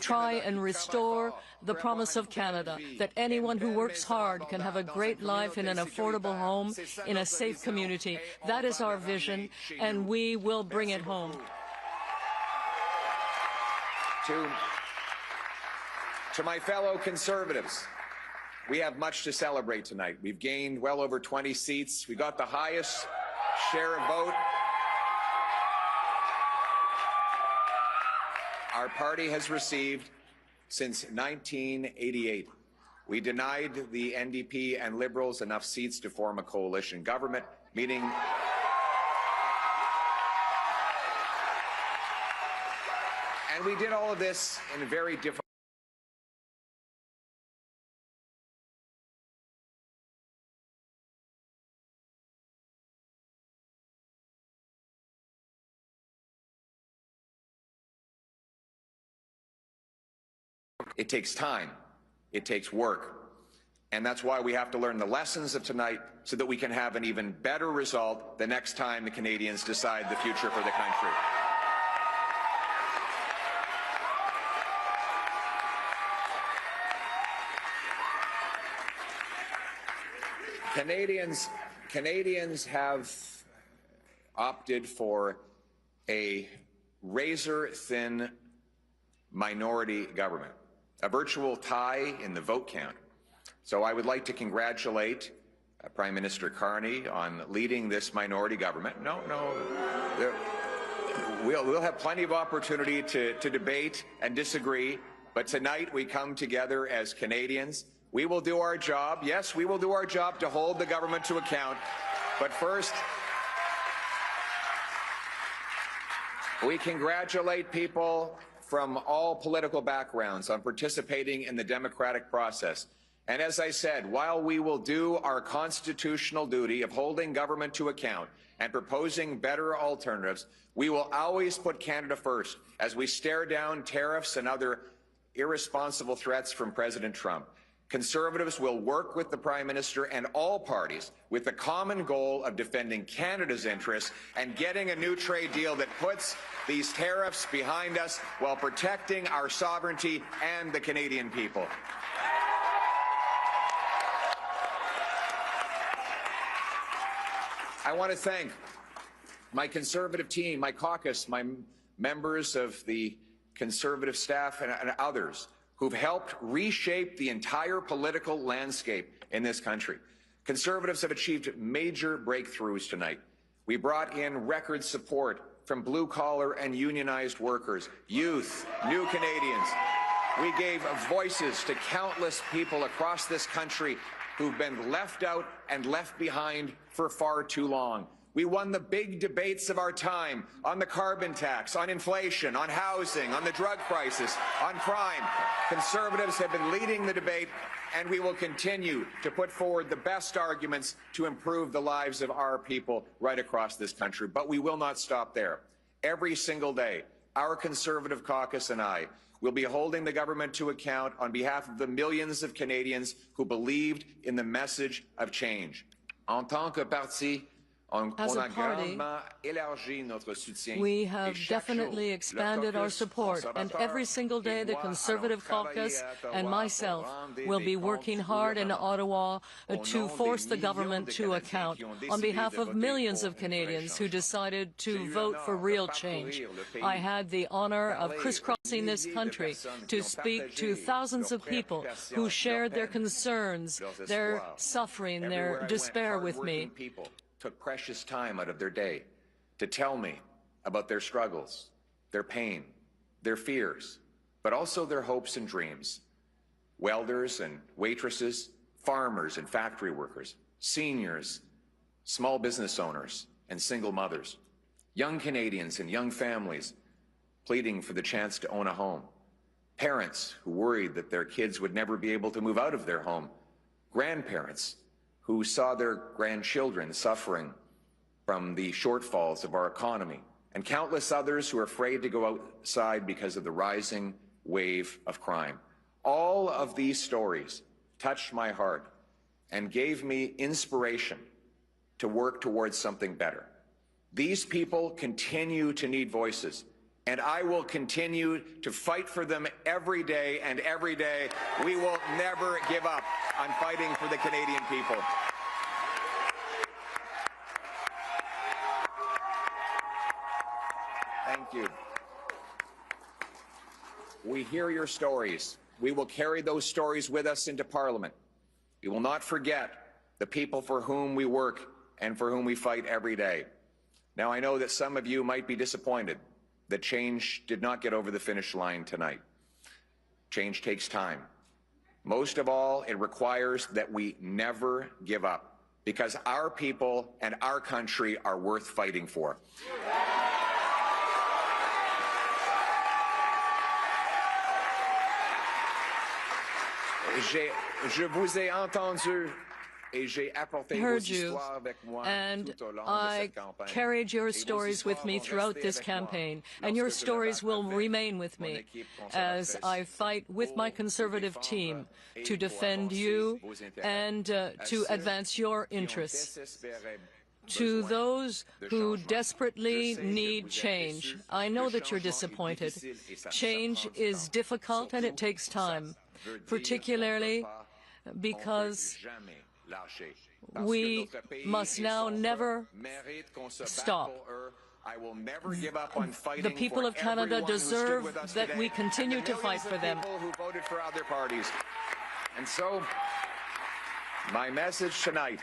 try and restore the promise of Canada, that anyone who works hard can have a great life in an affordable home, in a safe community. That is our vision, and we will bring it home.
To my fellow Conservatives, we have much to celebrate tonight. We've gained well over 20 seats. We got the highest share of vote our party has received since 1988. We denied the NDP and Liberals enough seats to form a coalition government, meaning and we did all of this in a very difficult It takes time. It takes work. And that's why we have to learn the lessons of tonight so that we can have an even better result the next time the Canadians decide the future for the country. Canadians have opted for a razor-thin minority government, a virtual tie in the vote count. So I would like to congratulate Prime Minister Carney on leading this minority government. We'll have plenty of opportunity to debate and disagree, but tonight we come together as Canadians. We will do our job. Yes, we will do our job to hold the government to account. But first, we congratulate people from all political backgrounds on participating in the democratic process. And as I said, while we will do our constitutional duty of holding government to account and proposing better alternatives, we will always put Canada first as we stare down tariffs and other irresponsible threats from President Trump. Conservatives will work with the Prime Minister and all parties with the common goal of defending Canada's interests and getting a new trade deal that puts these tariffs behind us while protecting our sovereignty and the Canadian people. I want to thank my Conservative team, my caucus, my members of the Conservative staff and others who've helped reshape the entire political landscape in this country. Conservatives have achieved major breakthroughs tonight. We brought in record support from blue-collar and unionized workers, youth, new Canadians. We gave voices to countless people across this country who've been left out and left behind for far too long. We won the big debates of our time on the carbon tax, on inflation, on housing, on the drug crisis, on crime. Conservatives have been leading the debate, and we will continue to put forward the best arguments to improve the lives of our people right across this country. But we will not stop there. Every single day, our Conservative caucus and I will be holding the government to account on behalf of the millions of Canadians who believed in the message of change. En tant que parti,
as a party, we have definitely expanded our support, and every single day the Conservative caucus and myself will be working hard in Ottawa to force the government to account on behalf of millions of Canadians who decided to vote for real change. I had the honor of crisscrossing this country to speak to thousands of people who shared their concerns, their suffering, their despair with me.
Took precious time out of their day to tell me about their struggles, their pain, their fears, but also their hopes and dreams. Welders and waitresses, farmers and factory workers, seniors, small business owners and single mothers, young Canadians and young families pleading for the chance to own a home, parents who worried that their kids would never be able to move out of their home, grandparents who saw their grandchildren suffering from the shortfalls of our economy, and countless others who are afraid to go outside because of the rising wave of crime. All of these stories touched my heart and gave me inspiration to work towards something better. These people continue to need voices, and I will continue to fight for them every day, and every day we will never give up on fighting for the Canadian people. Thank you. We hear your stories. We will carry those stories with us into Parliament. We will not forget the people for whom we work and for whom we fight every day. Now, I know that some of you might be disappointed that change did not get over the finish line tonight. Change takes time. Most of all, it requires that we never give up, because our people and our country are worth fighting for. Je vous ai entendu.
Heard you, and I carried your stories with me throughout this campaign, and your stories will remain with me as I fight with my Conservative team to defend you and to advance your interests. To those who desperately need change, I know that you're disappointed. Change is difficult and it takes time, particularly because we must now never stop.
I will never give up on fighting.
The people of Canada deserve that we continue to fight for them.
People who voted for other parties. And so, my message tonight,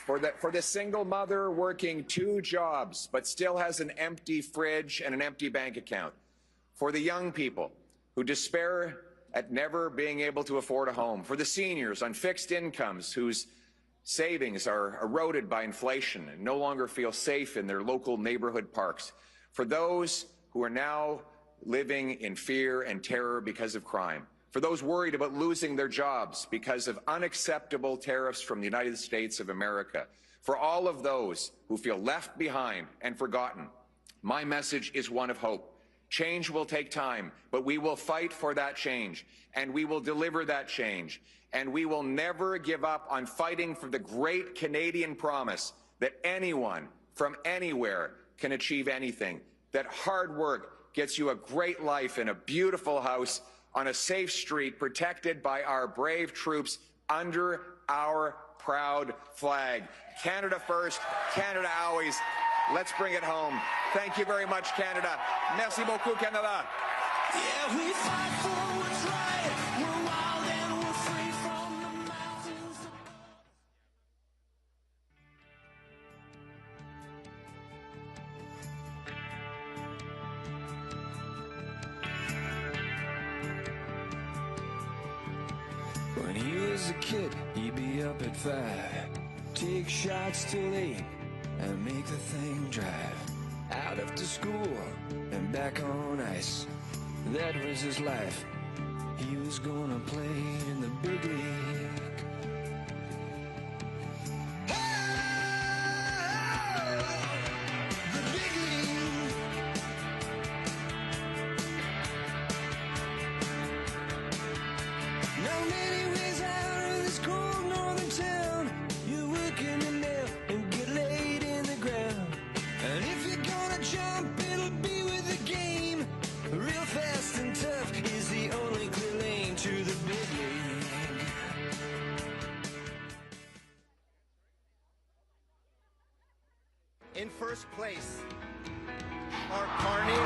for the single mother working 2 jobs but still has an empty fridge and an empty bank account, for the young people who despair at never being able to afford a home, for the seniors on fixed incomes whose savings are eroded by inflation and no longer feel safe in their local neighborhood parks, for those who are now living in fear and terror because of crime, for those worried about losing their jobs because of unacceptable tariffs from the United States of America, for all of those who feel left behind and forgotten, my message is one of hope. Change will take time, but we will fight for that change, and we will deliver that change, and we will never give up on fighting for the great Canadian promise that anyone from anywhere can achieve anything, that hard work gets you a great life in a beautiful house on a safe street protected by our brave troops under our proud flag. Canada first, Canada always. Let's bring it home. Thank you very much, Canada. Merci beaucoup, Canada.
Yeah, we fight for what's right. We're wild and we're free from the mountains. When he was a kid, he'd be up at 5, take shots till 8, and make the thing drive out after school and back on ice. That was his life. He was gonna play in the big league. The big league. Now many ways out of this cold northern town, you work in the mill and get laid in the ground. And if you're gonna jump, it'll be with the game. Real fast and tough is the only clear lane to the big league.
In first place, Mark Carney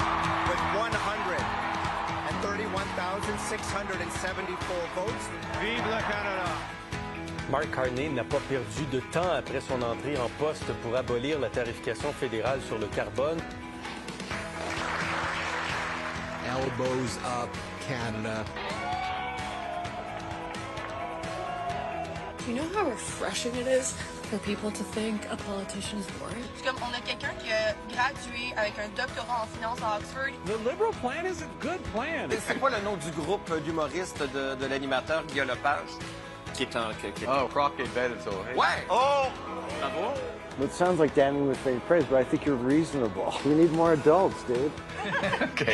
with 131,674 votes. Vive le Canada!
Mark Carney n'a pas perdu de temps après son entrée en poste pour abolir la tarification fédérale sur le carbone.
Elbows up, Canada.
Do you know how refreshing it is for people to think a politician is boring?
Comme on a quelqu'un qui a gradué avec un doctorat en finance à Oxford.
The Liberal plan is a good plan.
C'est quoi le nom du groupe d'humoristes de l'animateur Guillaume Lepage? Qui est un...
Oh, Crockett Bellator.
Ouais!
Oh! Bravo!
It sounds like damning with faint praise, but I think you're reasonable. We need more adults, dude.
OK.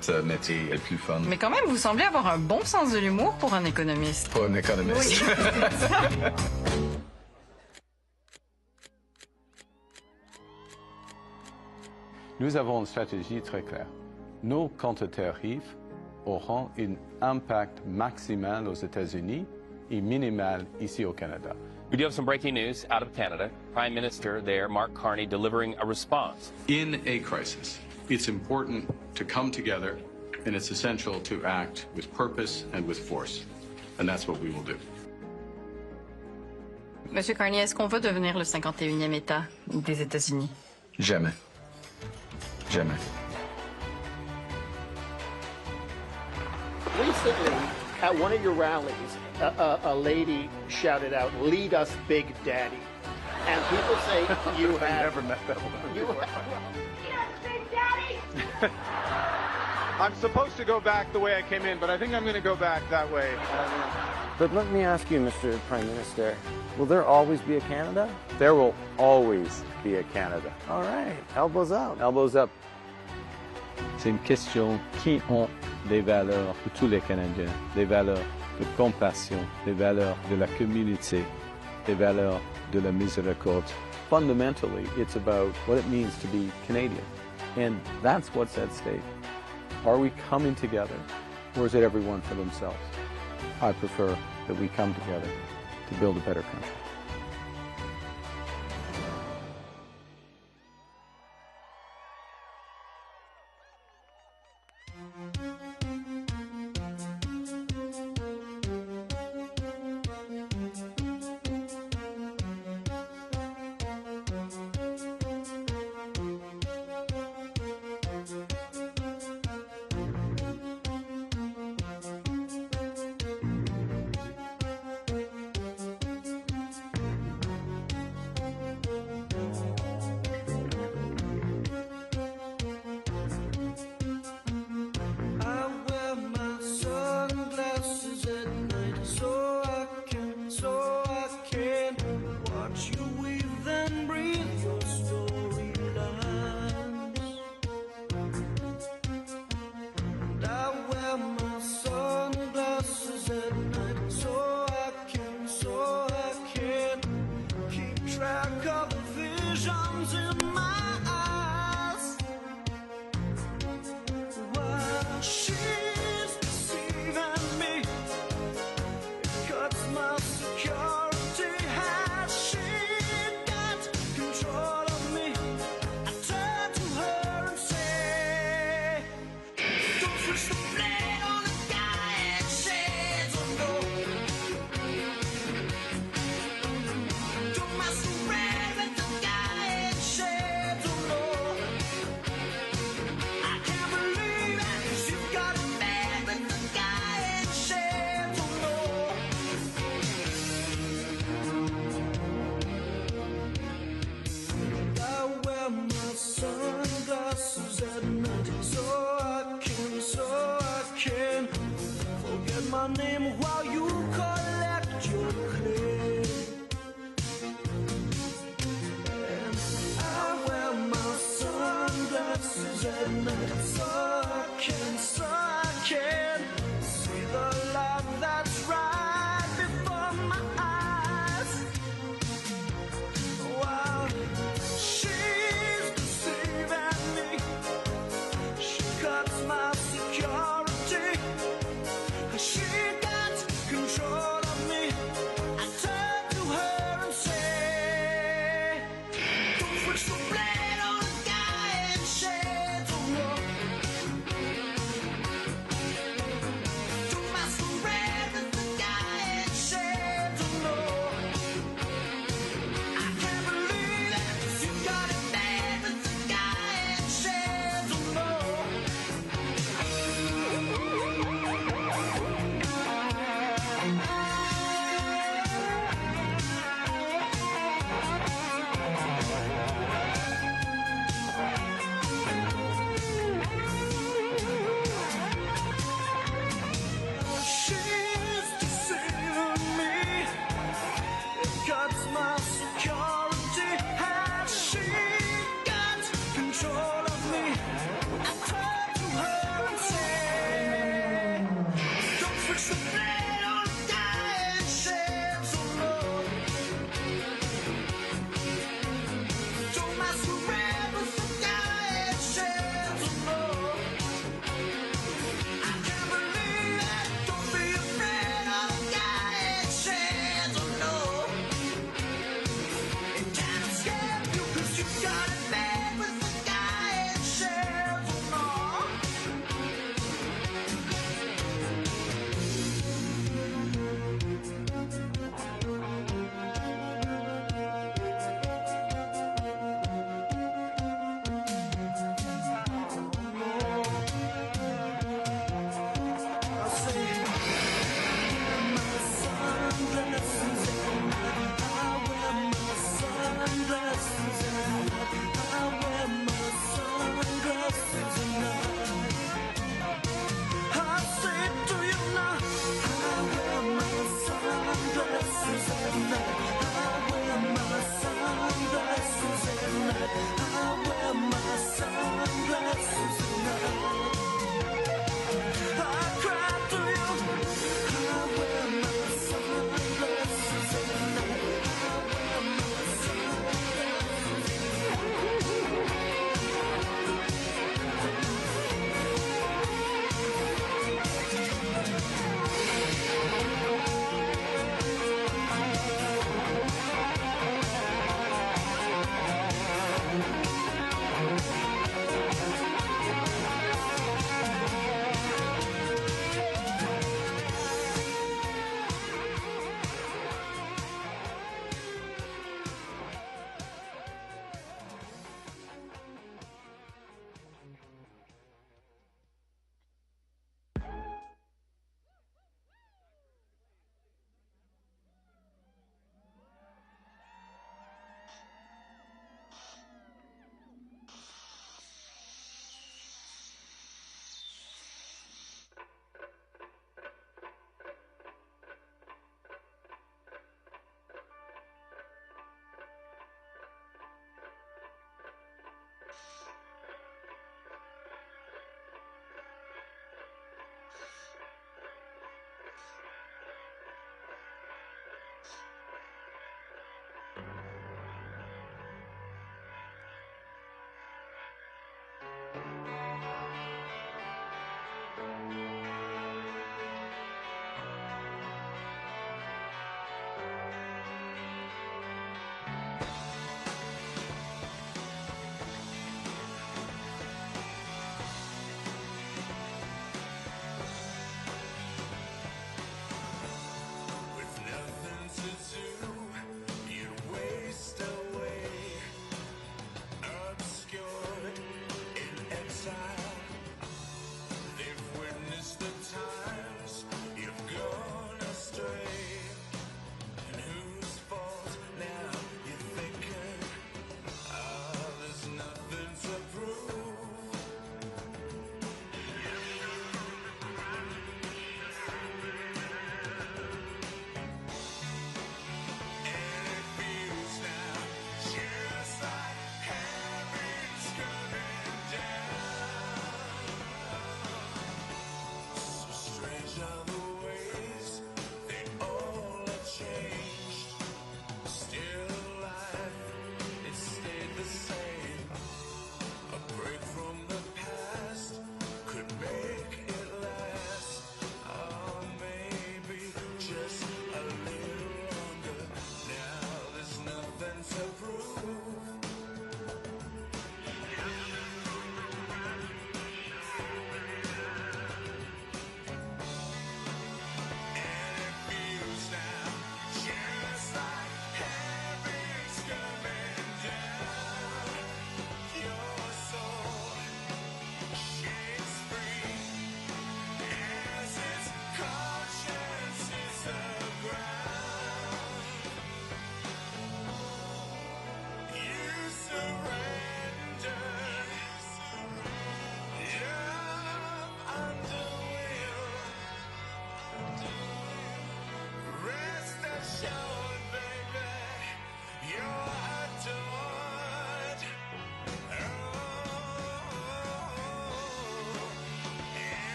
Ce métier est le plus fun.
Mais quand même, vous semblez avoir un bon sens de l'humour pour un économiste.
Pas un économiste.
Oui.
Nous avons une stratégie très claire. Nos contre-tarifs auront un impact maximal aux États-Unis et minimal ici au Canada.
We do have some breaking news out of Canada. Prime Minister there, Mark Carney, delivering a response.
In a crisis, it's important to come together, and it's essential to act with purpose and with force. And that's what we will do.
Monsieur Carney, est-ce qu'on veut devenir le 51e État des États-Unis?
Jamais. Jamais.
Recently, at one of your rallies, a lady shouted out, "Lead us, Big Daddy." And people say you have...
I never met that woman.
You have,
Yes, Big Daddy! I'm supposed to go back the way I came in, but I think I'm going to go back that way.
But let me ask you, Mr. Prime Minister, will there always be a Canada? There will always be a Canada. All right, elbows up. Elbows up.
C'est une question qui ont des valeurs pour tous les Canadiens, des valeurs de compassion, des valeurs de la communauté, des valeurs de la miséricorde. Fundamentally, it's about what it means to be Canadian, and that's what's at stake. Are we coming together, or is it everyone for themselves? I prefer that we come together to build a better country.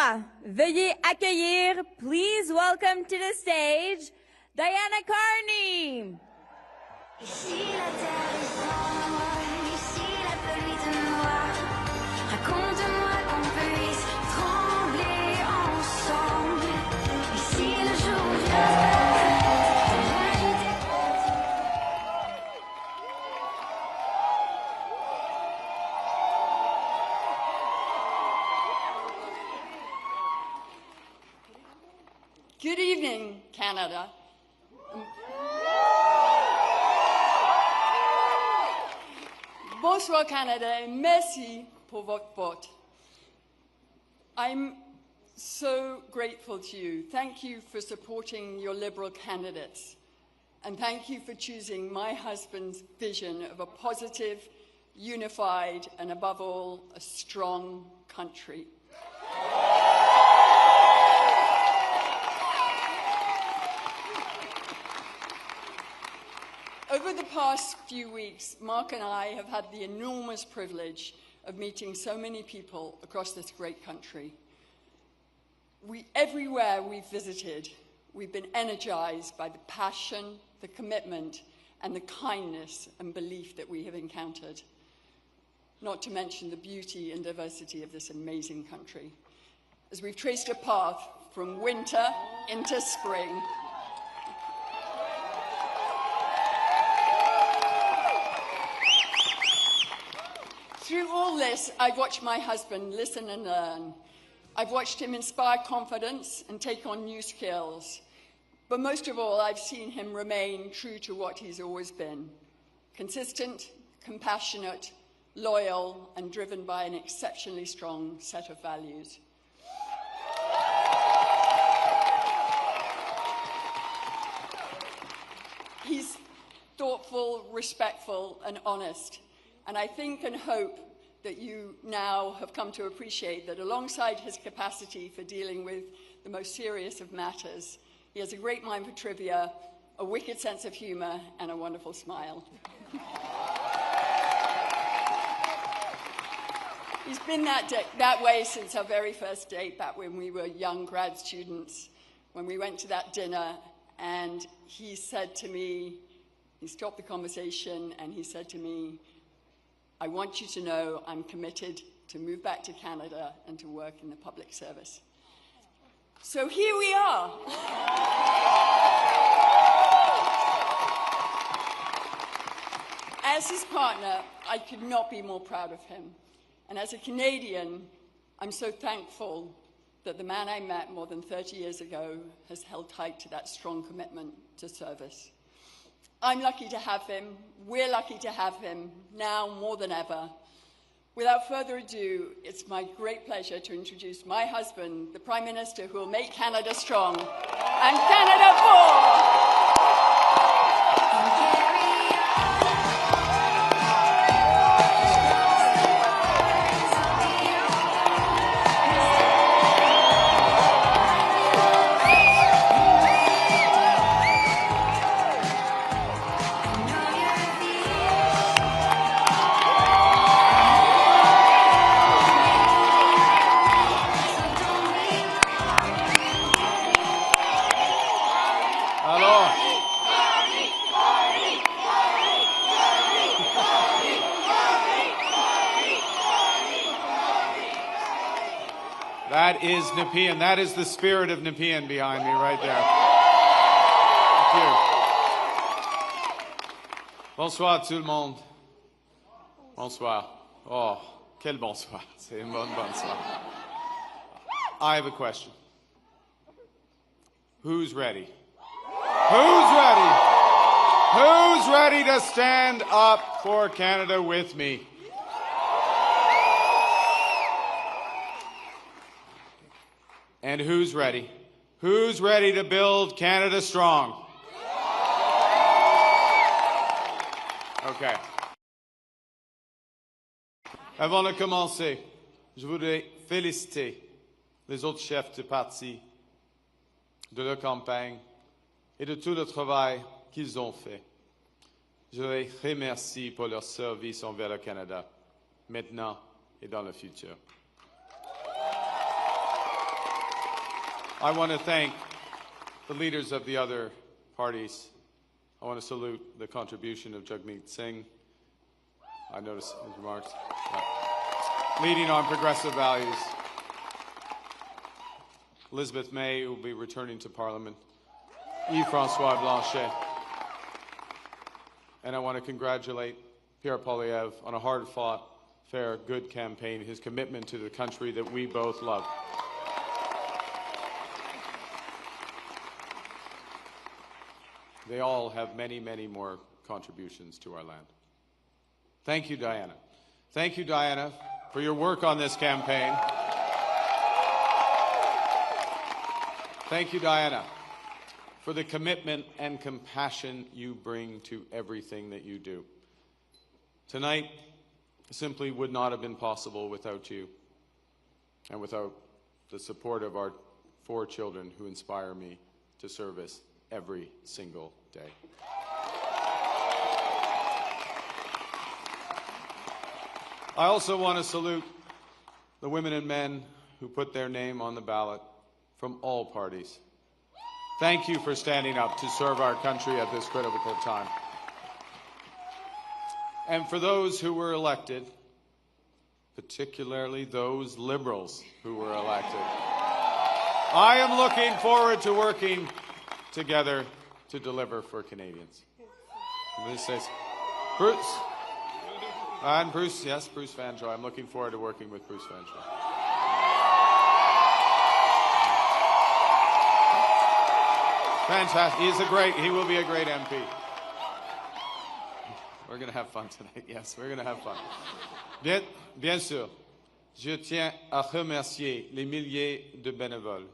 Ottawa, veuillez accueillir, please welcome to the stage, Diana Carney.
Ici la terre est grande, ici la pluie de moi. Raconte-moi qu'on puisse trembler ensemble. Ici le jour viendra.
Good evening, Canada. Bonsoir, Canada, et merci pour votre vote. I'm so grateful to you. Thank you for supporting your Liberal candidates. And thank you for choosing my husband's vision of a positive, unified, and above all, a strong country. Over the past few weeks, Mark and I have had the enormous privilege of meeting so many people across this great country. Everywhere we've visited, we've been energized by the passion, the commitment, and the kindness and belief that we have encountered, not to mention the beauty and diversity of this amazing country. As we've traced a path from winter into spring, through all this, I've watched my husband listen and learn. I've watched him inspire confidence and take on new skills. But most of all, I've seen him remain true to what he's always been: consistent, compassionate, loyal, and driven by an exceptionally strong set of values. He's thoughtful, respectful, and honest. And I think and hope that you now have come to appreciate that alongside his capacity for dealing with the most serious of matters, he has a great mind for trivia, a wicked sense of humour, and a wonderful smile. He's been that way since our very first date, back when we were young grad students, when we went to that dinner, and he said to me, he stopped the conversation, and he said to me, "I want you to know I'm committed to move back to Canada and to work in the public service." So here we are. As his partner, I could not be more proud of him. And as a Canadian, I'm so thankful that the man I met more than 30 years ago has held tight to that strong commitment to service. I'm lucky to have him. We're lucky to have him now more than ever. Without further ado, it's my great pleasure to introduce my husband, the Prime Minister who will make Canada strong and Canada for.
That is Nepean. That is the spirit of Nepean behind me right there. Thank you. Bonsoir tout le monde. Bonsoir. Oh, quel bonsoir. C'est un bon bonsoir. I have a question. Who's ready? Who's ready? Who's ready to stand up for Canada with me? And who's ready? Who's ready to build Canada strong? Okay. Avant de commencer, je voudrais féliciter les autres chefs de parti de leur campagne et de tout le travail qu'ils ont fait. Je les remercie pour leur service envers le Canada, maintenant et dans le futur. I want to thank the leaders of the other parties. I want to salute the contribution of Jagmeet Singh. I noticed his remarks. Leading on progressive values. Elizabeth May, who will be returning to Parliament. Yves-François Blanchet. And I want to congratulate Pierre Poilievre on a hard-fought, fair, good campaign, his commitment to the country that we both love. They all have many, many more contributions to our land. Thank you, Diana. Thank you, Diana, for your work on this campaign. Thank you, Diana, for the commitment and compassion you bring to everything that you do. Tonight simply would not have been possible without you and without the support of our 4 children who inspire me to service every single day. I also want to salute the women and men who put their name on the ballot from all parties. Thank you for standing up to serve our country at this critical time. And for those who were elected, particularly those Liberals who were elected, I am looking forward to working together to deliver for Canadians. Bruce. And Bruce, yes, Bruce Vanjoy. I'm looking forward to working with Bruce Vanjoy. Fantastic. He will be a great MP. We're going to have fun tonight. Yes, we're going to have fun. Bien sûr, je tiens à remercier les milliers de bénévoles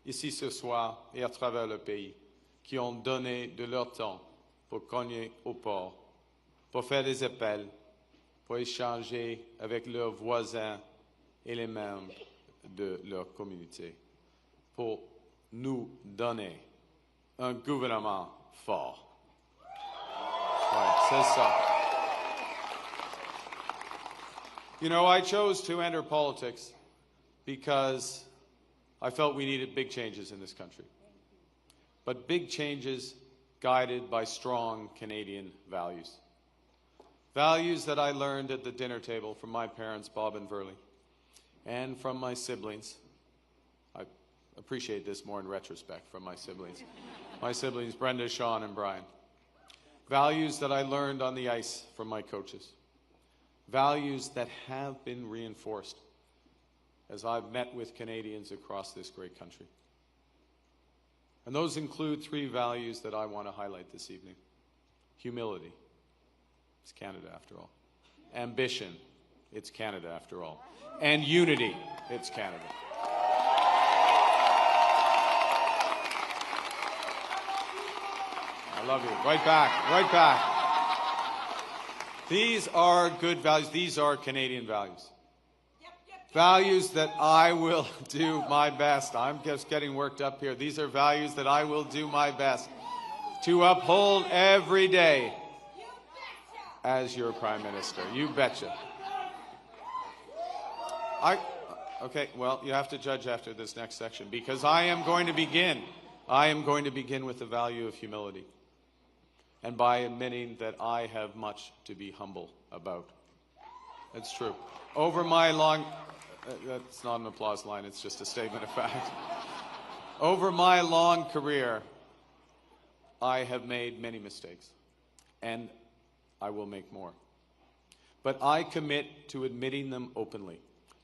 ici ce soir et à travers le pays qui ont donné de leur temps pour cogner au port, pour faire des appels, pour échanger avec leurs voisins et les membres de leur communauté, pour nous donner un gouvernement fort. Ouais, c'est ça. You know, I chose to enter politics because I felt we needed big changes in this country. But big changes guided by strong Canadian values. Values that I learned at the dinner table from my parents, Bob and Verley, and from my siblings. I appreciate this more in retrospect from my siblings. My siblings, Brenda, Sean, and Brian. Values that I learned on the ice from my coaches. Values that have been reinforced as I've met with Canadians across this great country. And those include 3 values that I want to highlight this evening. Humility. It's Canada after all. Ambition. It's Canada after all. And unity. It's Canada. I love you. Right back. Right back. These are good values. These are Canadian values. Values that I will do my best. I'm just getting worked up here. These are values that I will do my best to uphold every day as your Prime Minister. You betcha. Okay, well, you have to judge after this next section because I am going to begin with the value of humility and by admitting that I have much to be humble about. It's true. Over my long... that's not an applause line, it's just a statement of fact. Over my long career, I have made many mistakes, and I will make more. But I commit to admitting them openly,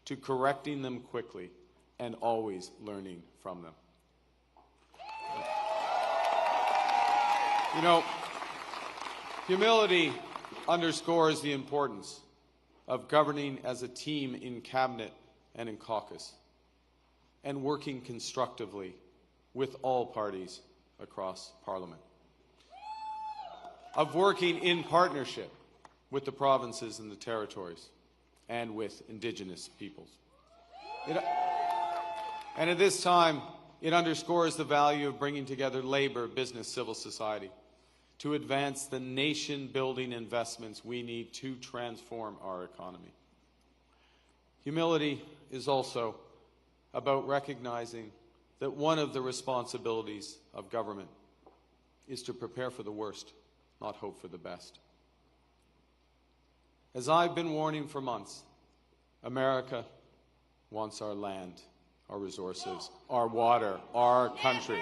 to correcting them quickly, and always learning from them. You know, humility underscores the importance of governing as a team in cabinet and in caucus, and working constructively with all parties across Parliament, of working in partnership with the provinces and the territories, and with Indigenous peoples. And at this time, it underscores the value of bringing together labor, business, civil society, to advance the nation-building investments we need to transform our economy. Humility is also about recognizing that one of the responsibilities of government is to prepare for the worst, not hope for the best. As I've been warning for months, America wants our land, our resources, our water, our country.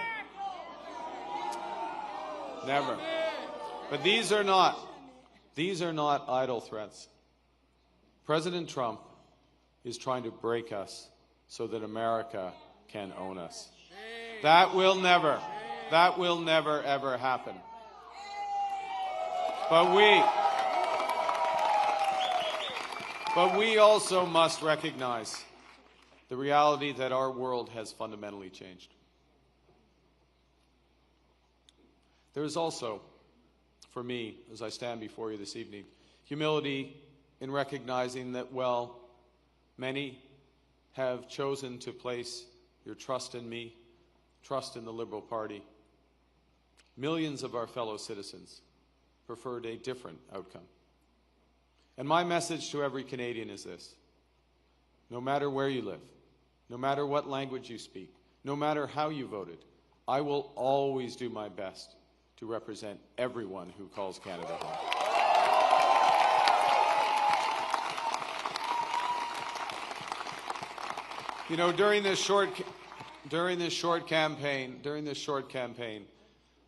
Never. But these are not idle threats. President Trump is trying to break us so that America can own us. That will never ever happen. But we also must recognize the reality that our world has fundamentally changed. There is also, for me, as I stand before you this evening, humility in recognizing that, well, many have chosen to place your trust in me, trust in the Liberal Party. Millions of our fellow citizens preferred a different outcome. And my message to every Canadian is this: no matter where you live, no matter what language you speak, no matter how you voted, I will always do my best to represent everyone who calls Canada home. You know, during this short campaign,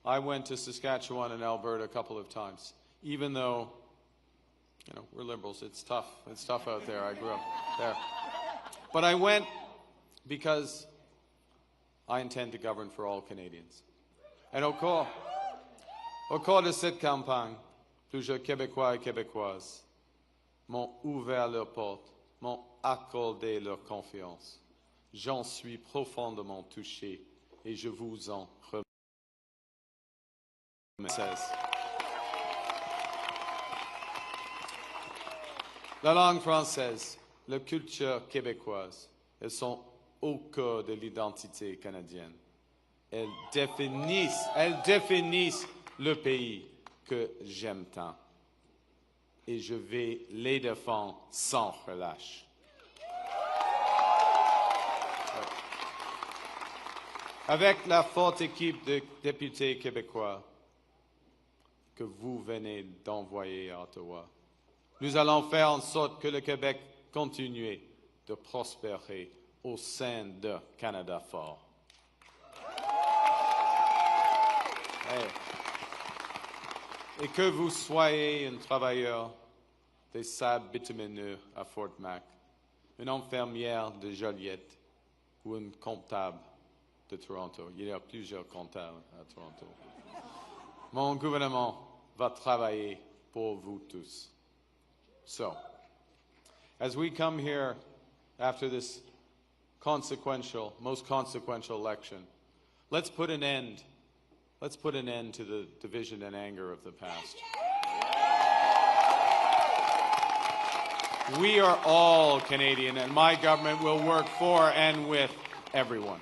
I went to Saskatchewan and Alberta a couple of times, even though, you know, we're Liberals. It's tough. It's tough out there. I grew up there. But I went because I intend to govern for all Canadians. And au cours de cette campagne, plusieurs Québécois et Québécoises m'ont ouvert leurs portes, m'ont accordé leur confiance. J'en suis profondément touché et je vous en remercie. La langue française, la culture québécoise, elles sont au cœur de l'identité canadienne. Elles définissent le pays que j'aime tant. Et je vais les défendre sans relâche. Avec la forte équipe de députés québécois que vous venez d'envoyer à Ottawa, nous allons faire en sorte que le Québec continue de prospérer au sein de Canada fort. Hey. Et que vous soyez un travailleur des sables bitumineux à Fort Mac, une infirmière de Joliette ou un comptable de Toronto. Il y a plusieurs comptables à Toronto. Mon gouvernement va travailler pour vous tous. So, as we come here after this most consequential election, let's put an end to the division and anger of the past. We are all Canadian, and my government will work for and with everyone.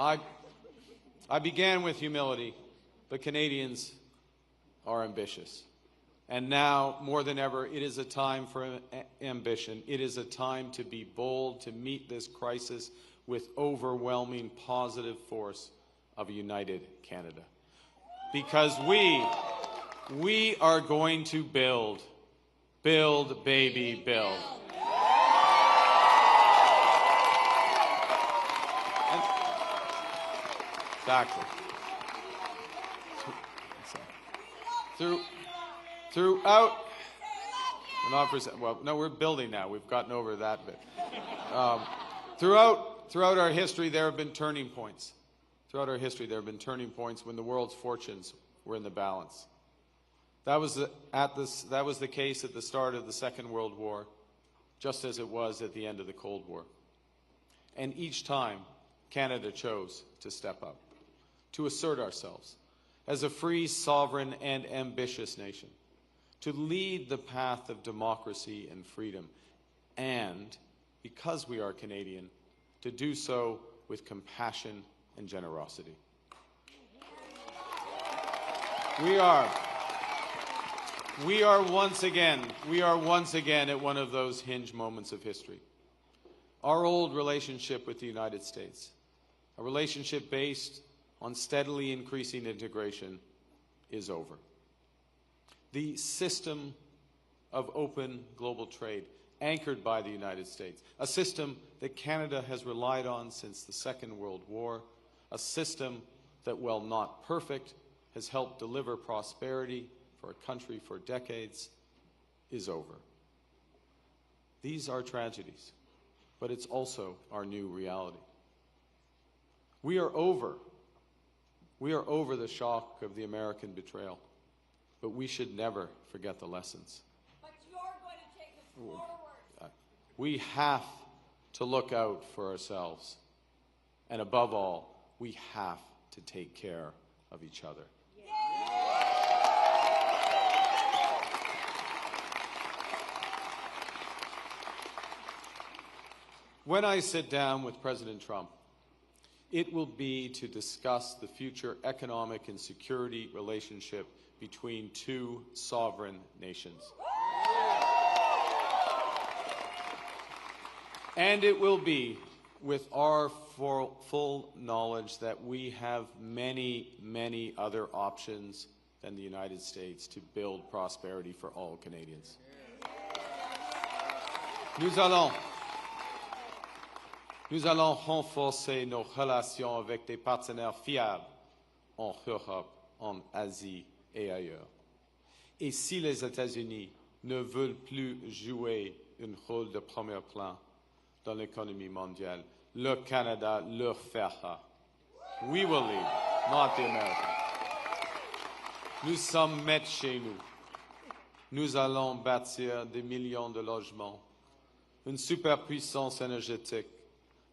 I began with humility, but Canadians are ambitious. And now, more than ever, it is a time for ambition. It is a time to be bold, to meet this crisis with overwhelming positive force of a united Canada. Because we are going to build, baby, build. Exactly. Throughout, we're building now. We've gotten over that bit. Throughout our history, there have been turning points. Throughout our history, there have been turning points when the world's fortunes were in the balance. That was the case at the start of the Second World War, just as it was at the end of the Cold War. And each time, Canada chose to step up, to assert ourselves as a free, sovereign, and ambitious nation, to lead the path of democracy and freedom, and, because we are Canadian, to do so with compassion and generosity. We are once again at one of those hinge moments of history. Our old relationship with the United States, a relationship based on steadily increasing integration, is over. The system of open global trade, anchored by the United States, a system that Canada has relied on since the Second World War, a system that, while not perfect, has helped deliver prosperity for a country for decades, is over. These are tragedies, but it's also our new reality. We are over the shock of the American betrayal, but we should never forget the lessons.
But you're going to take us forward.
We have to look out for ourselves, and above all, we have to take care of each other. When I sit down with President Trump, it will be to discuss the future economic and security relationship between two sovereign nations. And it will be with our full knowledge that we have many, many other options than the United States to build prosperity for all Canadians. Nous allons renforcer nos relations avec des partenaires fiables en Europe, en Asie et ailleurs. Et si les États-Unis ne veulent plus jouer un rôle de premier plan dans l'économie mondiale, le Canada le fera. We will lead, not the Americans. Nous sommes maîtres chez nous. Nous allons bâtir des millions de logements, une superpuissance énergétique,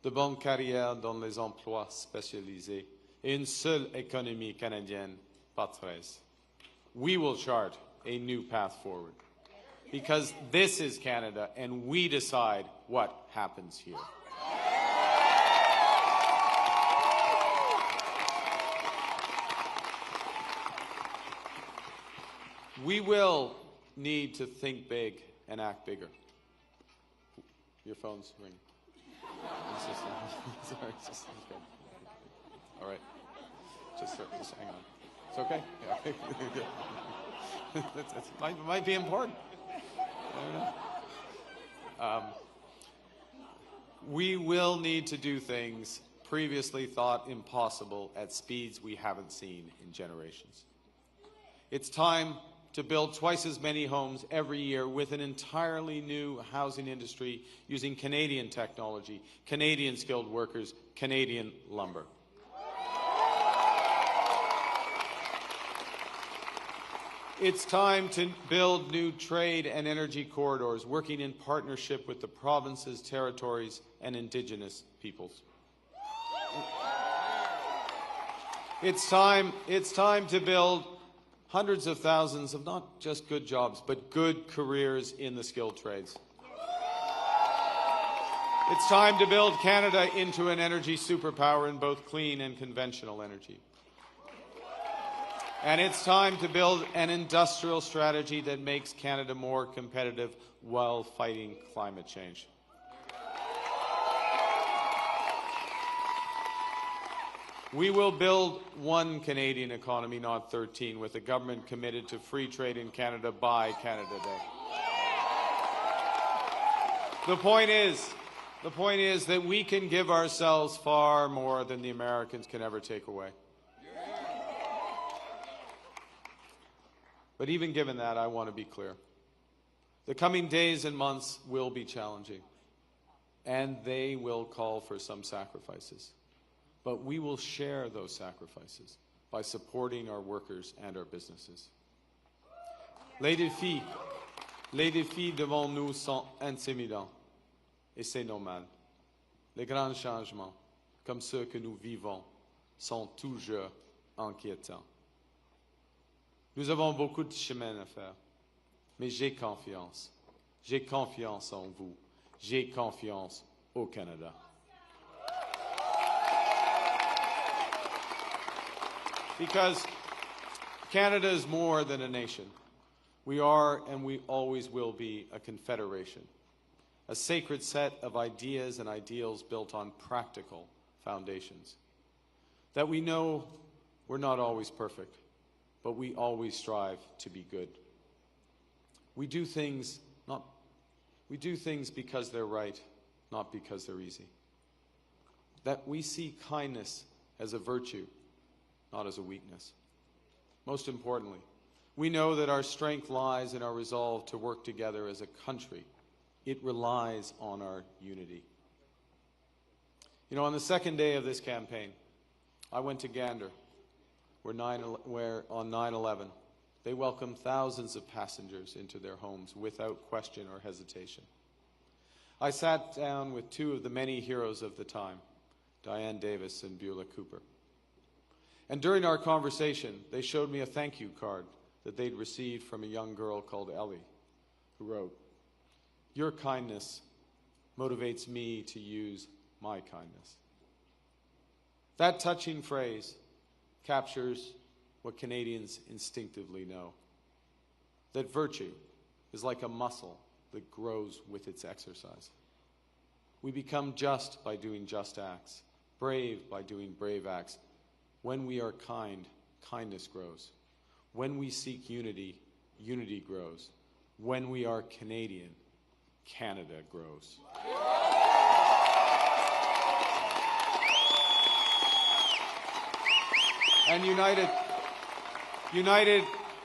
de bonnes carrières dans les emplois spécialisés et une seule économie canadienne par 13. We will chart a new path forward because this is Canada and we decide what happens here. We will need to think big and act bigger. Your phone's ringing. Sorry, just okay. All right. Just hang on. It's okay? Yeah. It might be important. I don't know. We will need to do things previously thought impossible at speeds we haven't seen in generations. It's time to build twice as many homes every year with an entirely new housing industry using Canadian technology, Canadian skilled workers, Canadian lumber. It's time to build new trade and energy corridors, working in partnership with the provinces, territories, and Indigenous peoples. It's time to build hundreds of thousands of not just good jobs, but good careers in the skilled trades. It's time to build Canada into an energy superpower in both clean and conventional energy. And it's time to build an industrial strategy that makes Canada more competitive while fighting climate change. We will build one Canadian economy, not 13, with a government committed to free trade in Canada by Canada Day. The point is that we can give ourselves far more than the Americans can ever take away. But even given that, I want to be clear. The coming days and months will be challenging, and they will call for some sacrifices. But we will share those sacrifices by supporting our workers and our businesses. Les défis devant nous sont intimidants, et c'est normal. Les grands changements, comme ceux que nous vivons, sont toujours inquiétants. Nous avons beaucoup de chemin à faire, mais j'ai confiance. J'ai confiance en vous. J'ai confiance au Canada. Because Canada is more than a nation. We are and we always will be a confederation, a sacred set of ideas and ideals built on practical foundations. That we know we're not always perfect, but we always strive to be good. We do things because they're right, not because they're easy. That we see kindness as a virtue, not as a weakness. Most importantly, we know that our strength lies in our resolve to work together as a country. It relies on our unity. You know, on the second day of this campaign, I went to Gander, where on 9/11, they welcomed thousands of passengers into their homes without question or hesitation. I sat down with two of the many heroes of the time, Diane Davis and Beulah Cooper. And during our conversation, they showed me a thank you card that they'd received from a young girl called Ellie, who wrote, "Your kindness motivates me to use my kindness." That touching phrase captures what Canadians instinctively know, that virtue is like a muscle that grows with its exercise. We become just by doing just acts, brave by doing brave acts. When we are kind, kindness grows. When we seek unity, unity grows. When we are Canadian, Canada grows. And united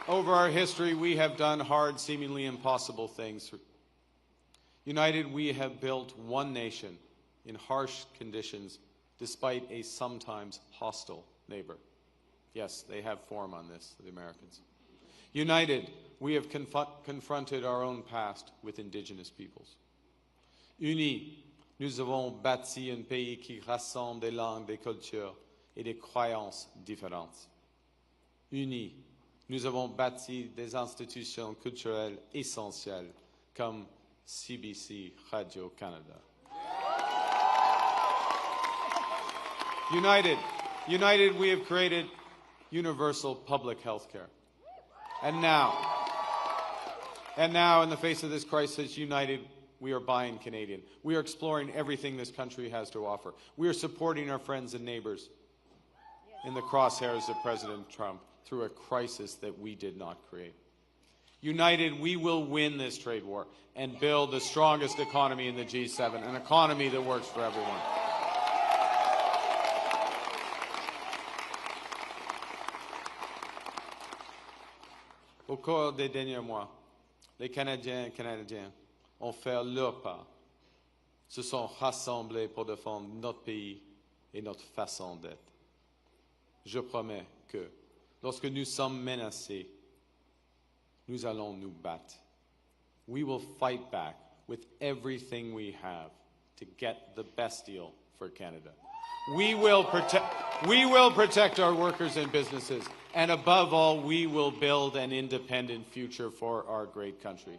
over our history, we have done hard, seemingly impossible things. United, we have built one nation in harsh conditions, despite a sometimes hostile neighbor. Yes, they have form on this, the Americans. United, we have confronted our own past with Indigenous peoples. Unis, nous avons bâti un pays qui rassemble des langues, des cultures et des croyances différentes. Unis, nous avons bâti des institutions culturelles essentielles comme CBC Radio-Canada. United, we have created universal public health care. And now, in the face of this crisis, united, we are buying Canadian. We are exploring everything this country has to offer. We are supporting our friends and neighbors in the crosshairs of President Trump through a crisis that we did not create. United, we will win this trade war and build the strongest economy in the G7, an economy that works for everyone. Au cours des derniers mois, les Canadiens et Canadiennes ont fait leur part, se sont rassemblés pour défendre notre pays et notre façon d'être. Je promets que, lorsque nous sommes menacés, nous allons nous battre. We will fight back with everything we have to get the best deal for Canada. We will protect our workers and businesses, and above all, we will build an independent future for our great country.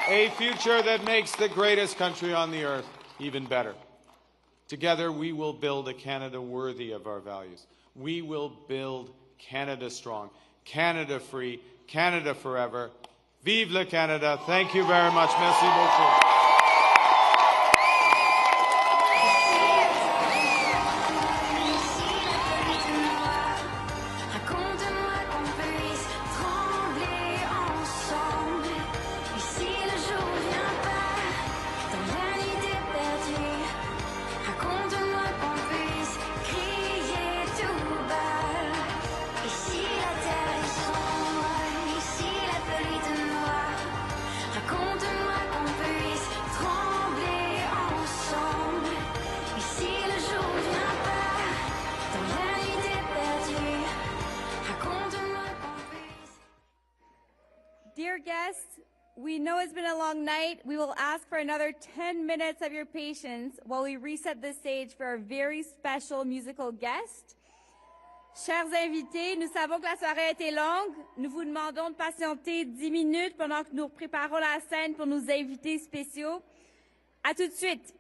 A future that makes the greatest country on the earth even better. Together, we will build a Canada worthy of our values. We will build Canada strong, Canada free, Canada forever. Vive le Canada. Thank you very much. Merci beaucoup.
Dear guests, we know it's been a long night. We will ask for another 10 minutes of your patience while we reset the stage for our very special musical guest. Chers invités, nous savons que la soirée a été longue. Nous vous demandons de patienter 10 minutes pendant que nous préparons la scène pour nos invités spéciaux. À tout de suite.